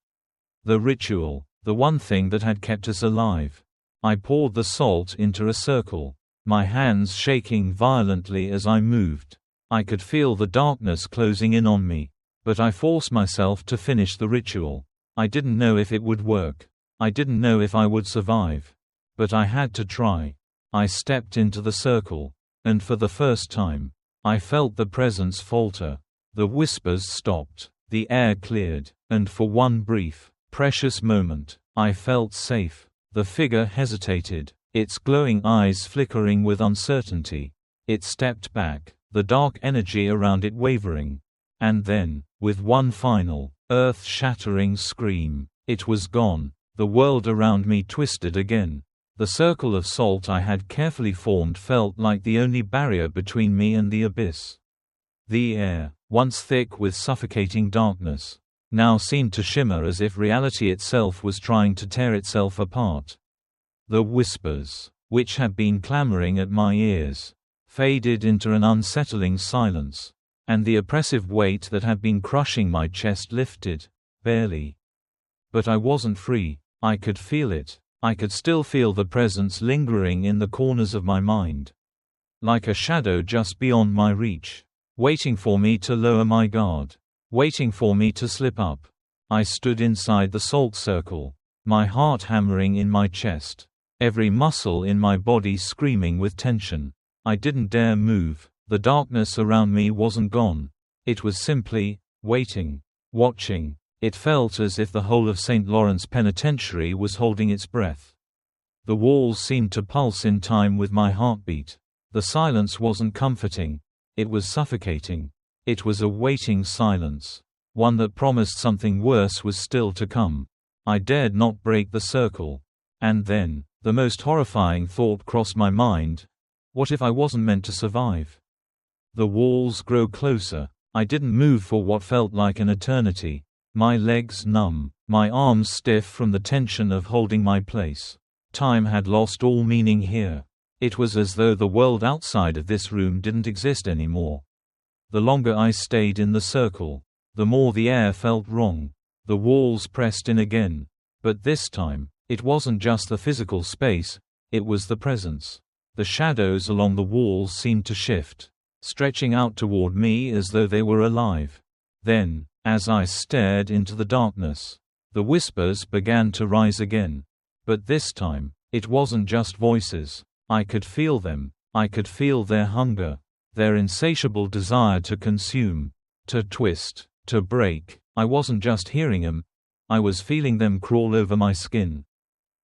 The ritual, the one thing that had kept us alive. I poured the salt into a circle, my hands shaking violently as I moved. I could feel the darkness closing in on me, but I forced myself to finish the ritual. I didn't know if it would work. I didn't know if I would survive. But I had to try. I stepped into the circle, and for the first time, I felt the presence falter. The whispers stopped, the air cleared, and for one brief, precious moment, I felt safe. The figure hesitated, its glowing eyes flickering with uncertainty. It stepped back, the dark energy around it wavering. And then, with one final, earth-shattering scream, it was gone. The world around me twisted again. The circle of salt I had carefully formed felt like the only barrier between me and the abyss. The air, once thick with suffocating darkness, now seemed to shimmer as if reality itself was trying to tear itself apart. The whispers, which had been clamoring at my ears, faded into an unsettling silence, and the oppressive weight that had been crushing my chest lifted, barely. But I wasn't free. I could feel it. I could still feel the presence lingering in the corners of my mind. Like a shadow just beyond my reach, waiting for me to lower my guard, waiting for me to slip up. I stood inside the salt circle, my heart hammering in my chest. every muscle in my body screaming with tension. I didn't dare move. The darkness around me wasn't gone. It was simply waiting, watching. It felt as if the whole of St. Lawrence Penitentiary was holding its breath. The walls seemed to pulse in time with my heartbeat. The silence wasn't comforting. It was suffocating. It was a waiting silence, one that promised something worse was still to come. I dared not break the circle. And then, the most horrifying thought crossed my mind. What if I wasn't meant to survive? The walls grew closer. I didn't move for what felt like an eternity. My legs numb, my arms stiff from the tension of holding my place. Time had lost all meaning here. It was as though the world outside of this room didn't exist anymore. The longer I stayed in the circle, the more the air felt wrong. The walls pressed in again. But this time, it wasn't just the physical space, it was the presence. The shadows along the walls seemed to shift, stretching out toward me as though they were alive. Then, as I stared into the darkness, the whispers began to rise again. But this time, it wasn't just voices. I could feel them. I could feel their hunger, their insatiable desire to consume, to twist, to break. I wasn't just hearing them, I was feeling them crawl over my skin,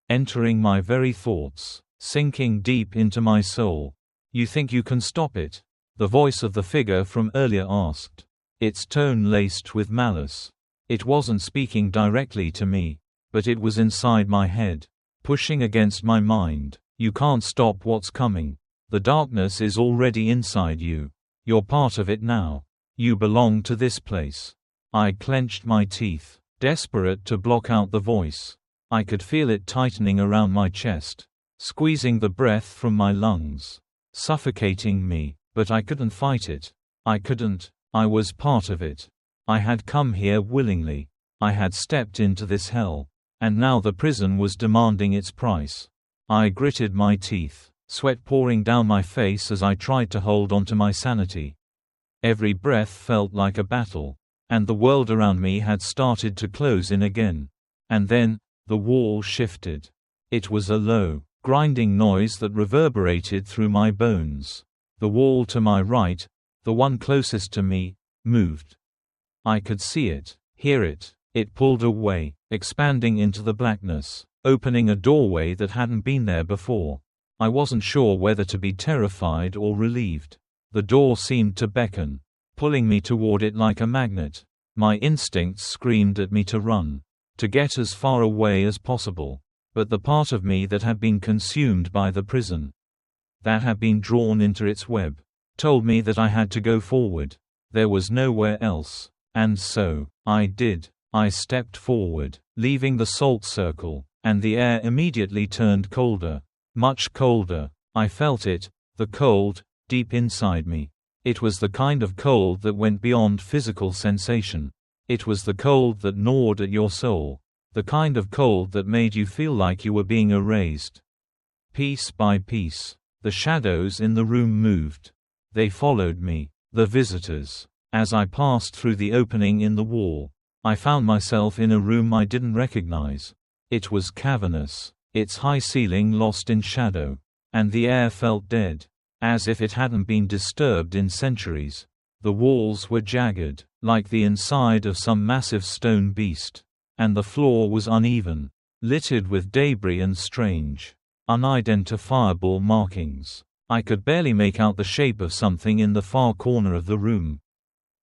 entering my very thoughts, sinking deep into my soul. "You think you can stop it?" the voice of the figure from earlier asked, its tone laced with malice. It wasn't speaking directly to me, but it was inside my head, pushing against my mind. "You can't stop what's coming. The darkness is already inside you. You're part of it now. You belong to this place." I clenched my teeth, desperate to block out the voice. I could feel it tightening around my chest, squeezing the breath from my lungs, suffocating me, but I couldn't fight it. I couldn't. I was part of it. I had come here willingly. I had stepped into this hell, and now the prison was demanding its price. I gritted my teeth, sweat pouring down my face as I tried to hold onto my sanity. Every breath felt like a battle, and the world around me had started to close in again. And then, the wall shifted. It was a low, grinding noise that reverberated through my bones. The wall to my right, the one closest to me, moved. I could see it, hear it. It pulled away, expanding into the blackness, opening a doorway that hadn't been there before. I wasn't sure whether to be terrified or relieved. The door seemed to beckon, pulling me toward it like a magnet. My instincts screamed at me to run, to get as far away as possible. But the part of me that had been consumed by the prison, that had been drawn into its web, told me that I had to go forward. There was nowhere else. And so, I did. I stepped forward, leaving the salt circle, and the air immediately turned colder. Much colder. I felt it, the cold, deep inside me. It was the kind of cold that went beyond physical sensation. It was the cold that gnawed at your soul. The kind of cold that made you feel like you were being erased. Piece by piece, the shadows in the room moved. They followed me, the visitors. As I passed through the opening in the wall, I found myself in a room I didn't recognize. It was cavernous, its high ceiling lost in shadow, and the air felt dead, as if it hadn't been disturbed in centuries. The walls were jagged, like the inside of some massive stone beast, and the floor was uneven, littered with debris and strange, unidentifiable markings. I could barely make out the shape of something in the far corner of the room.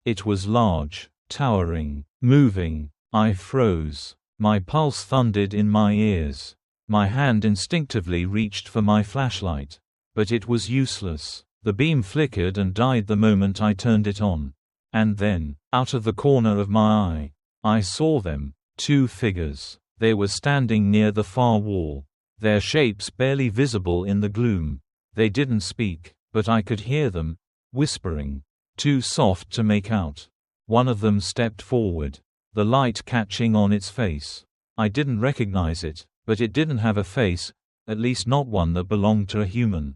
It was large, towering, moving. I froze. My pulse thundered in my ears. My hand instinctively reached for my flashlight. But it was useless. The beam flickered and died the moment I turned it on. And then, out of the corner of my eye, I saw them, two figures. They were standing near the far wall, their shapes barely visible in the gloom. They didn't speak, but I could hear them, whispering, too soft to make out. One of them stepped forward, the light catching on its face. I didn't recognize it, but it didn't have a face, at least not one that belonged to a human.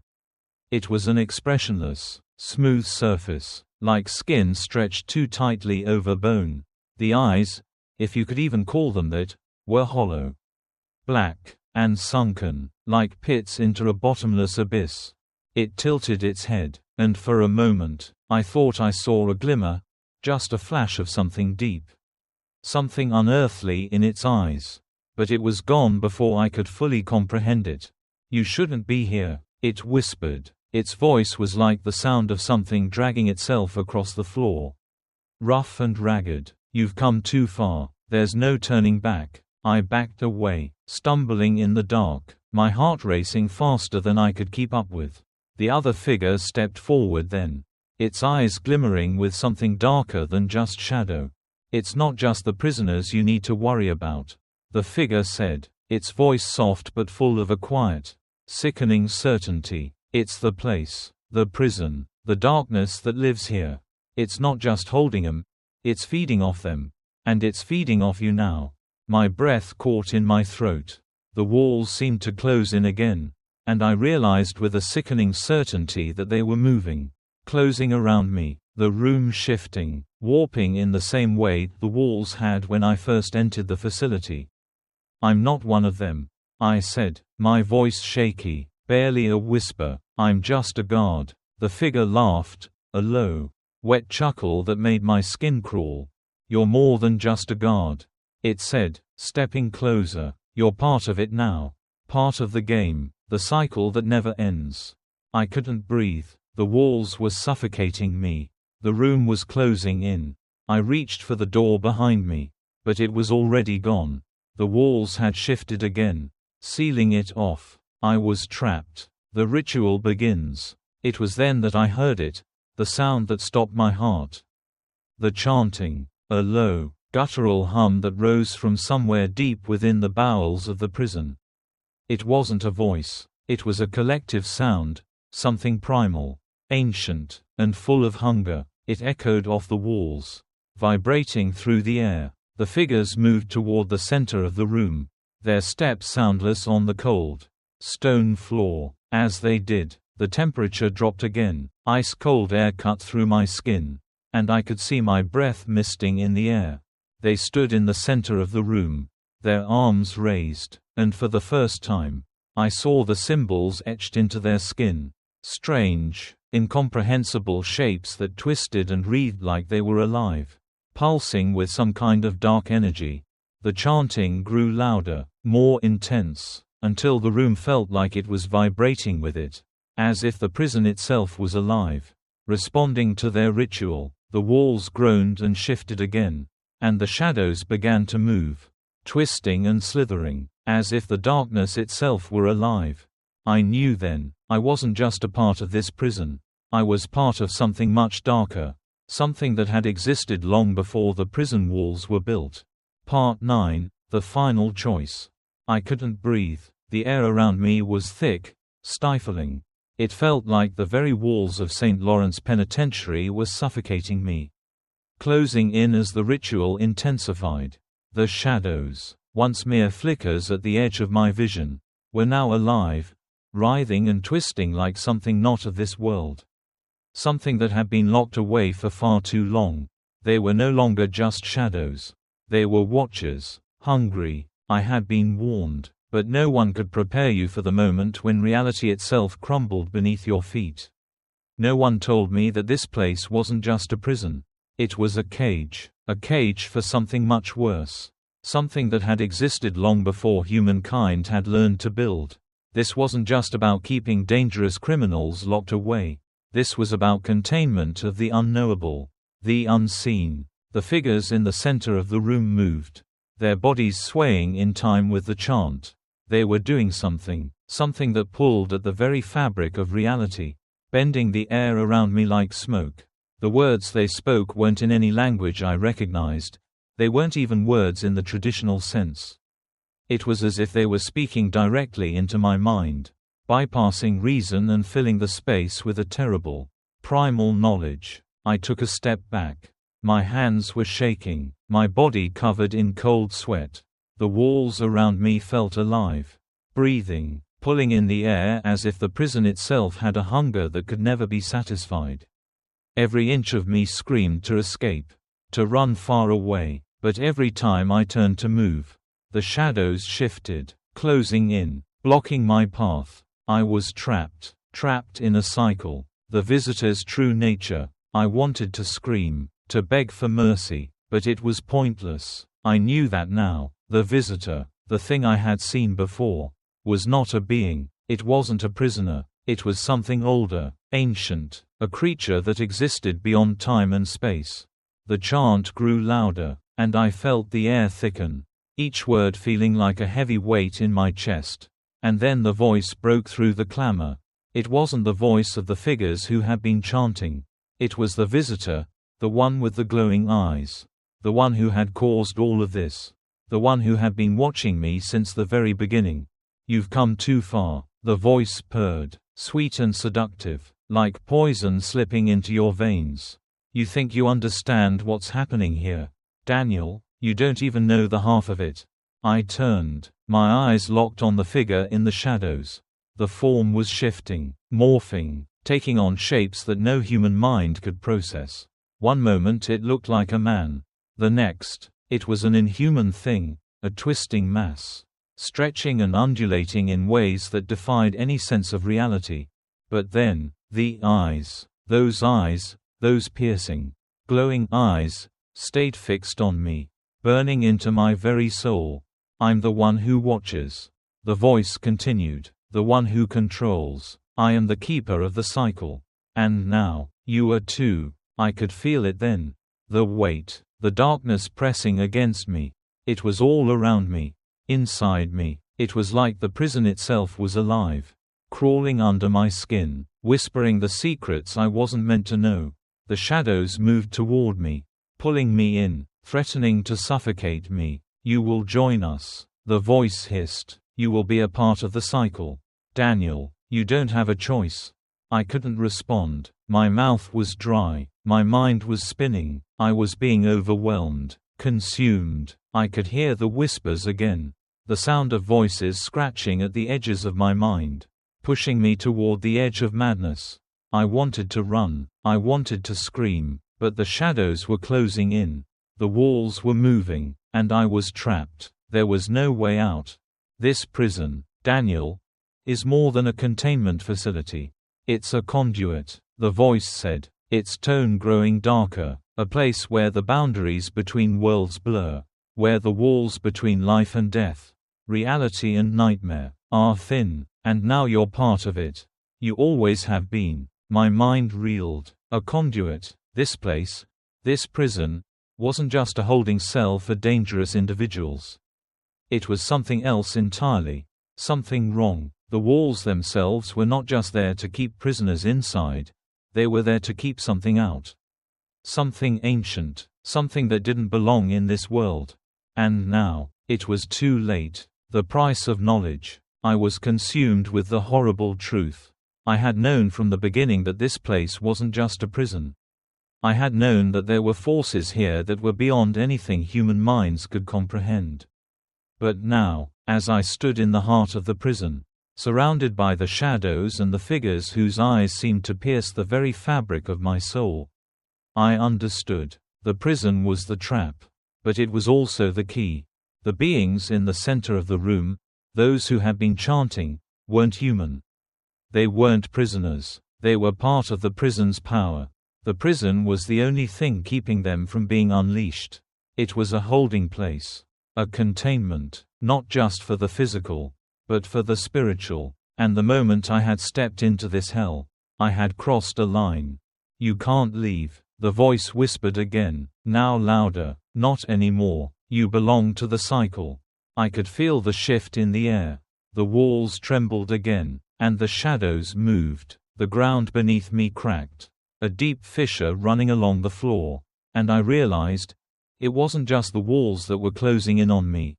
It was an expressionless, smooth surface, like skin stretched too tightly over bone. The eyes, if you could even call them that, were hollow. Black, and sunken, like pits into a bottomless abyss. It tilted its head, and for a moment, I thought I saw a glimmer, just a flash of something deep. Something unearthly in its eyes. But it was gone before I could fully comprehend it. "You shouldn't be here," it whispered. Its voice was like the sound of something dragging itself across the floor. Rough and ragged. "You've come too far. There's no turning back." I backed away, stumbling in the dark, my heart racing faster than I could keep up with. The other figure stepped forward then, its eyes glimmering with something darker than just shadow. "It's not just the prisoners you need to worry about," the figure said, its voice soft but full of a quiet, sickening certainty. "It's the place, the prison, the darkness that lives here. It's not just holding them, it's feeding off them. And it's feeding off you now." My breath caught in my throat. The walls seemed to close in again, and I realized with a sickening certainty that they were moving, closing around me, the room shifting, warping in the same way the walls had when I first entered the facility. "I'm not one of them," I said, my voice shaky, barely a whisper. "I'm just a guard." The figure laughed, a low, wet chuckle that made my skin crawl. "You're more than just a guard," it said, stepping closer. "You're part of it now. Part of the game, the cycle that never ends." I couldn't breathe. The walls were suffocating me. The room was closing in. I reached for the door behind me, but it was already gone. The walls had shifted again, sealing it off. I was trapped. The ritual begins. It was then that I heard it, the sound that stopped my heart. The chanting, a low, guttural hum that rose from somewhere deep within the bowels of the prison. It wasn't a voice. It was a collective sound, something primal, ancient, and full of hunger. It echoed off the walls, vibrating through the air. The figures moved toward the center of the room, their steps soundless on the cold, stone floor. As they did, the temperature dropped again. Ice-cold air cut through my skin, and I could see my breath misting in the air. They stood in the center of the room, their arms raised, and for the first time, I saw the symbols etched into their skin. Strange, incomprehensible shapes that twisted and writhed like they were alive, pulsing with some kind of dark energy. The chanting grew louder, more intense, until the room felt like it was vibrating with it, as if the prison itself was alive, responding to their ritual. The walls groaned and shifted again, and the shadows began to move, twisting and slithering, as if the darkness itself were alive. I knew then, I wasn't just a part of this prison. I was part of something much darker, something that had existed long before the prison walls were built. Part 9, The Final Choice. I couldn't breathe. The air around me was thick, stifling. It felt like the very walls of St. Lawrence Penitentiary were suffocating me, closing in as the ritual intensified. The shadows, once mere flickers at the edge of my vision, were now alive, writhing and twisting like something not of this world. Something that had been locked away for far too long. They were no longer just shadows. They were watchers, hungry. I had been warned, but no one could prepare you for the moment when reality itself crumbled beneath your feet. No one told me that this place wasn't just a prison. It was a cage for something much worse. Something that had existed long before humankind had learned to build. This wasn't just about keeping dangerous criminals locked away. This was about containment of the unknowable, the unseen. The figures in the center of the room moved, their bodies swaying in time with the chant. They were doing something that pulled at the very fabric of reality, bending the air around me like smoke. The words they spoke weren't in any language I recognized. They weren't even words in the traditional sense. It was as if they were speaking directly into my mind, bypassing reason and filling the space with a terrible, primal knowledge. I took a step back. My hands were shaking, my body covered in cold sweat. The walls around me felt alive, breathing, pulling in the air as if the prison itself had a hunger that could never be satisfied. Every inch of me screamed to escape, to run far away, but every time I turned to move, the shadows shifted, closing in, blocking my path. I was trapped in a cycle. The visitor's true nature. I wanted to scream, to beg for mercy, but it was pointless. I knew that now. The visitor, the thing I had seen before, was not a being. It wasn't a prisoner. It was something older, ancient, a creature that existed beyond time and space. The chant grew louder, and I felt the air thicken, each word feeling like a heavy weight in my chest. And then the voice broke through the clamor. It wasn't the voice of the figures who had been chanting. It was the visitor, the one with the glowing eyes. The one who had caused all of this. The one who had been watching me since the very beginning. "You've come too far," the voice purred, sweet and seductive, like poison slipping into your veins. "You think you understand what's happening here, Daniel? You don't even know the half of it." I turned, my eyes locked on the figure in the shadows. The form was shifting, morphing, taking on shapes that no human mind could process. One moment it looked like a man. The next, it was an inhuman thing, a twisting mass, stretching and undulating in ways that defied any sense of reality. But then, the eyes, those piercing, glowing eyes, stayed fixed on me, burning into my very soul. "I'm the one who watches," the voice continued, "the one who controls. I am the keeper of the cycle. And now, you are too." I could feel it then. The weight, the darkness pressing against me. It was all around me, inside me. It was like the prison itself was alive, crawling under my skin, whispering the secrets I wasn't meant to know. The shadows moved toward me, pulling me in, threatening to suffocate me. "You will join us," the voice hissed. "You will be a part of the cycle. Daniel, you don't have a choice." I couldn't respond. My mouth was dry. My mind was spinning. I was being overwhelmed, consumed. I could hear the whispers again. The sound of voices scratching at the edges of my mind, pushing me toward the edge of madness. I wanted to run. I wanted to scream, but the shadows were closing in. The walls were moving, and I was trapped. There was no way out. This prison, Daniel, is more than a containment facility. It's a conduit, the voice said, its tone growing darker, a place where the boundaries between worlds blur, where the walls between life and death, reality and nightmare, are thin, and now you're part of it. You always have been. My mind reeled. A conduit. This place, this prison, wasn't just a holding cell for dangerous individuals. It was something else entirely. Something wrong. The walls themselves were not just there to keep prisoners inside, they were there to keep something out. Something ancient, something that didn't belong in this world. And now, it was too late. The price of knowledge. I was consumed with the horrible truth. I had known from the beginning that this place wasn't just a prison. I had known that there were forces here that were beyond anything human minds could comprehend. But now, as I stood in the heart of the prison, surrounded by the shadows and the figures whose eyes seemed to pierce the very fabric of my soul, I understood. The prison was the trap, but it was also the key. The beings in the center of the room, those who had been chanting, weren't human. They weren't prisoners. They were part of the prison's power. The prison was the only thing keeping them from being unleashed. It was a holding place, a containment, not just for the physical, but for the spiritual. And the moment I had stepped into this hell, I had crossed a line. "You can't leave," the voice whispered again, now louder. "Not anymore. You belong to the cycle." I could feel the shift in the air. The walls trembled again, and the shadows moved. The ground beneath me cracked, a deep fissure running along the floor. And I realized, it wasn't just the walls that were closing in on me.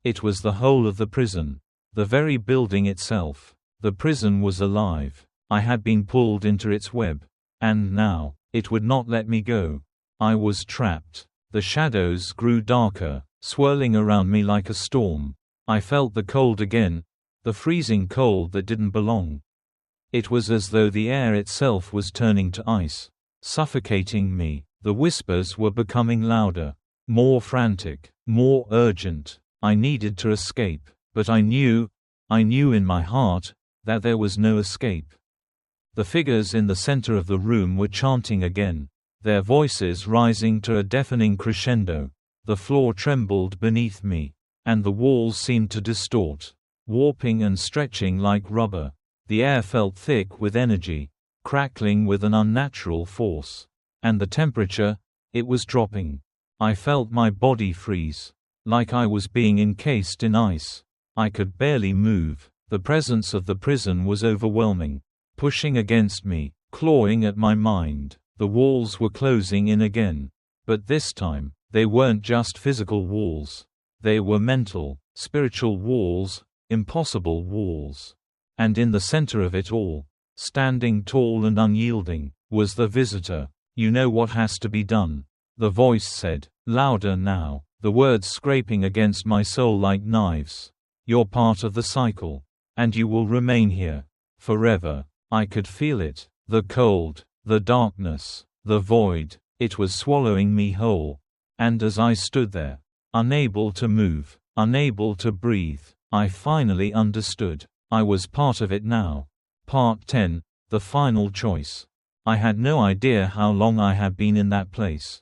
It was the whole of the prison. The very building itself. The prison was alive. I had been pulled into its web. And now, it would not let me go. I was trapped. The shadows grew darker, swirling around me like a storm. I felt the cold again, the freezing cold that didn't belong. It was as though the air itself was turning to ice, suffocating me. The whispers were becoming louder, more frantic, more urgent. I needed to escape. But I knew in my heart, that there was no escape. The figures in the center of the room were chanting again, their voices rising to a deafening crescendo. The floor trembled beneath me, and the walls seemed to distort, warping and stretching like rubber. The air felt thick with energy, crackling with an unnatural force. And the temperature, it was dropping. I felt my body freeze, like I was being encased in ice. I could barely move. The presence of the prison was overwhelming, pushing against me, clawing at my mind. The walls were closing in again. But this time, they weren't just physical walls. They were mental, spiritual walls, impossible walls. And in the center of it all, standing tall and unyielding, was the visitor. "You know what has to be done," the voice said, louder now, the words scraping against my soul like knives. "You're part of the cycle. And you will remain here. Forever." I could feel it. The cold, the darkness, the void. It was swallowing me whole. And as I stood there, unable to move, unable to breathe, I finally understood. I was part of it now. Part 10, the final choice. I had no idea how long I had been in that place.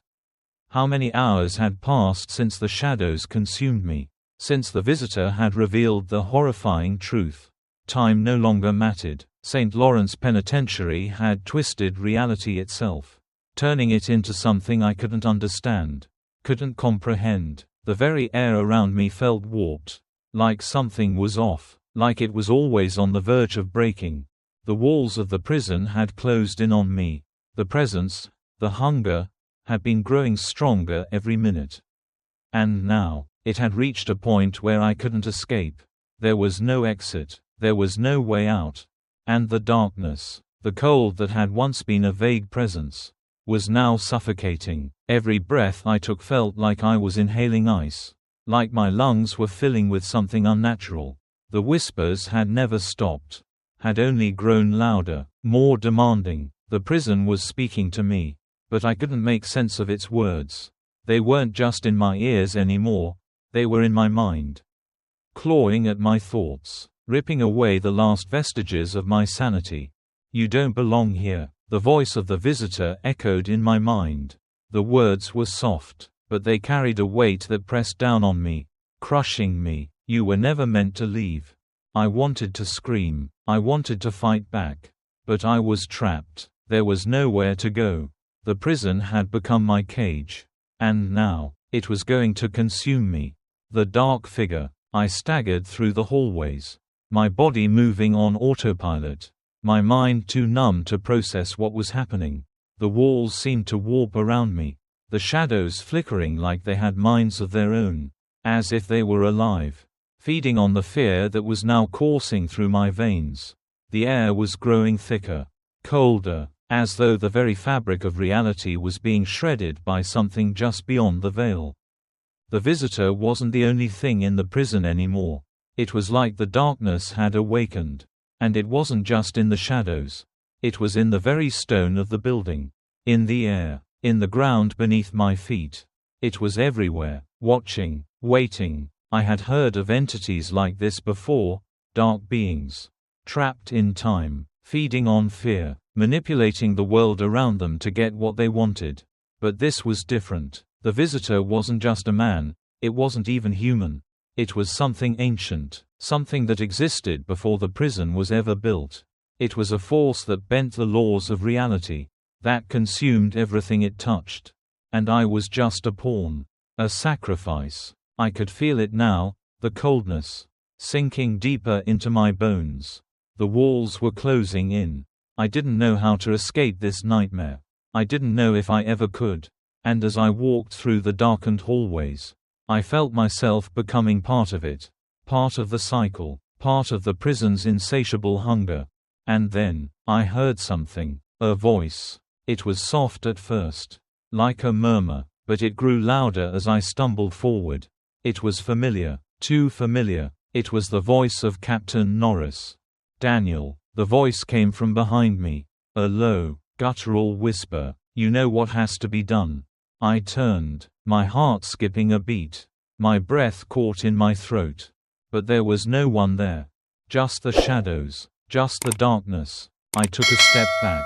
How many hours had passed since the shadows consumed me, since the visitor had revealed the horrifying truth. Time no longer mattered. St. Lawrence Penitentiary had twisted reality itself, turning it into something I couldn't understand, couldn't comprehend. The very air around me felt warped, like something was off, like it was always on the verge of breaking. The walls of the prison had closed in on me. The presence, the hunger, had been growing stronger every minute. And now, it had reached a point where I couldn't escape. There was no exit. There was no way out. And the darkness, the cold that had once been a vague presence, was now suffocating. Every breath I took felt like I was inhaling ice, like my lungs were filling with something unnatural. The whispers had never stopped, had only grown louder, more demanding. The prison was speaking to me, but I couldn't make sense of its words. They weren't just in my ears anymore, they were in my mind, clawing at my thoughts, ripping away the last vestiges of my sanity. "You don't belong here," the voice of the visitor echoed in my mind. The words were soft, but they carried a weight that pressed down on me, crushing me. "You were never meant to leave." I wanted to scream. I wanted to fight back. But I was trapped. There was nowhere to go. The prison had become my cage. And now, it was going to consume me. The dark figure. I staggered through the hallways, my body moving on autopilot, my mind too numb to process what was happening. The walls seemed to warp around me, the shadows flickering like they had minds of their own, as if they were alive, feeding on the fear that was now coursing through my veins. The air was growing thicker, colder, as though the very fabric of reality was being shredded by something just beyond the veil. The visitor wasn't the only thing in the prison anymore. It was like the darkness had awakened. And it wasn't just in the shadows. It was in the very stone of the building, in the air, in the ground beneath my feet. It was everywhere, watching, waiting. I had heard of entities like this before, dark beings, trapped in time, feeding on fear, manipulating the world around them to get what they wanted. But this was different. The visitor wasn't just a man, it wasn't even human. It was something ancient, something that existed before the prison was ever built. It was a force that bent the laws of reality, that consumed everything it touched. And I was just a pawn, a sacrifice. I could feel it now, the coldness, sinking deeper into my bones. The walls were closing in. I didn't know how to escape this nightmare. I didn't know if I ever could. And as I walked through the darkened hallways, I felt myself becoming part of it, part of the cycle, part of the prison's insatiable hunger. And then, I heard something, a voice. It was soft at first, like a murmur, but it grew louder as I stumbled forward. It was familiar, too familiar. It was the voice of Captain Norris. "Daniel." The voice came from behind me, a low, guttural whisper. "You know what has to be done." I turned, my heart skipping a beat, my breath caught in my throat. But there was no one there. Just the shadows. Just the darkness. I took a step back.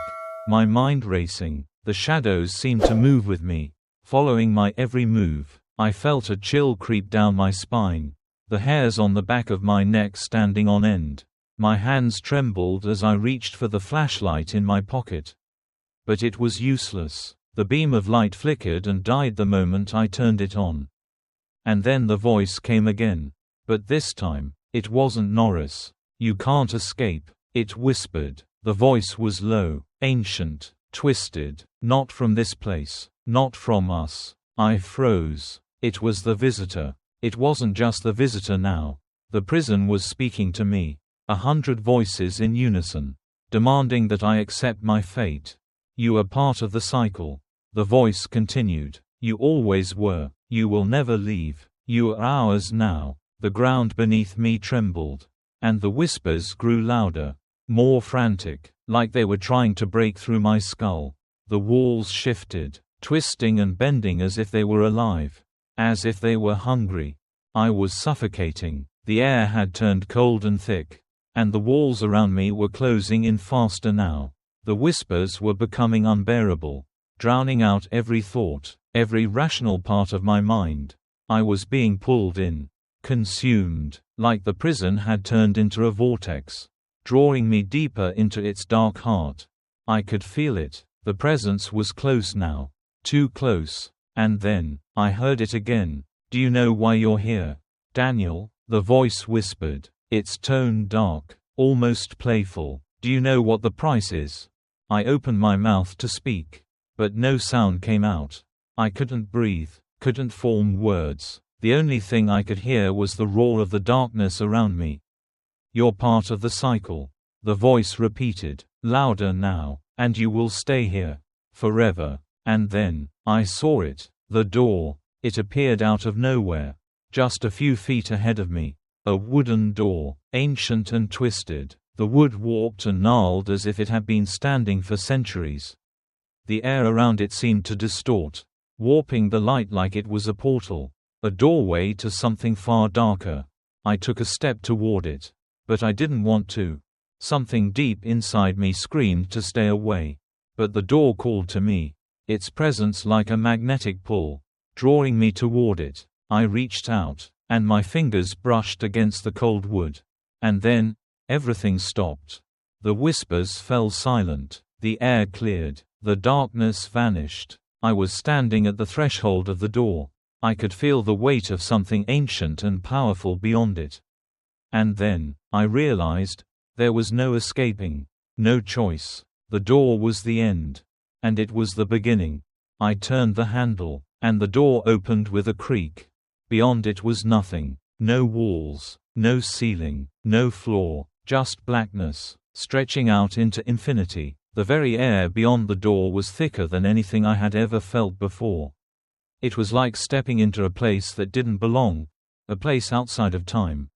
My mind racing. The shadows seemed to move with me, following my every move. I felt a chill creep down my spine, the hairs on the back of my neck standing on end. My hands trembled as I reached for the flashlight in my pocket. But it was useless. The beam of light flickered and died the moment I turned it on. And then the voice came again. But this time, it wasn't Norris. "You can't escape," it whispered. The voice was low, ancient, twisted. "Not from this place. Not from us." I froze. It was the visitor. It wasn't just the visitor now. The prison was speaking to me. 100 voices in unison, demanding that I accept my fate. "You are part of the cycle," the voice continued. "You always were. You will never leave. You are ours now." The ground beneath me trembled. And the whispers grew louder, more frantic, like they were trying to break through my skull. The walls shifted, twisting and bending as if they were alive. As if they were hungry. I was suffocating. The air had turned cold and thick. And the walls around me were closing in faster now. The whispers were becoming unbearable, drowning out every thought, every rational part of my mind. I was being pulled in, consumed, like the prison had turned into a vortex, drawing me deeper into its dark heart. I could feel it. The presence was close now. Too close. And then, I heard it again. "Do you know why you're here, Daniel?" the voice whispered, its tone dark, almost playful. "Do you know what the price is?" I opened my mouth to speak. But no sound came out. I couldn't breathe, couldn't form words. The only thing I could hear was the roar of the darkness around me. "You're part of the cycle," the voice repeated, louder now. "And you will stay here. Forever." And then, I saw it. The door. It appeared out of nowhere. Just a few feet ahead of me. A wooden door, ancient and twisted. The wood warped and gnarled as if it had been standing for centuries. The air around it seemed to distort, warping the light like it was a portal. A doorway to something far darker. I took a step toward it. But I didn't want to. Something deep inside me screamed to stay away. But the door called to me. Its presence like a magnetic pull, drawing me toward it. I reached out, and my fingers brushed against the cold wood. And then, everything stopped. The whispers fell silent. The air cleared. The darkness vanished. I was standing at the threshold of the door. I could feel the weight of something ancient and powerful beyond it. And then, I realized, there was no escaping. No choice. The door was the end. And it was the beginning. I turned the handle, and the door opened with a creak. Beyond it was nothing. No walls, no ceiling, no floor, just blackness, stretching out into infinity. The very air beyond the door was thicker than anything I had ever felt before. It was like stepping into a place that didn't belong, a place outside of time.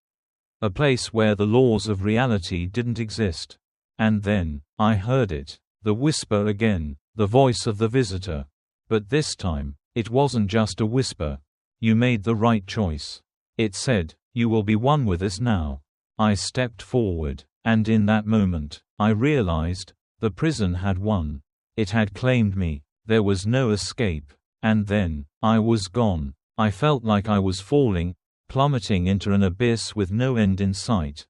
A place where the laws of reality didn't exist. And then, I heard it. The whisper again. The voice of the visitor. But this time, it wasn't just a whisper. "You made the right choice." It said, "You will be one with us now." I stepped forward, and in that moment, I realized, the prison had won. It had claimed me. There was no escape. And then, I was gone. I felt like I was falling, plummeting into an abyss with no end in sight.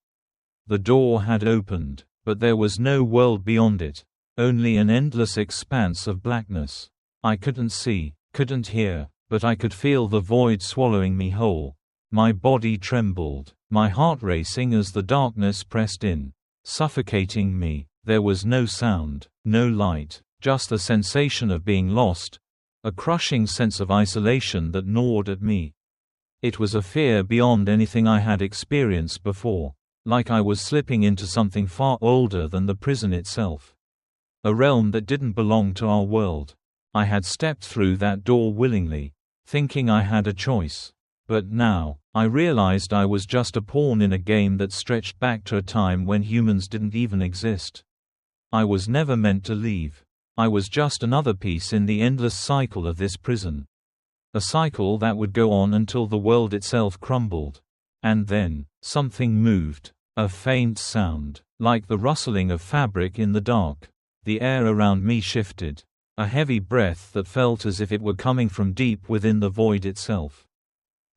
The door had opened, but there was no world beyond it. Only an endless expanse of blackness. I couldn't see, couldn't hear, but I could feel the void swallowing me whole. My body trembled, my heart racing as the darkness pressed in, suffocating me. There was no sound, no light, just the sensation of being lost, a crushing sense of isolation that gnawed at me. It was a fear beyond anything I had experienced before, like I was slipping into something far older than the prison itself. A realm that didn't belong to our world. I had stepped through that door willingly, thinking I had a choice. But now, I realized I was just a pawn in a game that stretched back to a time when humans didn't even exist. I was never meant to leave. I was just another piece in the endless cycle of this prison. A cycle that would go on until the world itself crumbled. And then, something moved. A faint sound, like the rustling of fabric in the dark. The air around me shifted. A heavy breath that felt as if it were coming from deep within the void itself.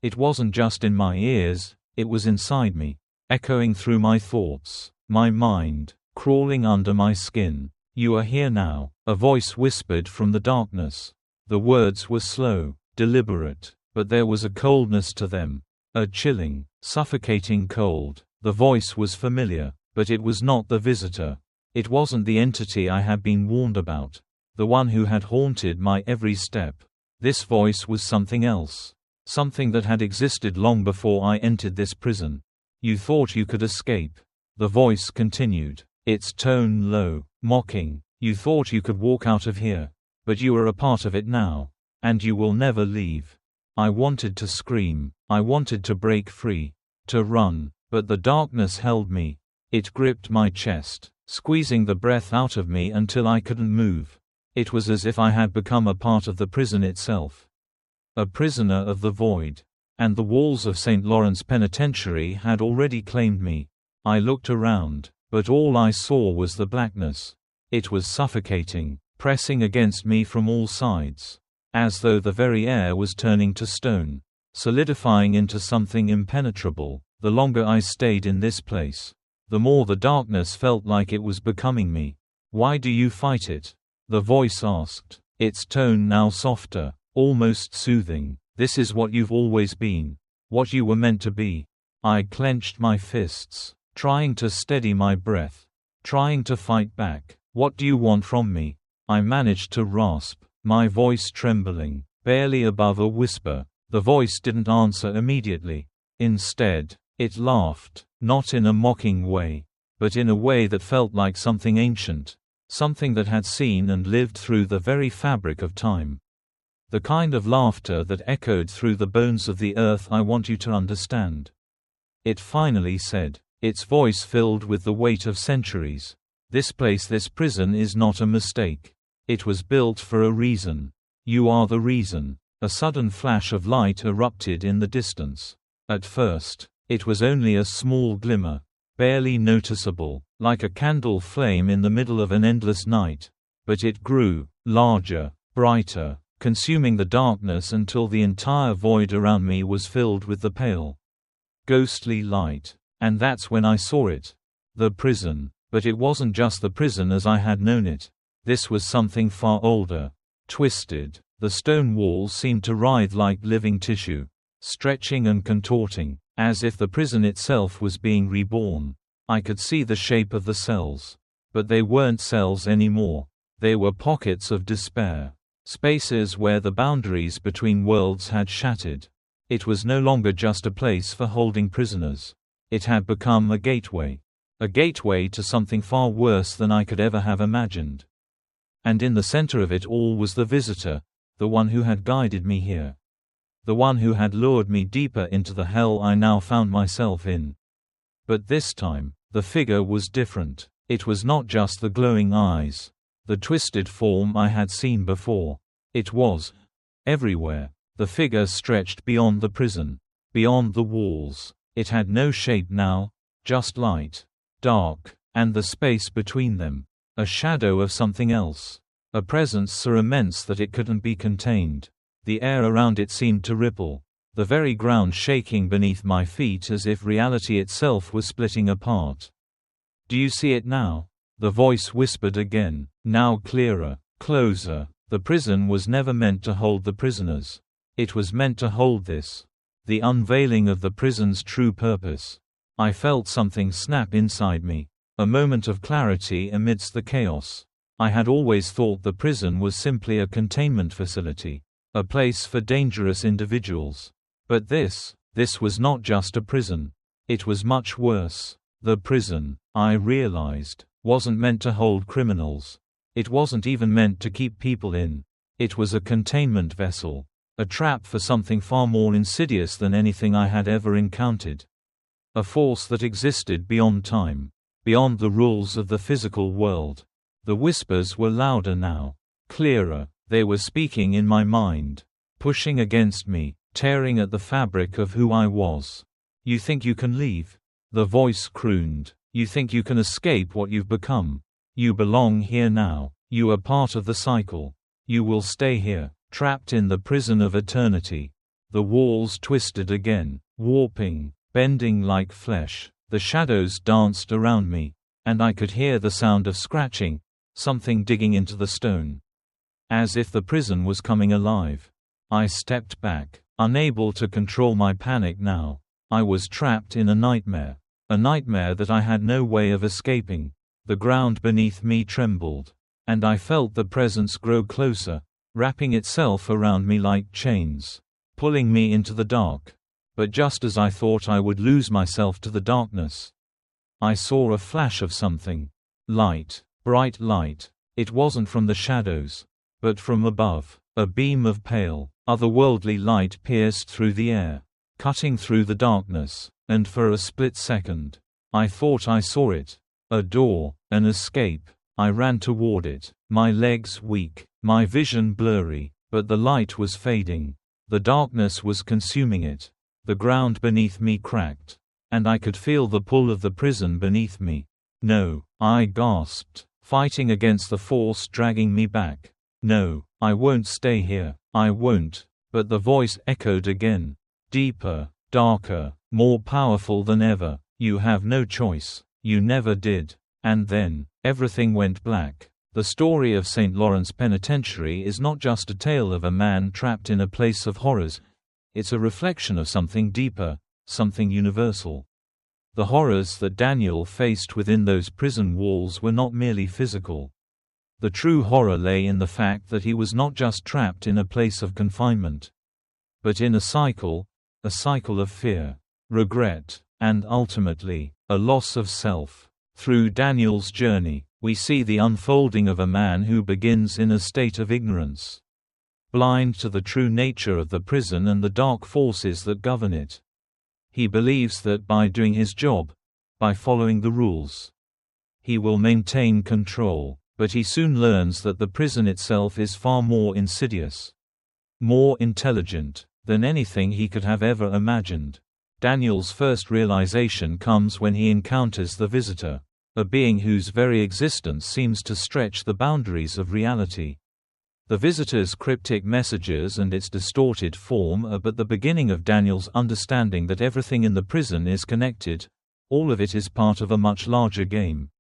It wasn't just in my ears, it was inside me, echoing through my thoughts, my mind, crawling under my skin. "You are here now," a voice whispered from the darkness. The words were slow, deliberate, but there was a coldness to them. A chilling, suffocating cold. The voice was familiar, but it was not the visitor. It wasn't the entity I had been warned about, the one who had haunted my every step. This voice was something else, something that had existed long before I entered this prison. "You thought you could escape," the voice continued, its tone low, mocking. "You thought you could walk out of here, but you are a part of it now, and you will never leave." I wanted to scream, I wanted to break free, to run, but the darkness held me. It gripped my chest, squeezing the breath out of me until I couldn't move. It was as if I had become a part of the prison itself. A prisoner of the void. And the walls of St. Lawrence Penitentiary had already claimed me. I looked around, but all I saw was the blackness. It was suffocating, pressing against me from all sides. As though the very air was turning to stone, solidifying into something impenetrable. The longer I stayed in this place, the more the darkness felt like it was becoming me. "Why do you fight it?" the voice asked, its tone now softer, almost soothing. "This is what you've always been, what you were meant to be." I clenched my fists, trying to steady my breath, trying to fight back. "What do you want from me?" I managed to rasp, my voice trembling, barely above a whisper. The voice didn't answer immediately. Instead, it laughed, not in a mocking way, but in a way that felt like something ancient, something that had seen and lived through the very fabric of time. The kind of laughter that echoed through the bones of the earth I want you to understand. It finally said, its voice filled with the weight of centuries. "This place, this prison is not a mistake. It was built for a reason. You are the reason." A sudden flash of light erupted in the distance. At first, it was only a small glimmer, barely noticeable, like a candle flame in the middle of an endless night. But it grew, larger, brighter, consuming the darkness until the entire void around me was filled with the pale, ghostly light. And that's when I saw it. The prison. But it wasn't just the prison as I had known it. This was something far older. Twisted. The stone walls seemed to writhe like living tissue, stretching and contorting, as if the prison itself was being reborn. I could see the shape of the cells. But they weren't cells anymore. They were pockets of despair. Spaces where the boundaries between worlds had shattered. It was no longer just a place for holding prisoners. It had become a gateway. A gateway to something far worse than I could ever have imagined. And in the center of it all was the visitor, the one who had guided me here. The one who had lured me deeper into the hell I now found myself in. But this time, the figure was different. It was not just the glowing eyes, the twisted form I had seen before. It was everywhere. The figure stretched beyond the prison, beyond the walls. It had no shape now, just light, dark, and the space between them. A shadow of something else. A presence so immense that it couldn't be contained. The air around it seemed to ripple, the very ground shaking beneath my feet as if reality itself was splitting apart. "Do you see it now?" the voice whispered again, now clearer, closer. The prison was never meant to hold the prisoners. It was meant to hold this. The unveiling of the prison's true purpose. I felt something snap inside me. A moment of clarity amidst the chaos. I had always thought the prison was simply a containment facility, a place for dangerous individuals. But this was not just a prison. It was much worse. The prison, I realized, wasn't meant to hold criminals. It wasn't even meant to keep people in. It was a containment vessel, a trap for something far more insidious than anything I had ever encountered. A force that existed beyond time, beyond the rules of the physical world. The whispers were louder now, clearer. They were speaking in my mind, pushing against me, tearing at the fabric of who I was. You think you can leave? The voice crooned. You think you can escape what you've become? You belong here now. You are part of the cycle. You will stay here, trapped in the prison of eternity. The walls twisted again, warping, bending like flesh. The shadows danced around me, and I could hear the sound of scratching, something digging into the stone. As if the prison was coming alive. I stepped back, unable to control my panic now. I was trapped in a nightmare that I had no way of escaping. The ground beneath me trembled, and I felt the presence grow closer, wrapping itself around me like chains, pulling me into the dark. But just as I thought I would lose myself to the darkness, I saw a flash of something. Light, bright light. It wasn't from the shadows, but from above. A beam of pale, otherworldly light pierced through the air, cutting through the darkness, and for a split second, I thought I saw it. A door, an escape. I ran toward it, my legs weak, my vision blurry, but the light was fading. The darkness was consuming it. The ground beneath me cracked, and I could feel the pull of the prison beneath me. No, I gasped, fighting against the force dragging me back. No, I won't stay here, I won't. But the voice echoed again, deeper, darker, more powerful than ever. You have no choice. You never did. And then, everything went black. The story of St. Lawrence Penitentiary is not just a tale of a man trapped in a place of horrors. It's a reflection of something deeper, something universal. The horrors that Daniel faced within those prison walls were not merely physical. The true horror lay in the fact that he was not just trapped in a place of confinement, but in a cycle of fear, regret, and ultimately, a loss of self. Through Daniel's journey, we see the unfolding of a man who begins in a state of ignorance, blind to the true nature of the prison and the dark forces that govern it. He believes that by doing his job, by following the rules, he will maintain control, but he soon learns that the prison itself is far more insidious, more intelligent, than anything he could have ever imagined. Daniel's first realization comes when he encounters the visitor, a being whose very existence seems to stretch the boundaries of reality. The visitor's cryptic messages and its distorted form are but the beginning of Daniel's understanding that everything in the prison is connected. All of it is part of a much larger game.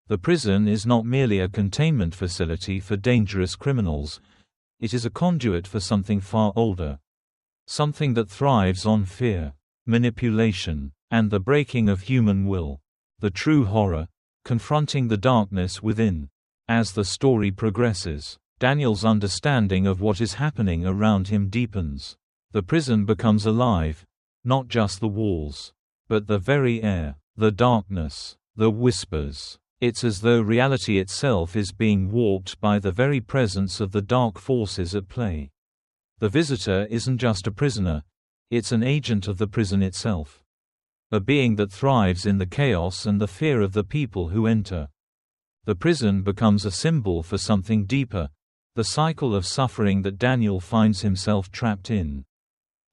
The prison is not merely a containment facility for dangerous criminals. It is a conduit for something far older. Something that thrives on fear, manipulation, and the breaking of human will. The true horror, confronting the darkness within. As the story progresses, Daniel's understanding of what is happening around him deepens. The prison becomes alive, not just the walls, but the very air, the darkness, the whispers. It's as though reality itself is being warped by the very presence of the dark forces at play. The visitor isn't just a prisoner, it's an agent of the prison itself. A being that thrives in the chaos and the fear of the people who enter. The prison becomes a symbol for something deeper, the cycle of suffering that Daniel finds himself trapped in.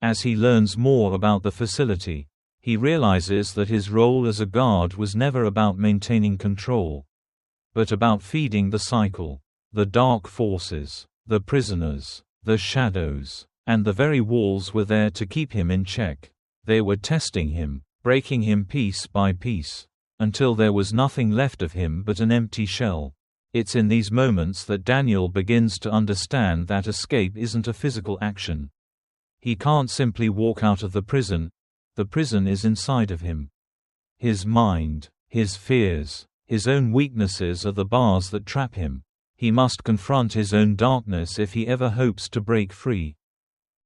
As he learns more about the facility, he realizes that his role as a guard was never about maintaining control, but about feeding the cycle. The dark forces, the prisoners, the shadows, and the very walls were there to keep him in check. They were testing him, breaking him piece by piece, until there was nothing left of him but an empty shell. It's in these moments that Daniel begins to understand that escape isn't a physical action. He can't simply walk out of the prison is inside of him. His mind, his fears, his own weaknesses are the bars that trap him. He must confront his own darkness if he ever hopes to break free.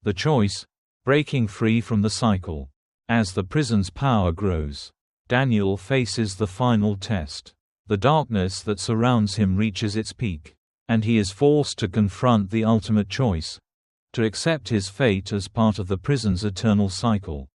The choice, breaking free from the cycle. As the prison's power grows, Daniel faces the final test. The darkness that surrounds him reaches its peak, and he is forced to confront the ultimate choice: to accept his fate as part of the prison's eternal cycle,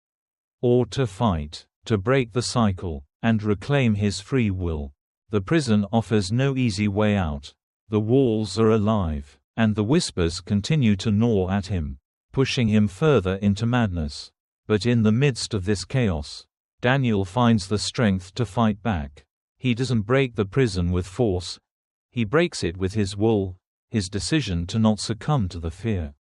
or to fight, to break the cycle, and reclaim his free will. The prison offers no easy way out. The walls are alive, and the whispers continue to gnaw at him, pushing him further into madness. But in the midst of this chaos, Daniel finds the strength to fight back. He doesn't break the prison with force. He breaks it with his will, his decision to not succumb to the fear,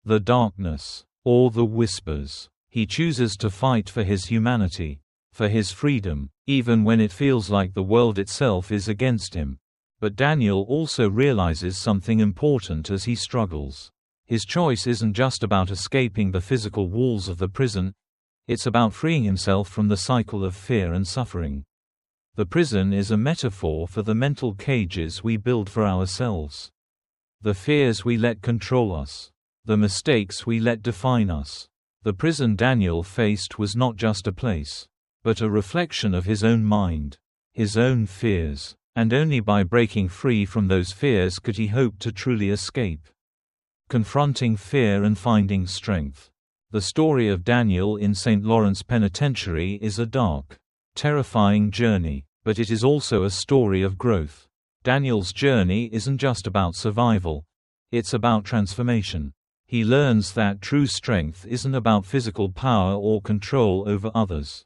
the darkness, or the whispers. He chooses to fight for his humanity, for his freedom, even when it feels like the world itself is against him. But Daniel also realizes something important as he struggles. His choice isn't just about escaping the physical walls of the prison, it's about freeing himself from the cycle of fear and suffering. The prison is a metaphor for the mental cages we build for ourselves. The fears we let control us. The mistakes we let define us. The prison Daniel faced was not just a place, but a reflection of his own mind, his own fears, and only by breaking free from those fears could he hope to truly escape. Confronting fear and finding strength. The story of Daniel in St. Lawrence Penitentiary is a dark, terrifying journey, but it is also a story of growth. Daniel's journey isn't just about survival, it's about transformation. He learns that true strength isn't about physical power or control over others.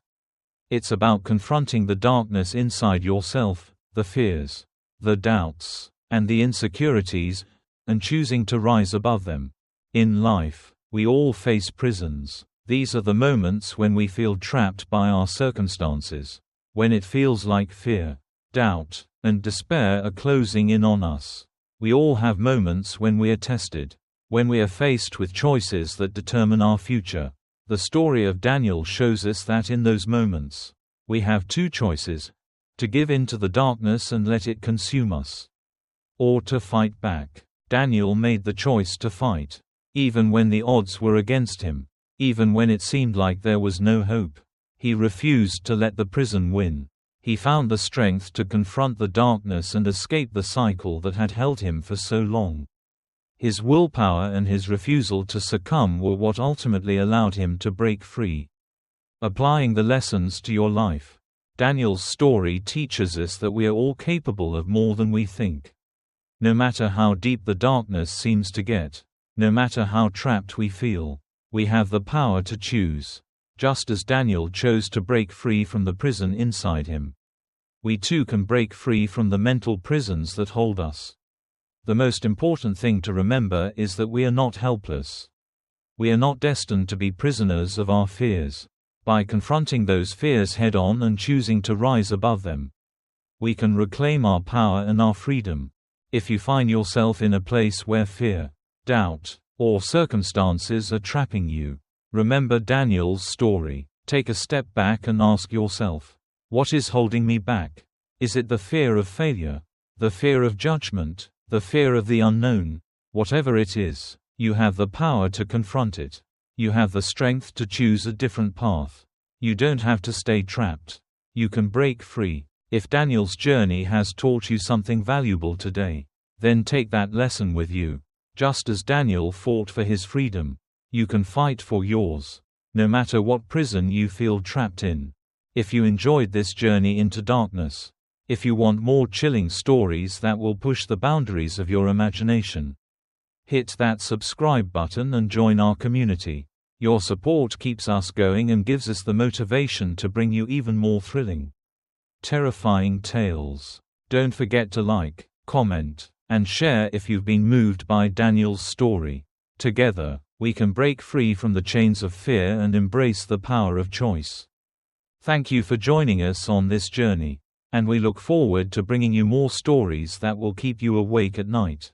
It's about confronting the darkness inside yourself, the fears, the doubts, and the insecurities, and choosing to rise above them. In life, we all face prisons. These are the moments when we feel trapped by our circumstances, when it feels like fear, doubt, and despair are closing in on us. We all have moments when we are tested, when we are faced with choices that determine our future. The story of Daniel shows us that in those moments, we have two choices: to give in to the darkness and let it consume us, or to fight back. Daniel made the choice to fight, even when the odds were against him, even when it seemed like there was no hope. He refused to let the prison win. He found the strength to confront the darkness and escape the cycle that had held him for so long. His willpower and his refusal to succumb were what ultimately allowed him to break free. Applying the lessons to your life. Daniel's story teaches us that we are all capable of more than we think. No matter how deep the darkness seems to get, no matter how trapped we feel, we have the power to choose. Just as Daniel chose to break free from the prison inside him, we too can break free from the mental prisons that hold us. The most important thing to remember is that we are not helpless. We are not destined to be prisoners of our fears. By confronting those fears head-on and choosing to rise above them, we can reclaim our power and our freedom. If you find yourself in a place where fear, doubt, or circumstances are trapping you, remember Daniel's story. Take a step back and ask yourself, what is holding me back? Is it the fear of failure? The fear of judgment? The fear of the unknown? Whatever it is, you have the power to confront it. You have the strength to choose a different path. You don't have to stay trapped. You can break free. If Daniel's journey has taught you something valuable today, then take that lesson with you. Just as Daniel fought for his freedom, you can fight for yours, no matter what prison you feel trapped in. If you enjoyed this journey into darkness, if you want more chilling stories that will push the boundaries of your imagination, hit that subscribe button and join our community. Your support keeps us going and gives us the motivation to bring you even more thrilling, terrifying tales. Don't forget to like, comment, and share if you've been moved by Daniel's story. Together, we can break free from the chains of fear and embrace the power of choice. Thank you for joining us on this journey, and we look forward to bringing you more stories that will keep you awake at night.